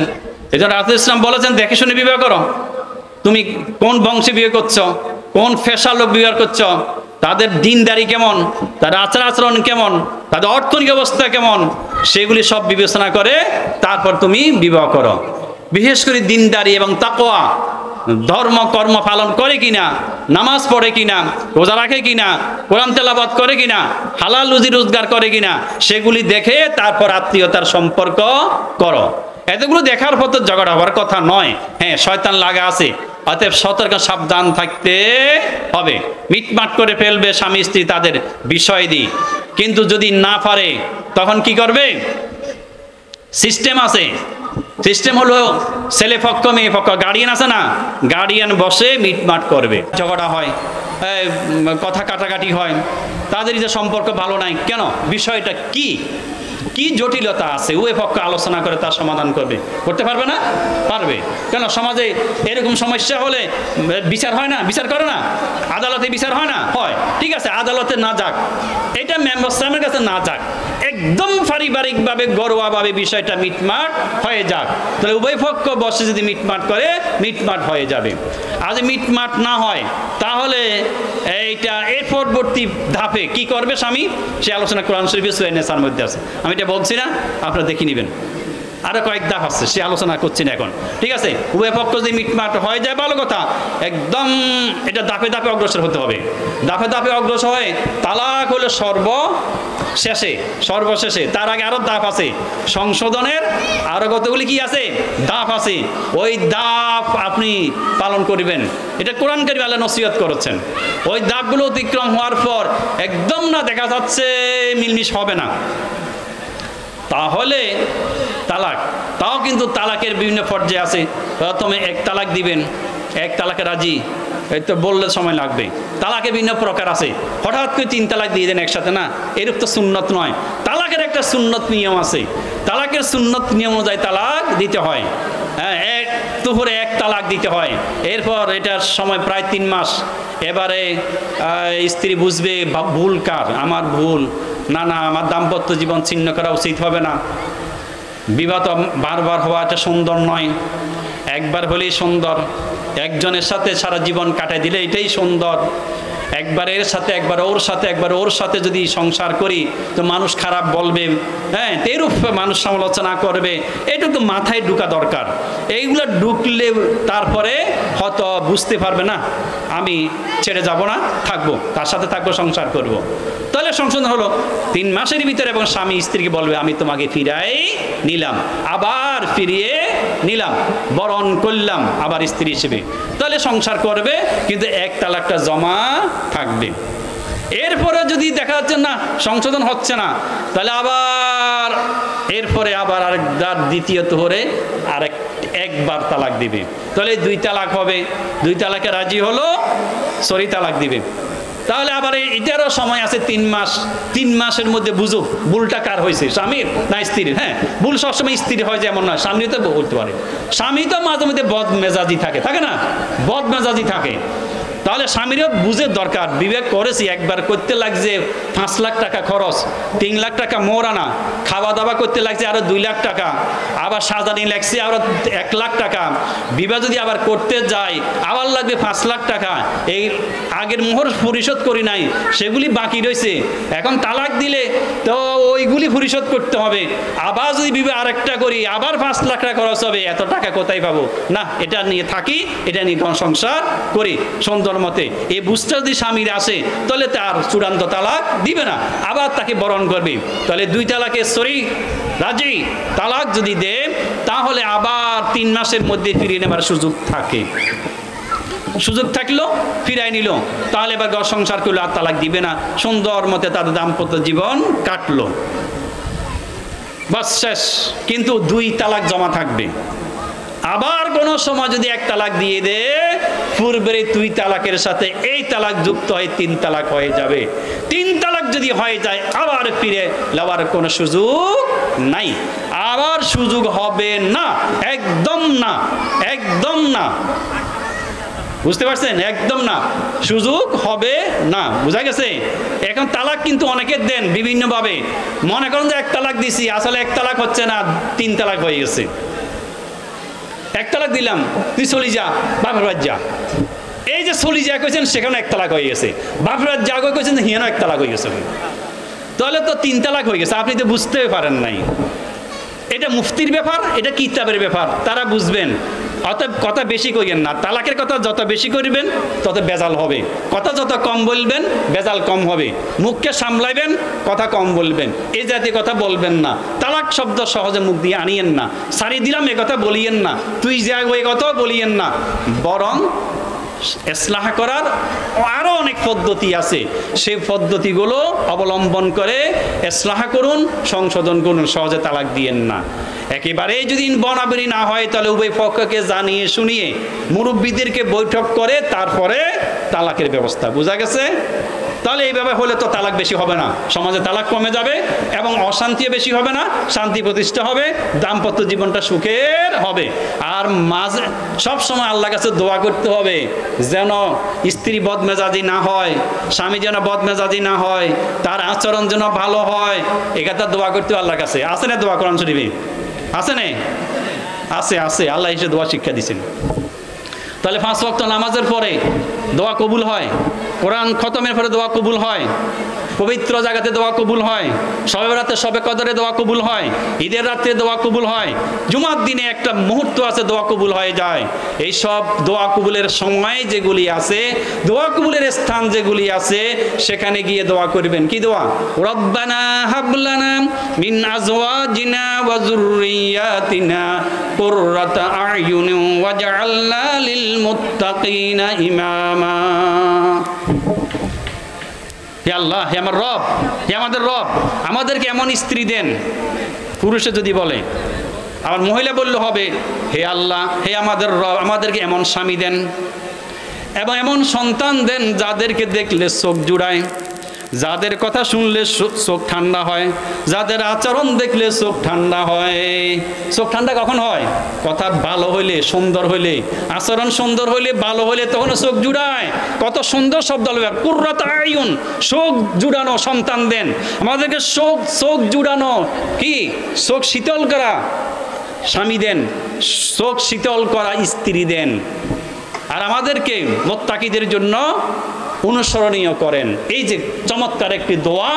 এই জন্য রাসূল ইসলাম বলেছেন দেখে শুনে বিবাহ করো। তুমি কোন বংশে বিয়ে করছো, কোন ফেশার লোক বিবাহ করছো, তাদের দিনদারি কেমন, তাদের আচার আচরণ কেমন, তাদের অর্থনৈতিক অবস্থা কেমন, সেগুলি সব বিবেচনা করে তারপর তুমি বিবাহ করো। বিশেষ করে দিনদারি এবং তাকওয়া, ধর্ম কর্ম পালন করে কিনা, নামাজ পড়ে কিনা, রোজা রাখে কিনা, কোরআন তেলাওয়াত করে কিনা, হালাল রুজি রোজগার করে কিনা, সেগুলি দেখে তারপর আত্মীয়তার সম্পর্ক করো। এতগুলো দেখার পর তো ঝগড়া হওয়ার কথা নয়। হ্যাঁ, শয়তান লাগা আছে, অতএব সতর্ক সাবধান থাকতে হবে। মিটমাট করে ফেলবে স্বামী স্ত্রী তাদের বিষয় দিয়ে, কিন্তু যদি না পারে তখন কি করবে? সিস্টেম আছে। সিস্টেম হলো ছেলে পক্ষ মেয়ে পক্ষ, গার্ডিয়ান আছে না, গার্ডিয়ান বসে মিটমাট করবে। ঝগড়া হয়, কথা কাটাকাটি হয়, তাদের যে সম্পর্ক ভালো নাই, কেন, বিষয়টা কি, কি জটিলতা আছে, উভয় পক্ষ আলোচনা করে তার সমাধান করতে পারবে না? পারবে। কেন, সমাজে এরকম সমস্যা হলে বিচার হয় না, বিচার করে না, আদালতে বিচার হয় না, হয়। ঠিক আছে, আদালতে না যাক, এটা মেম্বার কাছে না যাক, একদম পারিবারিকভাবে ঘরোয়াভাবে বিষয়টা মিটমাট হয়ে যাক, তাহলে উভয় পক্ষ বসে যদি মিটমাট করে, মিটমাট হয়ে যাবে। আজ মিটমাট না হয় তাহলে এইটা এর পরবর্তী ধাপে কি করবে স্বামী, সে আলোচনা কোরআন শরীফের সূরা নিসার মধ্যে আছে। আমি এটা বলছি না, আপনারা দেখে নেবেন, আরো কয়েক ধাপ আছে, সে আলোচনা করছি না এখন। ঠিক আছে, উভয় পক্ষ যদি মিটমাট হয়ে যায় ভালো কথা, একদম এটা ধাপে ধাপে অগ্রসর হতে হবে। ধাপে ধাপে অগ্রসর হয়ে তালাক হলো সর্বশেষে, তার আগে আরো ধাপ আছে, সংশোধনের আরো কতগুলি কি আছে, ধাপ আছে। ওই ধাপ আপনি পালন করবেন, এটা কোরআন কারীমে আল্লাহ নসিহত করেছেন। ওই ধাপগুলো অতিক্রম হওয়ার পর একদম না দেখা যাচ্ছে মিলমিশ হবে না, তাহলে তালাক। তাও কিন্তু তালাকের বিভিন্ন পর্যায়ে আছে। প্রথমে এক তালাক দিবেন, এক তালাকে রাজি, এই তো বললে সময় লাগবে। তালাকে বিভিন্ন প্রকার আছে, হঠাৎ করে 3 তালাক দিয়ে দেন একসাথে, না, এরূপ তো সুন্নত নয়। তালাকের একটা সুন্নত নিয়ম আছে, তালাকের সুন্নত নিয়ম অনুযায়ী তালাক দিতে হয়। হ্যাঁ, এক তুহরে এক তালাক দিতে হয়, এরপর এটার সময় প্রায় 3 মাস। এবারে স্ত্রী বুঝবে ভুল কার, আমার ভুল, না আমার দাম্পত্য জীবন ছিন্ন করা উচিত হবে না। বিবাহ তো বারবার হওয়াটা সুন্দর নয়, একবার হলেই সুন্দর, একজনের সাথে সারা জীবন কাটাই দিলে এটাই সুন্দর। একবার এর সাথে, একবার ওর সাথে, একবার ওর সাথে যদি সংসার করি তো মানুষ খারাপ বলবে, হ্যাঁ, এরূপ মানুষ সমালোচনা করবে, এটা তো মাথায় ঢুকা দরকার। এইগুলো ঢুকলে তারপরে হয়তো বুঝতে পারবে না, আমি ছেড়ে যাব না, থাকবো, তার সাথে থাকবো, সংসার করব। তাহলে সংশোধন হলো 3 মাসের ভিতরে, এবং স্বামী স্ত্রীকে বলবে আমি তোমাকে ফিরাই নিলাম, আবার ফিরিয়ে নিলাম, বরণ করলাম আবার স্ত্রী হিসেবে। তাহলে সংসার করবে, কিন্তু এক তালাকটা জমা থাকবে। এরপরে যদি দেখা যাচ্ছে না সংশোধন হচ্ছে না, তাহলে আবার এরপরে আবার আরেকবার দ্বিতীয় তোহরে একবার তালাক দিবে। তাহলে 2 তালাক হবে, 2 তালাকে রাজি হলো, সরি তালাক দিবে। তাহলে আবার এটারও সময় আছে 3 মাস। 3 মাসের মধ্যে বুঝো ভুলটা কার হয়েছে, স্বামীর না স্ত্রীর? হ্যাঁ, ভুল সবসময় স্ত্রীর হয় যে এমন নয়, স্বামী তো বলতে পারে। স্বামী তো মাঝে মধ্যে বদমেজাজি থাকে না, বদমেজাজি থাকে। তাহলে স্বামীরও বুঝে দরকার, বিবেক করেছি, একবার করতে লাগছে 5 লাখ টাকা খরচ, 3 লাখ টাকা মোর আনা, খাওয়া দাওয়া করতে লাগছে আরো 2 লাখ টাকা, আবার সাজানি লাগছে আরো 1 লাখ টাকা, বিবাহ যদি আবার করতে যাই আবার লাগবে 5 লাখ টাকা, এই আগের মোহর পরিশোধ করি নাই, সেগুলি বাকি রয়েছে। এখন তালাক দিলে তো ওইগুলি পরিশোধ করতে হবে, আবার যদি বিবাহ আরেকটা করি আবার 5 লাখ টাকা খরচ হবে, এত টাকা কোথায় পাবো? না, এটা নিয়ে থাকি, এটা নিয়ে সংসার করি সুন্দর মতে। এই বুঝটা যদি স্বামীর আসে তাহলে তার চূড়ান্ত তালাক দিবে না, আবার তাকে বরণ করবে। তাহলে 2 তালাকে সরি রাজি তালাক যদি দে, তাহলে আবার 3 মাসের মধ্যে ফিরিয়ে নেবার সুযোগ থাকে। সুযোগ থাকলো ফিরাই নিল, তাহলে এবার ঘর সংসার করলো, আর তালাক দিবে না, সুন্দর মতে তাদের দাম্পত্য জীবন কাটলো, বাস শেষ। কিন্তু 2 তালাক জমা থাকবে। আবার কোন সময় যদি 1 তালাক দিয়ে দে, পূর্বের 2 তালাকের সাথে এই তালাক যুক্ত হয়ে 3 তালাক হয়ে যাবে। 3 তালাক যদি হয়ে যায় আবার ফিরে নেওয়ার কোনো সুযোগ নাই, আবার সুযোগ হবে না, একদম না, একদম না। বুঝতে পারছেন? একদম না, সুযোগ হবে না। বুঝা গেছে? এখন তালাক কিন্তু অনেকে দেন বিভিন্ন ভাবে, মনে করেন যে 1 তালাক দিছি, আসলে 1 তালাক হচ্ছে না, 3 তালাক হয়ে গেছে। 1 তালাক দিলাম, তুই চলি যা, বাপের বাড়ি যা। এই যে চলি যা কইছেন, সেখানে 1 তালাক হয়ে গেছে। বাপের বাড়ি যা কইছেন, হিয়ানো 1 তালাক হয়ে গেছে। তাহলে তো 3 তালাক হয়ে গেছে, আপনি তো বুঝতে পারেন নাই। এটা মুফতির ব্যাপার, এটা কিতাবের ব্যাপার, তারা বুঝবেন। অতএব কথা বেশি কইবেন না, তালাকের কথা যত বেশি করবেন তত বেজাল হবে, কথা যত কম বলবেন বেজাল কম হবে। মুখকে সামলাইবেন, কথা কম বলবেন, এই জাতীয় কথা বলবেন না। তালাক শব্দ সহজে মুখ দিয়ে আনিয়েন না, সারি দিলাম এ কথা বলিয়েন না, তুই যা ওই কথাও বলিয়েন না, বরং ইসলাহ করার আরও অনেক পদ্ধতি আছে, সেই পদ্ধতিগুলো অবলম্বন করে ইসলাহ করুন, সংশোধন করুন, সহজে তালাক দিয়েন না। একেবারেই যদি বরাবরই না হয় তাহলে উভয় পক্ষকে জানিয়ে শুনিয়ে মুরব্বীদেরকে বৈঠক করে তারপরে তালাকের ব্যবস্থা। বোঝা গেছে? তাহলে এইভাবে হলে তো তালাক বেশি হবে না, সমাজে তালাক কমে যাবে এবং অশান্তিও বেশি হবে না, শান্তি প্রতিষ্ঠা হবে, দাম্পত্য জীবনটা সুখের হবে। আর মাঝে সবসময় আল্লাহর কাছে দোয়া করতে হবে যেন স্ত্রী বদমেজাজি না হয়, স্বামী যেন বদমেজাজি না হয়, তার আচরণ যেন ভালো হয়, এখানে দোয়া করতে হবে আল্লাহর কাছে। আছে না দোয়া কোরআন শরীফে? আছে না? আছে, আছে। আল্লাহ এসে দোয়া শিক্ষা দিচ্ছেন। তাহলে 5 ওয়াক্ত নামাজের পরে দোয়া কবুল হয়, কোরআন খতমের পরে দোয়া কবুল হয়, পবিত্র জায়গাতে দোয়া কবুল হয়, শবে রাতে শবে কদরে দোয়া কবুল হয়, ঈদের রাত্রে দোয়া কবুল হয়, জুমার দিনে একটা মুহূর্ত আছে দোয়া কবুল হয়ে যায়। এই সব দোয়া কবুলের সময় যেগুলি আছে, দোয়া কবুলের স্থান যেগুলি আছে, সেখানে গিয়ে দোয়া করবেন। কি দোয়া? রব্বানা হাবলানা মিন আজওয়াজিনা ওয়া যুররিয়াতিনা কুররাতা আয়ুনিন ওয়াজআলনা লিল মুত্তাকিনা ইমামা। হে আল্লাহ, হে আমার রব, হে আমাদের রব, আমাদেরকে এমন স্ত্রী দেন। পুরুষে যদি বলে, আবার মহিলা বললে হবে, হে আল্লাহ, হে আমাদের রব, আমাদেরকে এমন স্বামী দেন এবং এমন সন্তান দেন যাদেরকে দেখলে চোখ জুড়ায়, যাদের কথা শুনলে চোখ ঠান্ডা হয়, যাদের আচরণ দেখলে চোখ ঠান্ডা হয়। চোখ ঠান্ডা কখন হয়? কথা ভালো হইলে, সুন্দর হইলে, আচরণ সুন্দর হইলে, ভালো হইলে তখন চোখ জুড়ায়। কত সুন্দর শব্দ হবে, কুররাত আয়ুন, চোখ জুড়ানো সন্তান দেন আমাদেরকে। চোখ জুড়ানো কি? চোখ শীতল করা স্বামী দেন, চোখ শীতল করা স্ত্রী দেন। আর আমাদেরকে মুত্তাকিদের জন্য অনুসরণীয় করেন। এই যে চমৎকার একটি দোয়া,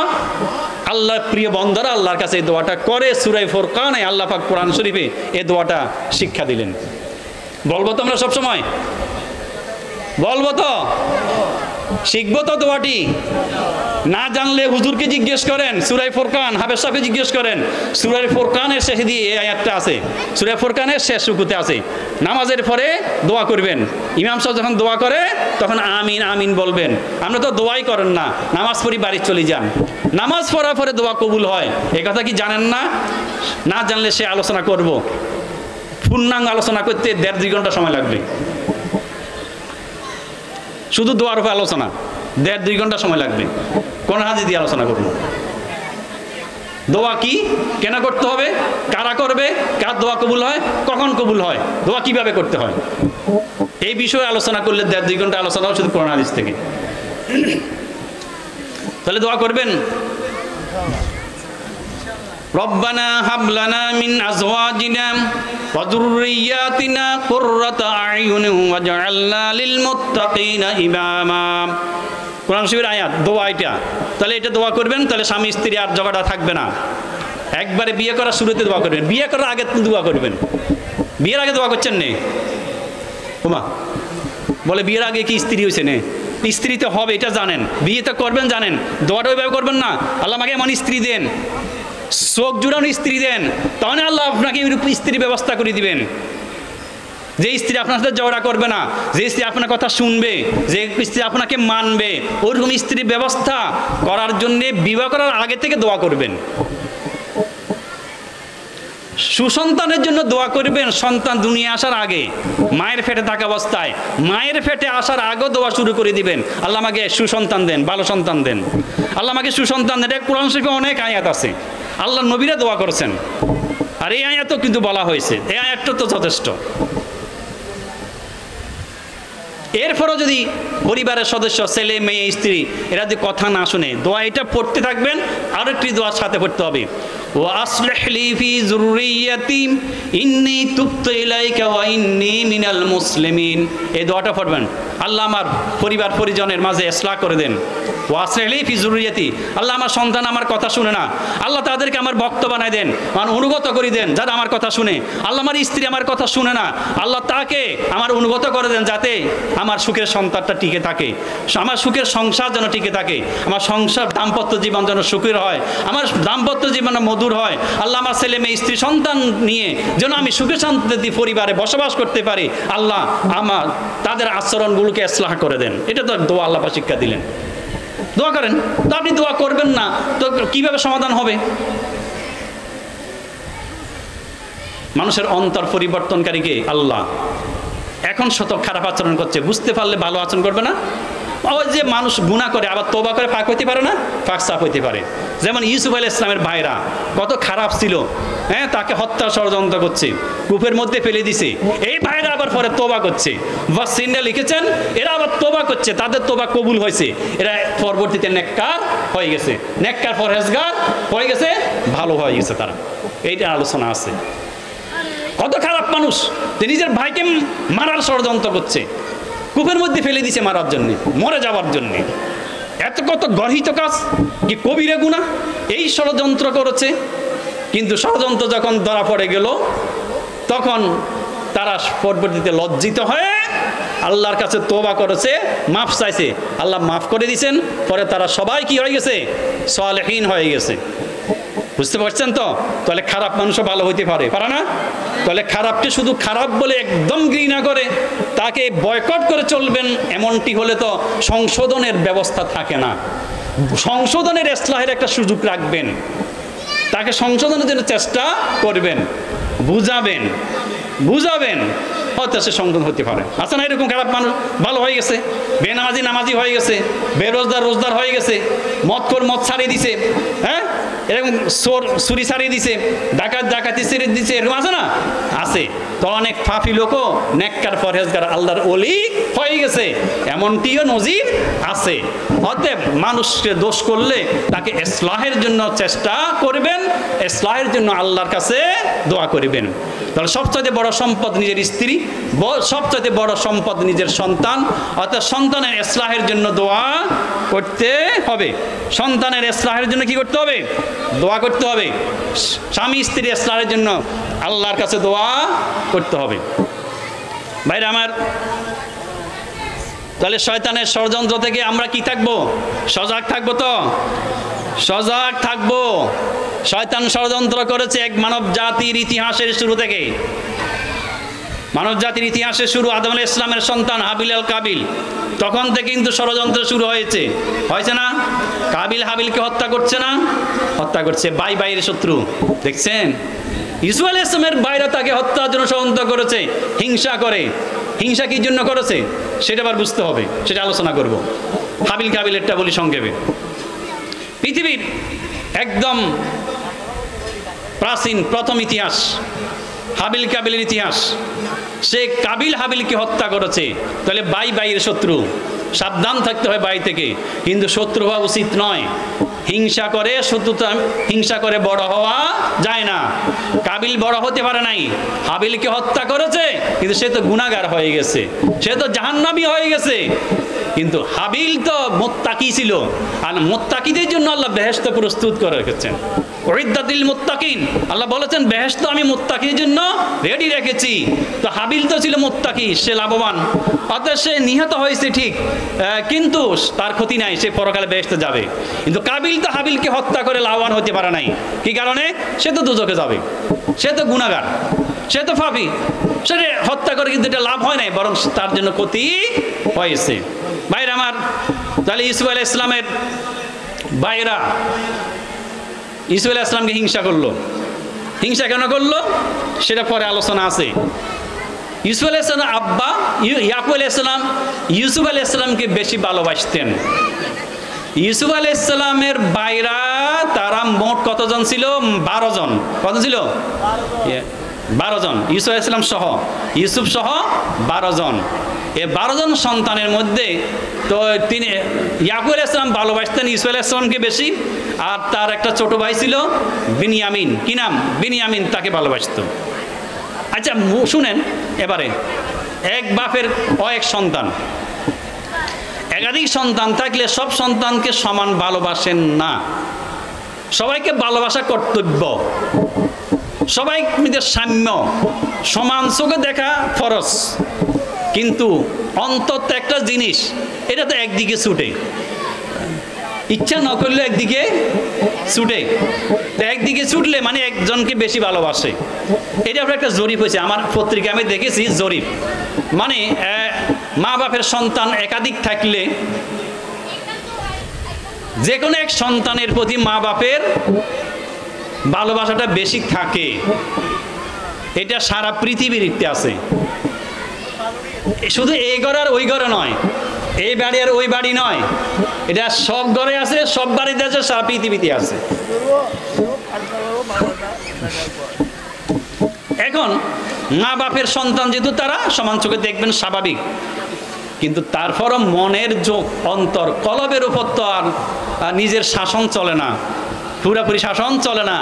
আল্লাহ প্রিয় বন্দারা আল্লাহর কাছে এই দোয়াটা করে। সূরা ফুরকানে আল্লাহ পাক কোরআন শরীফে এই দোয়াটা শিক্ষা দিলেন। বলবো তো আমরা সবসময়? বলবো তো? শিখবো তো দোয়াটি? না জানলে হুজুরকে জিজ্ঞেস করেন, সূরা ফুরকান হাফেজ সাহেবকে জিজ্ঞেস করেন। সূরা ফুরকানের শেষে দিয়ে এই আয়াতটা আছে, সূরা ফুরকানের শেষ রুকুতে আছে। নামাজের পরে দোয়া করবেন, ইমাম সাহেব যখন দোয়া করে তখন আমিন আমিন বলবেন। আমরা তো দোয়াই করেন না, নামাজ পড়ি বাড়ি চলে যান। নামাজ পড়ার পরে দোয়া কবুল হয়, এই কথা কি জানেন না? না জানলে সে আলোচনা করব, পূর্ণাঙ্গ আলোচনা করতে 1.5-2 ঘন্টা সময় লাগবে। শুধু দোয়ার উপর আলোচনা 1.5-2 ঘন্টা সময় লাগবে। কোন হাদিস দিয়ে আলোচনা করবো? দোয়া কি, কেন করতে হবে, কারা করবে, কার দোয়া কবুল হয়, কখন কবুল হয়, দোয়া কিভাবে করতে হয়, এই বিষয়ে আলোচনা করলে 1.5-2 ঘন্টা আলোচনা শুধু কোরআন হাদিস থেকে। তাহলে দোয়া করবেন, রব্বানা হাবলানা মিন আজওয়াজিনা ওয়া যুররিয়াতিনা কুররাতা আয়ুনিন ওয়াজআলনা লিল মুত্তাকিনা ইমামা। কোরআন শরীফের আয়াত, দোয়া এটা। তাহলে এটা দোয়া করবেন, তাহলে স্বামী স্ত্রী আর ঝগড়া থাকবে না। একবারে বিয়ে করার শুরুতে দোয়া করবেন, বিয়ে করার আগে দোয়া করবেন। বিয়ের আগে দোয়া করছেন নে? ওমা বলে বিয়ের আগে কি স্ত্রী হয়েছে নে? স্ত্রী তো হবে এটা জানেন, বিয়ে তো করবেন জানেন, দোয়াটা ওইভাবে করবেন না। আল্লাহ আমাকে এমন স্ত্রী দেন, চোখ জুড়ানো স্ত্রী দেন, তাহলে আল্লাহ আপনাকে স্ত্রী ব্যবস্থা করে দিবেন। যে স্ত্রী আপনার সাথে ঝগড়া করবে না, যে স্ত্রী আপনার কথা শুনবে, যে স্ত্রী আপনাকে মানবে, ওইরকম স্ত্রীর ব্যবস্থা করার জন্য বিবাহ করার আগে থেকে দোয়া করবেন। সুসন্তানের জন্য দোয়া করবেন সন্তান দুনিয়া আসার আগে, মায়ের পেটে থাকা অবস্থায়, মায়ের পেটে আসার আগেও দোয়া শুরু করে দিবেন, আল্লাহ আমাকে সুসন্তান দেন, ভালো সন্তান দেন, আল্লাহ আমাকে সুসন্তান দেন। কোরআন শরীফে অনেক আয়াত আছে, আল্লাহ নবীরা দোয়া করছেন, আর এই আয়াতও কিন্তু বলা হয়েছে, এই আয়াতটা তো যথেষ্ট। এরপরও যদি পরিবারের সদস্য, ছেলে মেয়ে স্ত্রী এরা যদি কথা না শুনে, দোয়া এটা পড়তে থাকবেন। আর একটি দোয়ার সাথে পড়তে হবে, ওয়া আসলিহ লি ফি যুররিয়াতি ইন্নী তুবতু ইলাইকা ওয়া ইন্নী মিনাল মুসলিমিন। এই দোয়াটা পড়বেন, আল্লাহ আমার পরিবার পরিজনের মাঝে ইসলাহ করে দেন, ওয়াসলিহি ফি যুররিয়াতি, আল্লাহ আমার সন্তান আমার কথা শুনে না, আল্লাহ তাদেরকে আমার ভক্ত বানায় দেন, মানে অনুগত করে দেন যারা আমার কথা শুনে। আল্লাহ আমার স্ত্রী আমার কথা শুনে না, আল্লাহ তাকে আমার অনুগত করে দেন যাতে আমার সুখের সন্তানটা টিকে থাকে, আমার সুখের সংসার যেন টিকে থাকে, আমার সংসার দাম্পত্য জীবন যেন সুখের হয়, আমার দাম্পত্য জীবন মধুর হয়। আল্লাহ আমার ছেলে মেয়ে স্ত্রী সন্তান নিয়ে যেন আমি সুখে শান্তি পরিবারে বসবাস করতে পারি। আল্লাহ আমার তাদের আচরণগুলোকে ইসলাহ করে দেন। এটা তো দোয়া আল্লাহ পাক শিক্ষা দিলেন। দোয়া করেন, তো আপনি দোয়া করবেন না তো কিভাবে সমাধান হবে? মানুষের অন্তর পরিবর্তনকারীকে আল্লাহ। এখন শত খারাপ আচরণ করছে, বুঝতে পারলে ভালো আচরণ করবে না। ওই যে মানুষ গুনাহ করে আবার তওবা করে পাক হইতে পারে না, পাক সাফ হইতে পারে। যেমন ইউসুফ আলাইহিস সালামের ভাইরা কত খারাপ ছিল, হ্যাঁ, তাকে হত্যা ষড়যন্ত্র করছে, কূপের মধ্যে ফেলে দিছে, এই ভাইরা আবার পরে তওবা করছে। ওয়াসিনরা লিখেছেন এরা আবার তওবা করছে, তাদের তওবা কবুল হয়েছে, এরা পরবর্তীতে নেককার হয়ে গেছে, নেককার পরহেজগার হয়ে গেছে, ভালো হয়ে গেছে তারা। এইটা আলোচনা আছে। কত খারাপ মানুষ যে নিজের ভাইকে মারার ষড়যন্ত্র করছে, কূপের মধ্যে ফেলে দিছে মারার জন্য, মরে যাওয়ার জন্য। এত কত গর্হিত কাজ, কি কবিরা গুনাহ, এই ষড়যন্ত্র করেছে। কিন্তু ষড়যন্ত্র যখন ধরা পড়ে গেল তখন তারা পরবর্তীতে লজ্জিত হয়ে আল্লাহর কাছে তওবা করেছে, মাফ চাইছে, আল্লাহ মাফ করে দিয়েছেন। পরে তারা সবাই কি হয়ে গেছে? সালেহীন হয়ে গেছে। বুঝতে পারছেন তো? তাহলে খারাপ মানুষও ভালো হইতে পারে না? তাহলে খারাপকে শুধু খারাপ বলে একদম ঘৃণা করে তাকে বয়কট করে চলবেন, এমনটি হলে তো সংশোধনের ব্যবস্থা থাকে না। সংশোধনের ইসলাহের একটা সুযোগ রাখবেন, তাকে সংশোধনের জন্য চেষ্টা করবেন, বুঝাবেন, হয়তো সে সংশোধন হতে পারে। আচ্ছা না, এরকম খারাপ মানুষ ভালো হয়ে গেছে, বেনামাজি নামাজি হয়ে গেছে, বেরোজগার রোজগার হয়ে গেছে, মদখোর মদ ছাড়িয়ে দিছে, হ্যাঁ, এরকম চুরি ছাড়িয়ে দিছে, ডাকাতি ছেড়ে দিছে, এরকম আছে না? আছে। তো অনেক পাপী লোকও নেককার পরহেজগার আল্লাহর ওলি হয়ে গেছে, এমনটিও নজির আছে। অতএব মানুষকে দোষ করলে তাকে ইসলাহের জন্য চেষ্টা করবেন, ইসলাহের জন্য আল্লাহর কাছে দোয়া করবেন। তাহলে সবচেয়ে বড় সম্পদ নিজের স্ত্রী, সবচেয়ে বড় সম্পদ নিজের সন্তান। অর্থাৎ সন্তানের ইসলাহের জন্য দোয়া করতে হবে। সন্তানের ইসলাহের জন্য কি করতে হবে? দোয়া করতে হবে। স্বামী স্ত্রী ইসলাহের জন্য আল্লাহর কাছে দোয়া করতে হবে। ভাইরা আমার, তাহলে শয়তানের ষড়যন্ত্র থেকে আমরা কি থাকবো? সজাগ থাকবো তো? সজাগ থাকবো। শয়তান ষড়যন্ত্র করেছে এক মানব জাতির ইতিহাসের শুরু থেকে। মানব জাতির ইতিহাসের শুরু আদম আলাইহিস সালামের সন্তান হাবিল আর কাবিল, তখন থেকে কিন্তু ষড়যন্ত্র শুরু হয়েছে না? কাবিল হাবিলকে হত্যা করছে না? হত্যা করছে। বাইরের শত্রু, দেখছেন? ইউসুফ আলাইহিস সালামের ভাইরা তাকে হত্যার জন্য ষড়যন্ত্র করেছে, হিংসা করে। হিংসা কি জন্য করেছে সেটা আবার বুঝতে হবে, সেটা আলোচনা করব। হাবিল কাবিলেরটা বলি সংক্ষেপে। পৃথিবীর একদম প্রাচীন প্রথম ইতিহাস হাবিল কাবিলের ইতিহাস। সে কাবিল হাবিলকে হত্যা করেছে। তাহলে বাইরের শত্রু, সাবধান থাকতে হয় বাই থেকে। কিন্তু শত্রু হওয়া উচিত নয়। হিংসা করে শত্রুতা, হিংসা করে বড় হওয়া যায় না। কাবিল বড় হতে পারে নাই, হাবিলকে হত্যা করেছে, কিন্তু সে তো গুনাহগার হয়ে গেছে, সে তো জাহান্নামী হয়ে গেছে। কিন্তু হাবিল তো মুত্তাকি ছিল, আর মুত্তাকিদের জন্য আল্লাহ বেহেশত প্রস্তুত করে রেখেছেন। উইদ্দাতিল মুত্তাকিন, আল্লাহ বলেছেন বেহেশত আমি মুত্তাকিদের জন্য রেডি রেখেছি। তো হাবিল তো ছিল মুত্তাকি, সে লাভবান। অর্থাৎ সে নিহত হয়েছে ঠিক, কিন্তু তার ক্ষতি নাই, সে পরকালে বেহেশতে যাবে। কিন্তু কাবিল তো হাবিলকে হত্যা করে লাভবান হতে পারে নাই। কি কারণে? সে তো দুজকে যাবে, সে তো গুনাহগার, সে তো পাপী। সে হত্যা করে কিন্তু এটা লাভ হয় নাই, বরং তার জন্য ক্ষতি হয়েছে। ভাইরা আমার, তাহলে ইউসুফ আলাইহিস সালামের ভাইরা ইউসুফ আলাইহিস সালামকে হিংসা করলো। হিংসা কেন করলো সেটা পরে আলোচনা আছে। ইউসুফ আলাইহিস সালাম আব্বা ইয়াকুব আলাইহিস সালাম ইউসুফ আলাইহিস সালামকে বেশি ভালোবাসতেন। ইউসুফ আলাইহিস সালামের ভাইরা তারা মোট কতজন ছিল? 12 জন। কত ছিল? 12 জন। ইউসুফ আলাইহিস সালাম সহ, ইউসুফ সহ 12 জন। এই 12 জন সন্তানের মধ্যে তো তিনি ইয়াকুব আলাইহিস সালাম ভালোবাসতেন ইউসুফ আলাইহিস সালামকে বেশি। আর তার একটা ছোট ভাই ছিল বিনিয়ামিন। কি নাম? বিনিয়ামিন, তাকে ভালোবাসত। আচ্ছা শুনেন, এবারে এক বাপের কয়েক সন্তান, একাধিক সন্তান থাকলে সব সন্তানকে সমান ভালোবাসেন না, সবাইকে ভালোবাসা কর্তব্য, সবাই সাম্য সমান চোখে দেখা ফরজ। কিন্তু অন্তত একটা জিনিস, এটা তো একদিকে ছুটে, ইচ্ছা না করলে একদিকে ছুটে, একদিকে ছুটলে মানে একজনকে বেশি ভালোবাসে। এটা একটা জরিপ হয়েছে আমার পত্রিকা, আমি দেখেছি জরিপ, মানে মা বাপের সন্তান একাধিক থাকলে যে কোনো এক সন্তানের প্রতি মা বাপের ভালোবাসাটা বেশি থাকে। এটা সারা পৃথিবীর ইত্যে আছে, শুধু এই ঘর আর ওই ঘরে নয়, এই বাড়ি আর ওই বাড়ি নয়, এটা সব ঘরে আছে, সব বাড়িতে আছে, সারা পৃথিবীতে আছে। এখন মা বাপের সন্তান যেহেতু তারা সমান চোখে দেখবেন স্বাভাবিক, কিন্তু তারপরও মনের যোগ অন্তর কলবের উপর তো আর নিজের শাসন চলে না, পুরাপুরি শাসন চলে না,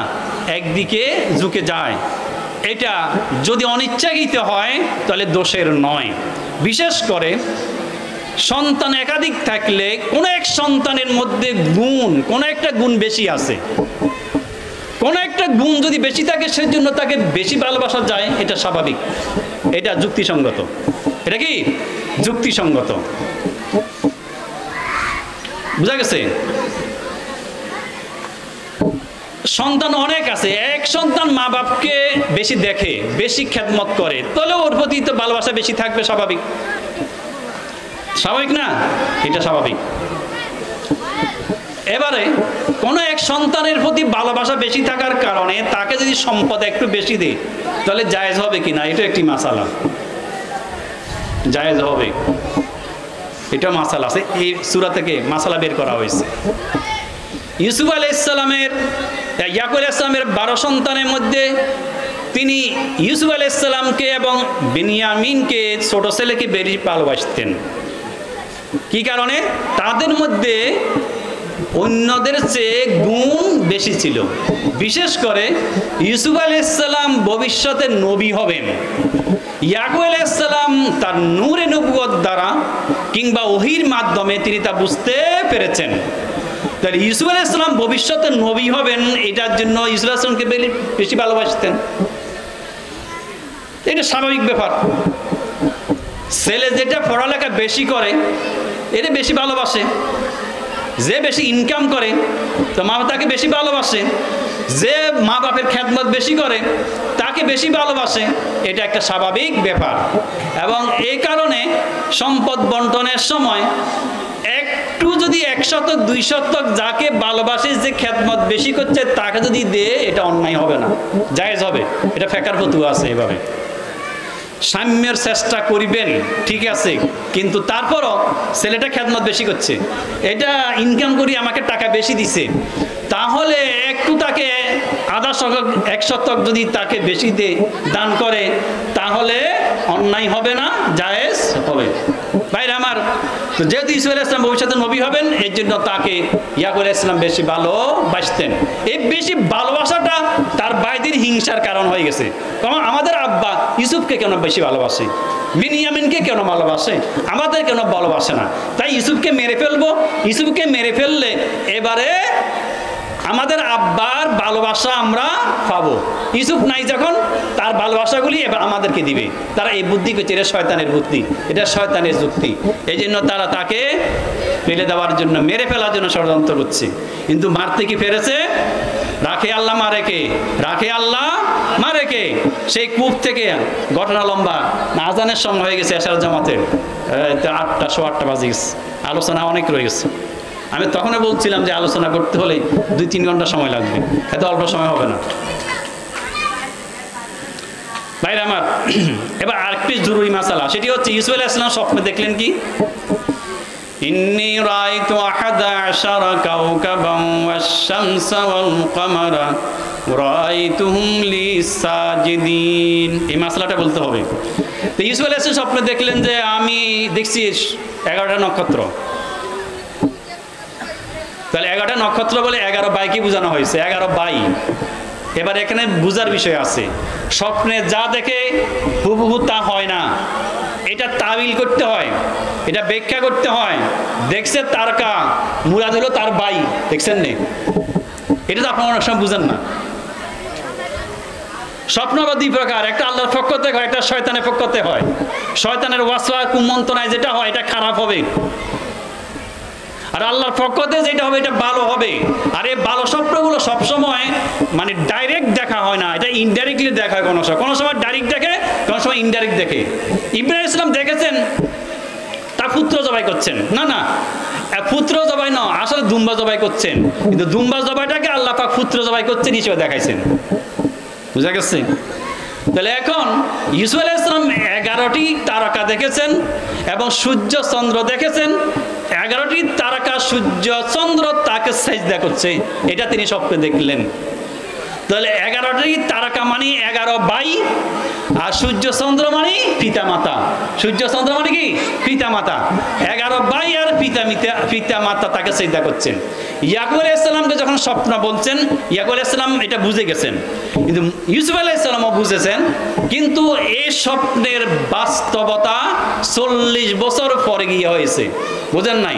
একদিকে ঝুঁকে যায়। এটা যদি অনিচ্ছাকৃত হয় তাহলে দোষের নয়। বিশেষ করে সন্তান একাধিক থাকলে কোনো এক সন্তানের মধ্যে গুণ, কোনো একটা গুণ বেশি আছে, কোনো একটা গুণ যদি বেশি থাকে সেজন্য তাকে বেশি ভালোবাসা যায়, এটা স্বাভাবিক, এটা যুক্তিসঙ্গত। এটা কি যুক্তিসঙ্গত? বুঝা গেছে? সন্তান অনেক আছে, এক সন্তান মা বাপকে বেশি দেখে, বেশি খেদমত করে, তাহলে ওর প্রতি তো ভালোবাসা বেশি থাকবে, স্বাভাবিক। স্বাভাবিক না? এটা স্বাভাবিক। এবারে কোনো এক সন্তানের প্রতি ভালোবাসা বেশি থাকার কারণে তাকে যদি সম্পদ একটু বেশি দেয় তাহলে জায়েজ হবে কিনা, এটা একটি মাসালা। জায়েজ হবে, এটা মাসালা আছে, এই সূরা থেকে মাসালা বের করা হয়েছে। ইউসুফ আলাইহিস সালামের, ইয়াকুব আলাইহিস সালামের 12 সন্তানের মধ্যে তিনি ইউসুফ আলাইহিস সালামকে এবং বিনিয়ামিনকে, ছোট ছেলেকে বেশি ভালোবাসতেন। কি কারণে? তাদের মধ্যে অন্যদের চেয়ে গুণ বেশি ছিল। বিশেষ করে ইউসুফ আলাইহিস সালাম ভবিষ্যতে নবী হবেন, ইয়াকুব আলাইহিস সালাম তার নূরে নবুয়ত দ্বারা কিংবা ওহীর মাধ্যমে তিনি তা বুঝতে পেরেছেন। তাহলে ইউসুফ আলাইহিস সালাম ভবিষ্যতে নবী হবেন, এটার জন্য ইউসুফ আলাইহিস সালামকে বেশি ভালোবাসতেন। এটা স্বাভাবিক ব্যাপার। ছেলে যেটা পড়ালেখা বেশি করে এটা বেশি ভালোবাসে, যে বেশি ইনকাম করে তো মা তাকে বেশি ভালোবাসে, যে মা বাপের খেদমত বেশি করে তাকে বেশি ভালোবাসে, এটা একটা স্বাভাবিক ব্যাপার। এবং এই কারণে সম্পদ বন্টনের সময় একটু যদি 1 শতক 2 শতক যাকে ভালোবাসে, যে খেদমত বেশি করছে তাকে যদি দেয় এটা অন্যায় হবে না, জায়েজ হবে। এটা ফিকহের ফতোয়া আছে এভাবে। সাম্যের চেষ্টা করিবেন, ঠিক আছে, কিন্তু তারপরও ছেলেটা খেদমত বেশি করছে, এটা ইনকাম করি আমাকে টাকা বেশি দিছে, তাহলে একটু তাকে 1/2 শতক 1 শতক যদি তাকে বেশি দান করে তাহলে অন্যায় হবে না, জায়েজ হবে। ভাইরা আমার, তো যেহেতু ইউসুফ আলাইহিস সালাম ভবিষ্যতে নবী হবেন, এর জন্য তাকে ইয়াকুব আলাইহিস সালাম বেশি ভালোবাসতেন। এই বেশি ভালোবাসাটা তার ভাইদের হিংসার কারণ হয়ে গেছে। কারণ আমাদের আব্বা ইউসুফকে কেন বেশি ভালোবাসে, বিনিয়ামিনকে কেন ভালোবাসে, আমাদের কেন ভালোবাসে না? তাই ইউসুফকে মেরে ফেলবো। ইউসুফকে মেরে ফেললে এবারে আমাদের আব্বার ভালোবাসা আমরা পাবো। ইউসুফ নাই যখন, তার ভালোবাসাগুলি এবার আমাদেরকে দিবে। তারা এই বুদ্ধি করছে, এটা শয়তানের বুদ্ধি, এটা শয়তানের যুক্তি। এই জন্য তারা তাকে ফেলে দেওয়ার জন্য, মেরে ফেলার জন্য ষড়যন্ত্র করছে। কিন্তু মারতে কি পেরেছে? রাখে আল্লাহ মারে কে? রাখে আল্লাহ মারে কে? সেই কূপ থেকে ঘটনা লম্বা, আজানের সময় হয়ে গেছে, এশার জামাতের 8টা 8:15 বাজে গেছে, আলোচনা অনেক রয়ে গেছে। আমি তখনই বলছিলাম যে আলোচনা করতে হলে 2-3 ঘন্টা সময় লাগবে, এত অল্প সময় হবে না। ভাইরা আমার, এবার আরেকটি জরুরি মাসালা, সেটি হচ্ছে ইউসুফ আলাইহিস সালাম স্বপ্নে দেখলেন কি? ইন্নী রাআইতু 11 কাওকাবান ওয়াশ-শামসা ওয়াল-কামারা রাআইতুহুম লি সাজিদিন। এই মাসলাটা বলতে হবে। তো ইউসুফ আলাইহিস সালাম স্বপ্নে দেখলেন যে আমি দেখছি 11টা নক্ষত্র। তাহলে 11টা নক্ষত্র বলে 11 বাইকে বোঝানো হয়েছে, 11 বাই। এবার এখানে বুঝার বিষয় আছে, স্বপ্নে যা দেখে হুবহু তা হয় না, এটা তাবিল করতে হয়, এটা ব্যাখ্যা করতে হয়। দেখছে তারকা, মুরাদ হলো তার ভাই, দেখছেন নে? এটা তো আপনারা অনেক সময় বুঝেন না। স্বপ্ন বা দুই প্রকার, একটা আল্লাহর পক্ষতে হয়, একটা শয়তানের পক্ষতে হয়। শয়তানের ওয়াসওয়া কুমন্ত্রণায় যেটা হয় এটা খারাপ হবে, আর আল্লাহর পক্ষতে যেটা হবে এটা ভালো হবে। আর এই ভালো স্বপ্নগুলো সবসময় মানে ডাইরেক্ট দেখা হয় না, এটা ইনডাইরেক্টলি দেখা হয়। কোনো সময় ডাইরেক্ট দেখে, কোনো সময় ইনডাইরেক্ট দেখে। ইব্রাহিম ইসলাম দেখেছেন তার পুত্র জবাই করছেন, না পুত্র জবাই না, আসলে দুম্বা জবাই করছেন, কিন্তু দুম্বা জবাইটাকে আল্লাহ পাক পুত্র জবাই করছেন হিসেবে দেখাইছেন। বুঝা গেছে? তাহলে এখন ইউসুফ আলাইহিস সালাম 11টি তারকা দেখেছেন এবং সূর্য চন্দ্র দেখেছেন। 11টি তারকা সূর্য চন্দ্র তাকে সেজদা করছে, এটা তিনি স্বপ্নে দেখলেন। তাহলে 11টি তারকা মানে 11 ভাই, আর সূর্য চন্দ্র মানে পিতা মাতা। সূর্য চন্দ্র মানে কি? পিতা মাতা। 11 ভাই আর পিতা মাতা তাকে সেজদা করছেন। ইয়াকুব আলাইহিস সালামকে যখন স্বপ্ন বলছেন, ইয়াকুব আলাইহিস সালাম এটা বুঝে গেছেন, কিন্তু ইউসুফ আলাইহিস সালামও বুঝেছেন। কিন্তু এই স্বপ্নের বাস্তবতা 40 বছর পরে গিয়ে হয়েছে, বুঝেন নাই?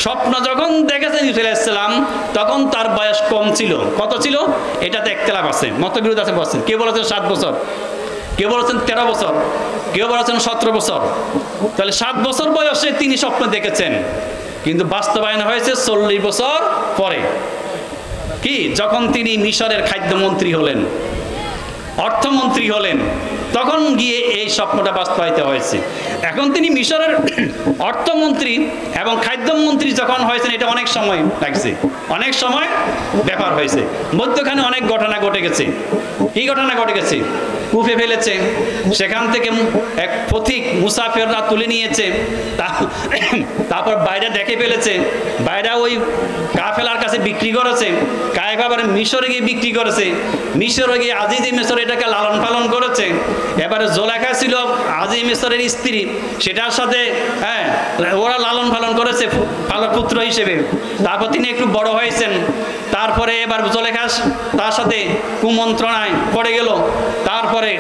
স্বপ্ন যখন দেখেছেন ইউসুফ আলাইহিস সালাম তখন তার বয়স কম ছিল। কত ছিল? এটাতে একতলাফ আছে, মতবিরোধ আছে। বলছেন কেউ বলেছেন 7 বছর, কেউ বলেছেন 13 বছর, কেউ বলেছেন 17 বছর। তাহলে 7 বছর বয়সে তিনি স্বপ্ন দেখেছেন, কিন্তু বাস্তবায়ন হয়েছে 40 বছর পরে। কি? যখন তিনি মিশরের খাদ্যমন্ত্রী হলেন, অর্থমন্ত্রী হলেন, তখন গিয়ে এই স্বপ্নটা বাস্তবায়িত হয়েছে। এখন তিনি মিশরের অর্থমন্ত্রী এবং খাদ্যমন্ত্রী যখন হয়েছেন, এটা অনেক সময় লাগছে, অনেক সময় ব্যাপার হয়েছে। মধ্যখানে অনেক ঘটনা ঘটে গেছে। কি ঘটনা ঘটে গেছে? কুফে ফেলেছে, সেখান থেকে এক পথিক মুসাফিররা তুলে নিয়েছে, তারপর বাইরে দেখে ফেলেছে, বাইরে ওই কাফেলার কাছে বিক্রি করেছে, কাফেলা মিশরে গিয়ে বিক্রি করেছে, মিশরে গিয়ে আজিজ মিশর এটাকে লালন পালন করেছে। এবারে জোলেখা ছিল আজিজ মিশরের স্ত্রী, সেটার সাথে ওরা লালন পালন করেছে পুত্র হিসেবে। তারপর তিনি একটু বড় হয়েছেন, তারপরে এবার জোলেখা তার সাথে কুমন্ত্রণায় পড়ে গেল। তারপরে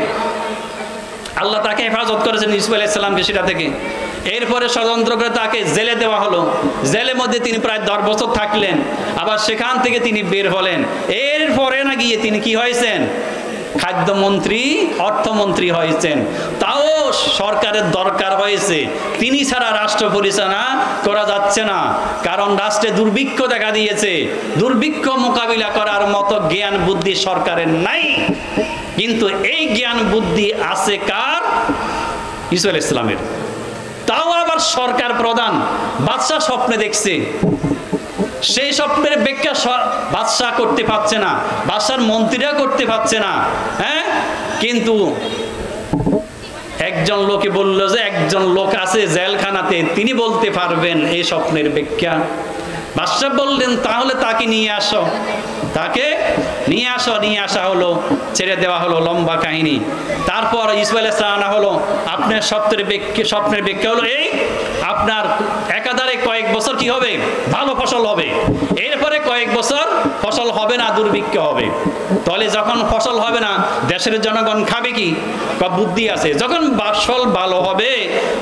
আল্লাহ তাকে হেফাজত করেছেন ইউসুফ আলাইহিস সালামকে সেটা থেকে। এরপরে ষড়যন্ত্র করে তাকে জেলে দেওয়া হলো। জেলের মধ্যে তিনি প্রায় 10 বছর থাকলেন, আবার সেখান থেকে তিনি বের হলেন। এরপরে না গিয়ে তিনি কি হয়েছেন? খাদ্যমন্ত্রী, অর্থমন্ত্রী হয়েছেন। তাও সরকারের দরকার হয়েছে, তিনি ছাড়া রাষ্ট্র পরিচালনা করা যাচ্ছে না, কারণ রাষ্ট্রে দুর্ভিক্ষ দেখা দিয়েছে। দুর্ভিক্ষ মোকাবিলা করার মতো জ্ঞান বুদ্ধি সরকারের নাই, কিন্তু এই জ্ঞান বুদ্ধি আছে কার? ইউসুফ আলাইহিস সালামের। তাও আবার সরকার প্রধান, বাদশা স্বপ্নে দেখছে, সেই স্বপ্নের ব্যাখ্যা বাদশা করতে পারছে না, বাদশার মন্ত্রীরা করতে পারছে না। কিন্তু একজন লোকে বলল যে একজন লোক আছে জেলখানাতে, তিনি বলতে পারবেন এই স্বপ্নের ব্যাখ্যা। বাদশা বললেন তাহলে তাকে নিয়ে আসো। তাকে নিয়ে আসা হলো, ছেড়ে দেওয়া হলো, লম্বা কাহিনী। তারপর ইউসুফ আলাইহিস সালাম আনা হলো। আপনার স্বপ্নের ব্যাখ্যা হলো এই, আপনার একাধারে কয়েক বছর কি হবে? ভালো ফসল হবে, এরপরে কয়েক বছর ফসল হবে না, দুর্ভিক্ষ হবে। তাহলে যখন ফসল হবে না, দেশের জনগণ খাবে কি? বুদ্ধি আছে, যখন ফসল ভালো হবে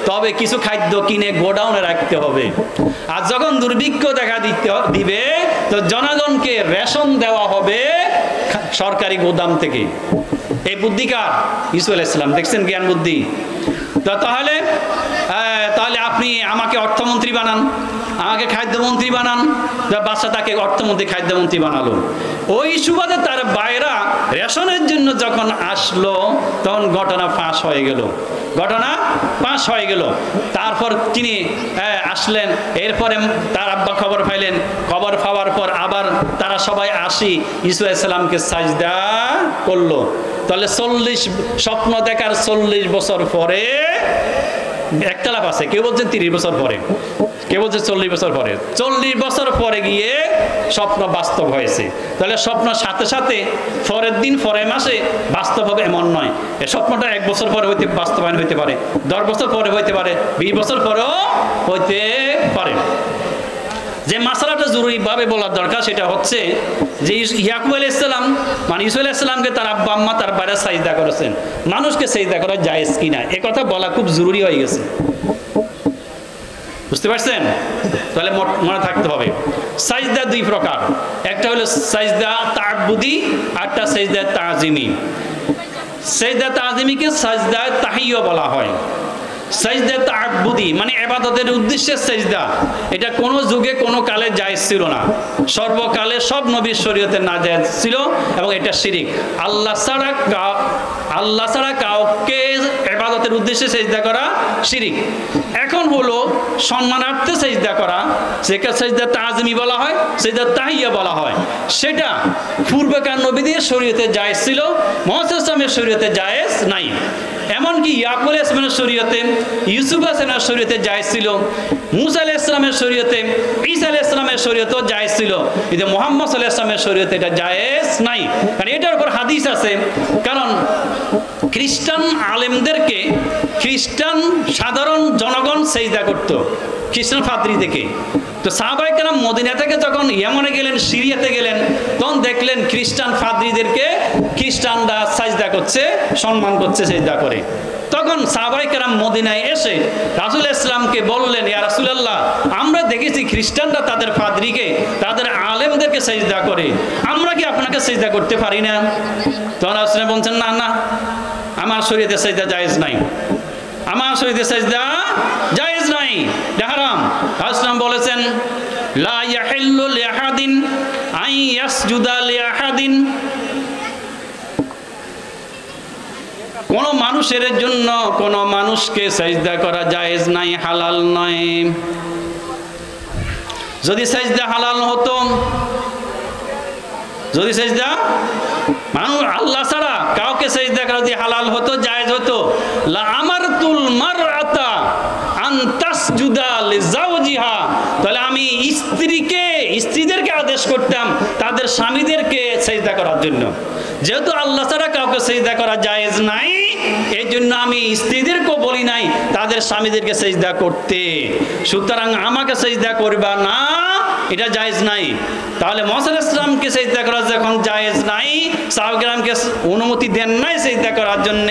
তবে কিছু খাদ্য কিনে গোডাউনে রাখতে হবে, আর যখন দুর্ভিক্ষ দেখা দিবে তো জনগণকে রেশন দেওয়া হবে সরকারি গোদাম থেকে। এই বুদ্ধি কার? ইউসুফ আলাইহিস সালাম। দেখছেন জ্ঞান বুদ্ধি। তাহলে আপনি আমাকে অর্থমন্ত্রী বানান, আমাকে খাদ্যমন্ত্রী বানান। বাদশা তাকে অর্থমন্ত্রী, খাদ্যমন্ত্রী বানালো। ওই সুবাদে তার বাইরা রেশনের জন্য যখন আসলো, তখন ঘটনা ফাঁস হয়ে গেল। তারপর তিনি আসলেন, এরপরে তার আব্বা খবর পাইলেন, খবর পাওয়ার পর আবার তারা সবাই আসি ইউসুফ আলাইহিস সালামকে সাজদা করলো। তাহলে 40 স্বপ্ন দেখার 40 বছর পরে একতলাপ আছে, কেউ বলছেন 30 বছর পরে, কেউ বলছে 40 বছর পরে। 40 বছর পরে গিয়ে স্বপ্ন বাস্তব হয়েছে। তাহলে স্বপ্ন সাথে সাথে পরের দিন, পরের মাসে বাস্তব হবে এমন নয়। এই স্বপ্নটা 1 বছর পরে বাস্তবায়ন হইতে পারে, 10 বছর পরে হইতে পারে, 20 বছর পরেও হইতে পারে। যে মাসালাটা জরুরিভাবে বলার দরকার সেটা হচ্ছে যে ইয়াকুব আলাইহিস সালাম মানে ইউসুফ আলাইহিস সালামকে তার আব্বা আম্মা তার বাইরে সাজদা করেছেন, মানুষকে সাজদা করা জায়েজ কিনা এ কথা বলা খুব জরুরি হয়ে গেছে। বুঝতে পারছেন? তাহলে মনে থাকতে হবে সাজদা দুই প্রকার, একটা হলো সাজদা তা'আব্বুদি আর একটা সাজদা তা'যিমি। সাজদা তা'যিমিকে সাজদা তাহিয়্যা বলা হয়। সাজদা তা'আব্বুদি মানে ইবাদতের উদ্দেশ্যে সাজদা, এটা কোনো যুগে কোনো কালে জায়েজ ছিল না, সর্বকালে সব নবীর শরীয়তে নাজায়েজ ছিল এবং এটা শিরক। আল্লাহ ছাড়া কাউকে ইবাদতের উদ্দেশ্যে সাজদা করা শিরক। এখন হলো সম্মানার্থে সাজদা করা, সেটা সাজদা তা'যিমি বলা হয়, সাজদা তাহিয়্যা বলা হয়। সেটা পূর্বেকার নবীদের শরীয়তে জায়েজ ছিল, মুহাম্মদ সাল্লাল্লাহু আলাইহি ওয়াসাল্লামের শরীয়তে জায়েজ নাই। এমনকি ইয়াকুব আলাইহিস সালামের শরীয়তে, ইউসুফ আলাইহিস সালামের শরীয়তে জায়েজ ছিল, মূসা আলাইহিস সালামের শরীয়তে, ঈসা আলাইহিস সালামের শরীয়তেও জায়েজ ছিল, কিন্তু মুহাম্মদ সাল্লাল্লাহু আলাইহি ওয়াসাল্লামের শরীয়তে এটা জায়েজ নাই। কারণ এটার উপর হাদিস আছে। কারণ খ্রিস্টান আলেমদেরকে খ্রিস্টান সাধারণ জনগণ সিজদা করত খ্রিস্টান পাদ্রী থেকে। তো সাহাবায়ে কেরাম মদিনা থেকে যখন ইয়ামনে গেলেন, সিরিয়াতে গেলেন, তখন দেখলেন খ্রিস্টান পাদ্রীদেরকে খ্রিস্টানরা সাজদা করছে, সম্মান করছে, সিজদা করে। তখন সাহাবায়ে কেরাম মদিনায় এসে রাসূল ইসলামকে বললেন, ইয়া রাসূলুল্লাহ, আমরা দেখেছি খ্রিস্টানরা তাদের পাদ্রীকে, তাদের আলেমদেরকে সিজদা করে, আমরা কি আপনাকে সিজদা করতে পারি না? তখন রাসূল বলছেন, না না, আমার শরীয়তে সিজদা জায়েজ নাই, আমার শরীয়তে সিজদা জায়েজ নাই, এটা হারাম। রাসূল বলেছেন, লা ইয়াহিল্লু লিআহাদিন আন ইয়াসজুদা লিআহাদিন, কোন মানুষের জন্য কোন মানুষকে সিজদা করা জায়েজ নাই, হালাল নয়। যদি সিজদা হালাল হতো, যদি সিজদা মানুষ আল্লাহ ছাড়া কাউকে সিজদা করা যদি হালাল হতো, জায়েজ হতো, লা আমারতুল মারআতা আন তাসজুদা লিজাওজিহা, তাহলে আমি স্ত্রীদেরকে আদেশ করতাম তাদের স্বামীদেরকে সিজদা করার জন্য। যেহেতু আল্লাহ ছাড়া কাউকে সিজদা করা জায়েজ নাই, এই জন্য আমি স্ত্রীদেরকেও বলি নাই তাদের স্বামীদেরকে সিজদা করতে। সুতরাং আমাকে সিজদা করবা না, এটা জায়েজ নাই। তাহলে মুহাম্মদ সাল্লাল্লাহু আলাইহি ওয়াসাল্লামকে সিজদা করা যখন জায়েজ নাই, সাহাবায়ে কেরামকে অনুমতি দেন নাই সিজদা করার জন্য,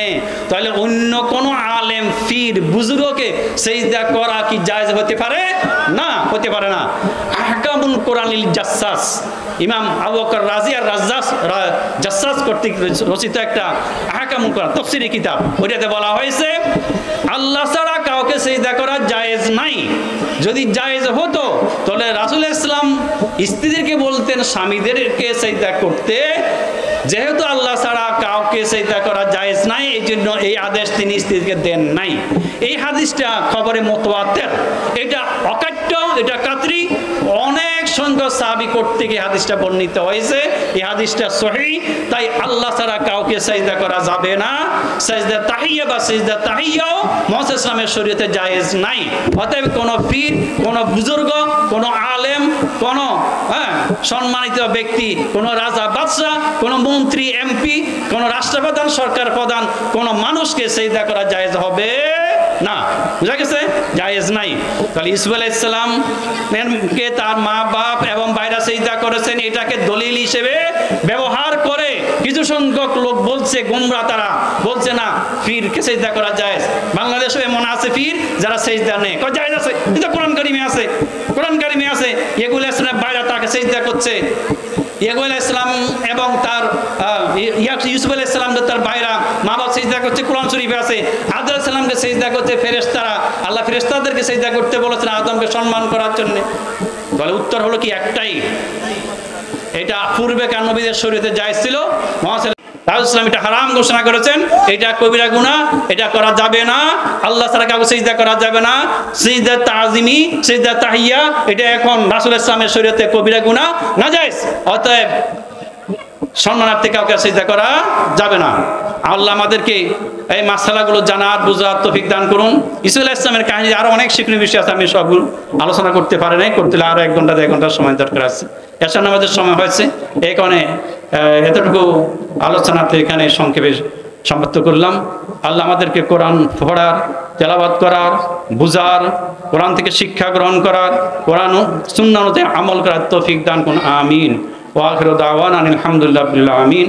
তাহলে অন্য কোন আলেম, পীর, বুজুর্গকে সিজদা করা কি জায়েজ হতে পারে? না, হতে পারে না। আহকামুল কোরআনিল জাসসাস, ইমাম আবু বকর রাজি আর জাসসাস কর্তৃক রচিত একটা আহকামুল কোরআন তাফসীরি কিতাব, ওইটাতে বলা হয়েছে আল্লাহ ছাড়া কাউকে সিজদা করা জায়েজ নাই। যদি জায়েজ হতো তাহলে রাসূল ইসলাম স্ত্রীদেরকে বলতেন স্বামীদেরকে সিজদা করতে। যেহেতু আল্লাহ ছাড়া কাউকে সিজদা করা জায়েজ নাই, এই জন্য এই আদেশ তিনি স্ত্রীকে দেন নাই। এই হাদিসটা খবরে মুতাওয়াতির, এটা অকাট্য, এটা কাতরি, অনেক সংখ্যক সাহাবী কর্তৃক এই হাদিসটা বর্ণিত হয়েছে। এই হাদিসটা সহিহ। তাই আল্লাহ ছাড়া কাউকে সিজদা করা যাবে না। সিজদা তাহিয়্যা বা সিজদা তাহিয়্যাও মুহাম্মদ ইসলামের শরীয়তে জায়েজ নাই। অতএব কোন পীর, কোন বুজুর্গ, কোন আলেম, কোন সম্মানিত ব্যক্তি, কোন রাজা বাদশাহ, কোন মন্ত্রী, এমপি, কোন রাষ্ট্রপ্রধান, সরকার প্রধান, কোন মানুষকে সিজদা করা জায়েজ হবে না। বুঝা গেছে? জায়েজ নাই। তাহলে ইউসুফ আলাইহিস সালাম কে তার মা বাপ এবং ভাইরা সিজদা করেছেন, এটাকে দলিল হিসেবে ব্যবহার করে কিছু সংখ্যক লোক বলছে, গোমরা, তারা বলছে না পীরকে সিজদা করা জায়েজ। বাংলাদেশে এমন আছে পীর যারা সিজদা নেই, কয় জায়েজ আছে, কিন্তু কোরআন কারিমে আছে, কোরআন কারিমে আছে। ইয়াকুব আলাইহিস সালাম ভাইরা তাকে সিজদা করছে। ইয়াকুব আলাইহিস সালাম এবং তার ইউসুফ আলাইহিস সালাম তার ভাইরা মা বাপ সিজদা করছে, কোরআন শরীফে আছে। আদম আলাইহিস সালামকে সিজদা করতে ফেরেশতারা, আল্লাহ ফেরেশতাদেরকে সিজদা করতে বলেছেন আদমকে সম্মান করার জন্য। তাহলে উত্তর হলো কি একটাই, এটা পূর্বেকার নবীদের শরীয়তে জায়েজ ছিল। মুহাম্মদ রাসূল এটা হারাম ঘোষণা করেছেন, এটা কবিরা গুনাহ, এটা করা যাবে না। আল্লাহ ছাড়া কাউকে সিজদা করা যাবে না। সিজদা তাযিমি, সিজদা তাহিয়্যা, এটা এখন রাসূল ইসলামের শরীয়তে কবিরা গুনাহ, নাজায়েজ। অতএব সম্মানার্থে কাউকে সিজদা করা যাবে না। আল্লাহ আমাদেরকে এই মাসালাগুলো জানার, বুঝার তৌফিক দান করুন। ইসা আলাইহিস সালামের কাহিনী আরো অনেক শিক্ষণীয় বিষয় আছে, আমি সবগুলো আলোচনা করতে পারি নাই, করতে হলে আরো 1 ঘন্টা 1.5 ঘন্টার সময় দরকার আছে। এশার নামাজের সময় হয়েছে, এই কারণে এতটুকু আলোচনাতে এখানে সংক্ষেপে সমাপ্ত করলাম। আল্লাহ আমাদেরকে কোরআন পড়ার, তেলাওয়াত করার, বুঝার, কোরআন থেকে শিক্ষা গ্রহণ করার, কোরআন ও সুন্নাহ অনুযায়ী আমল করার তৌফিক দান করুন। আমিন। ওয়া আখিরু দাওয়ানা আলহামদুলিল্লাহি রাব্বিল আলামিন।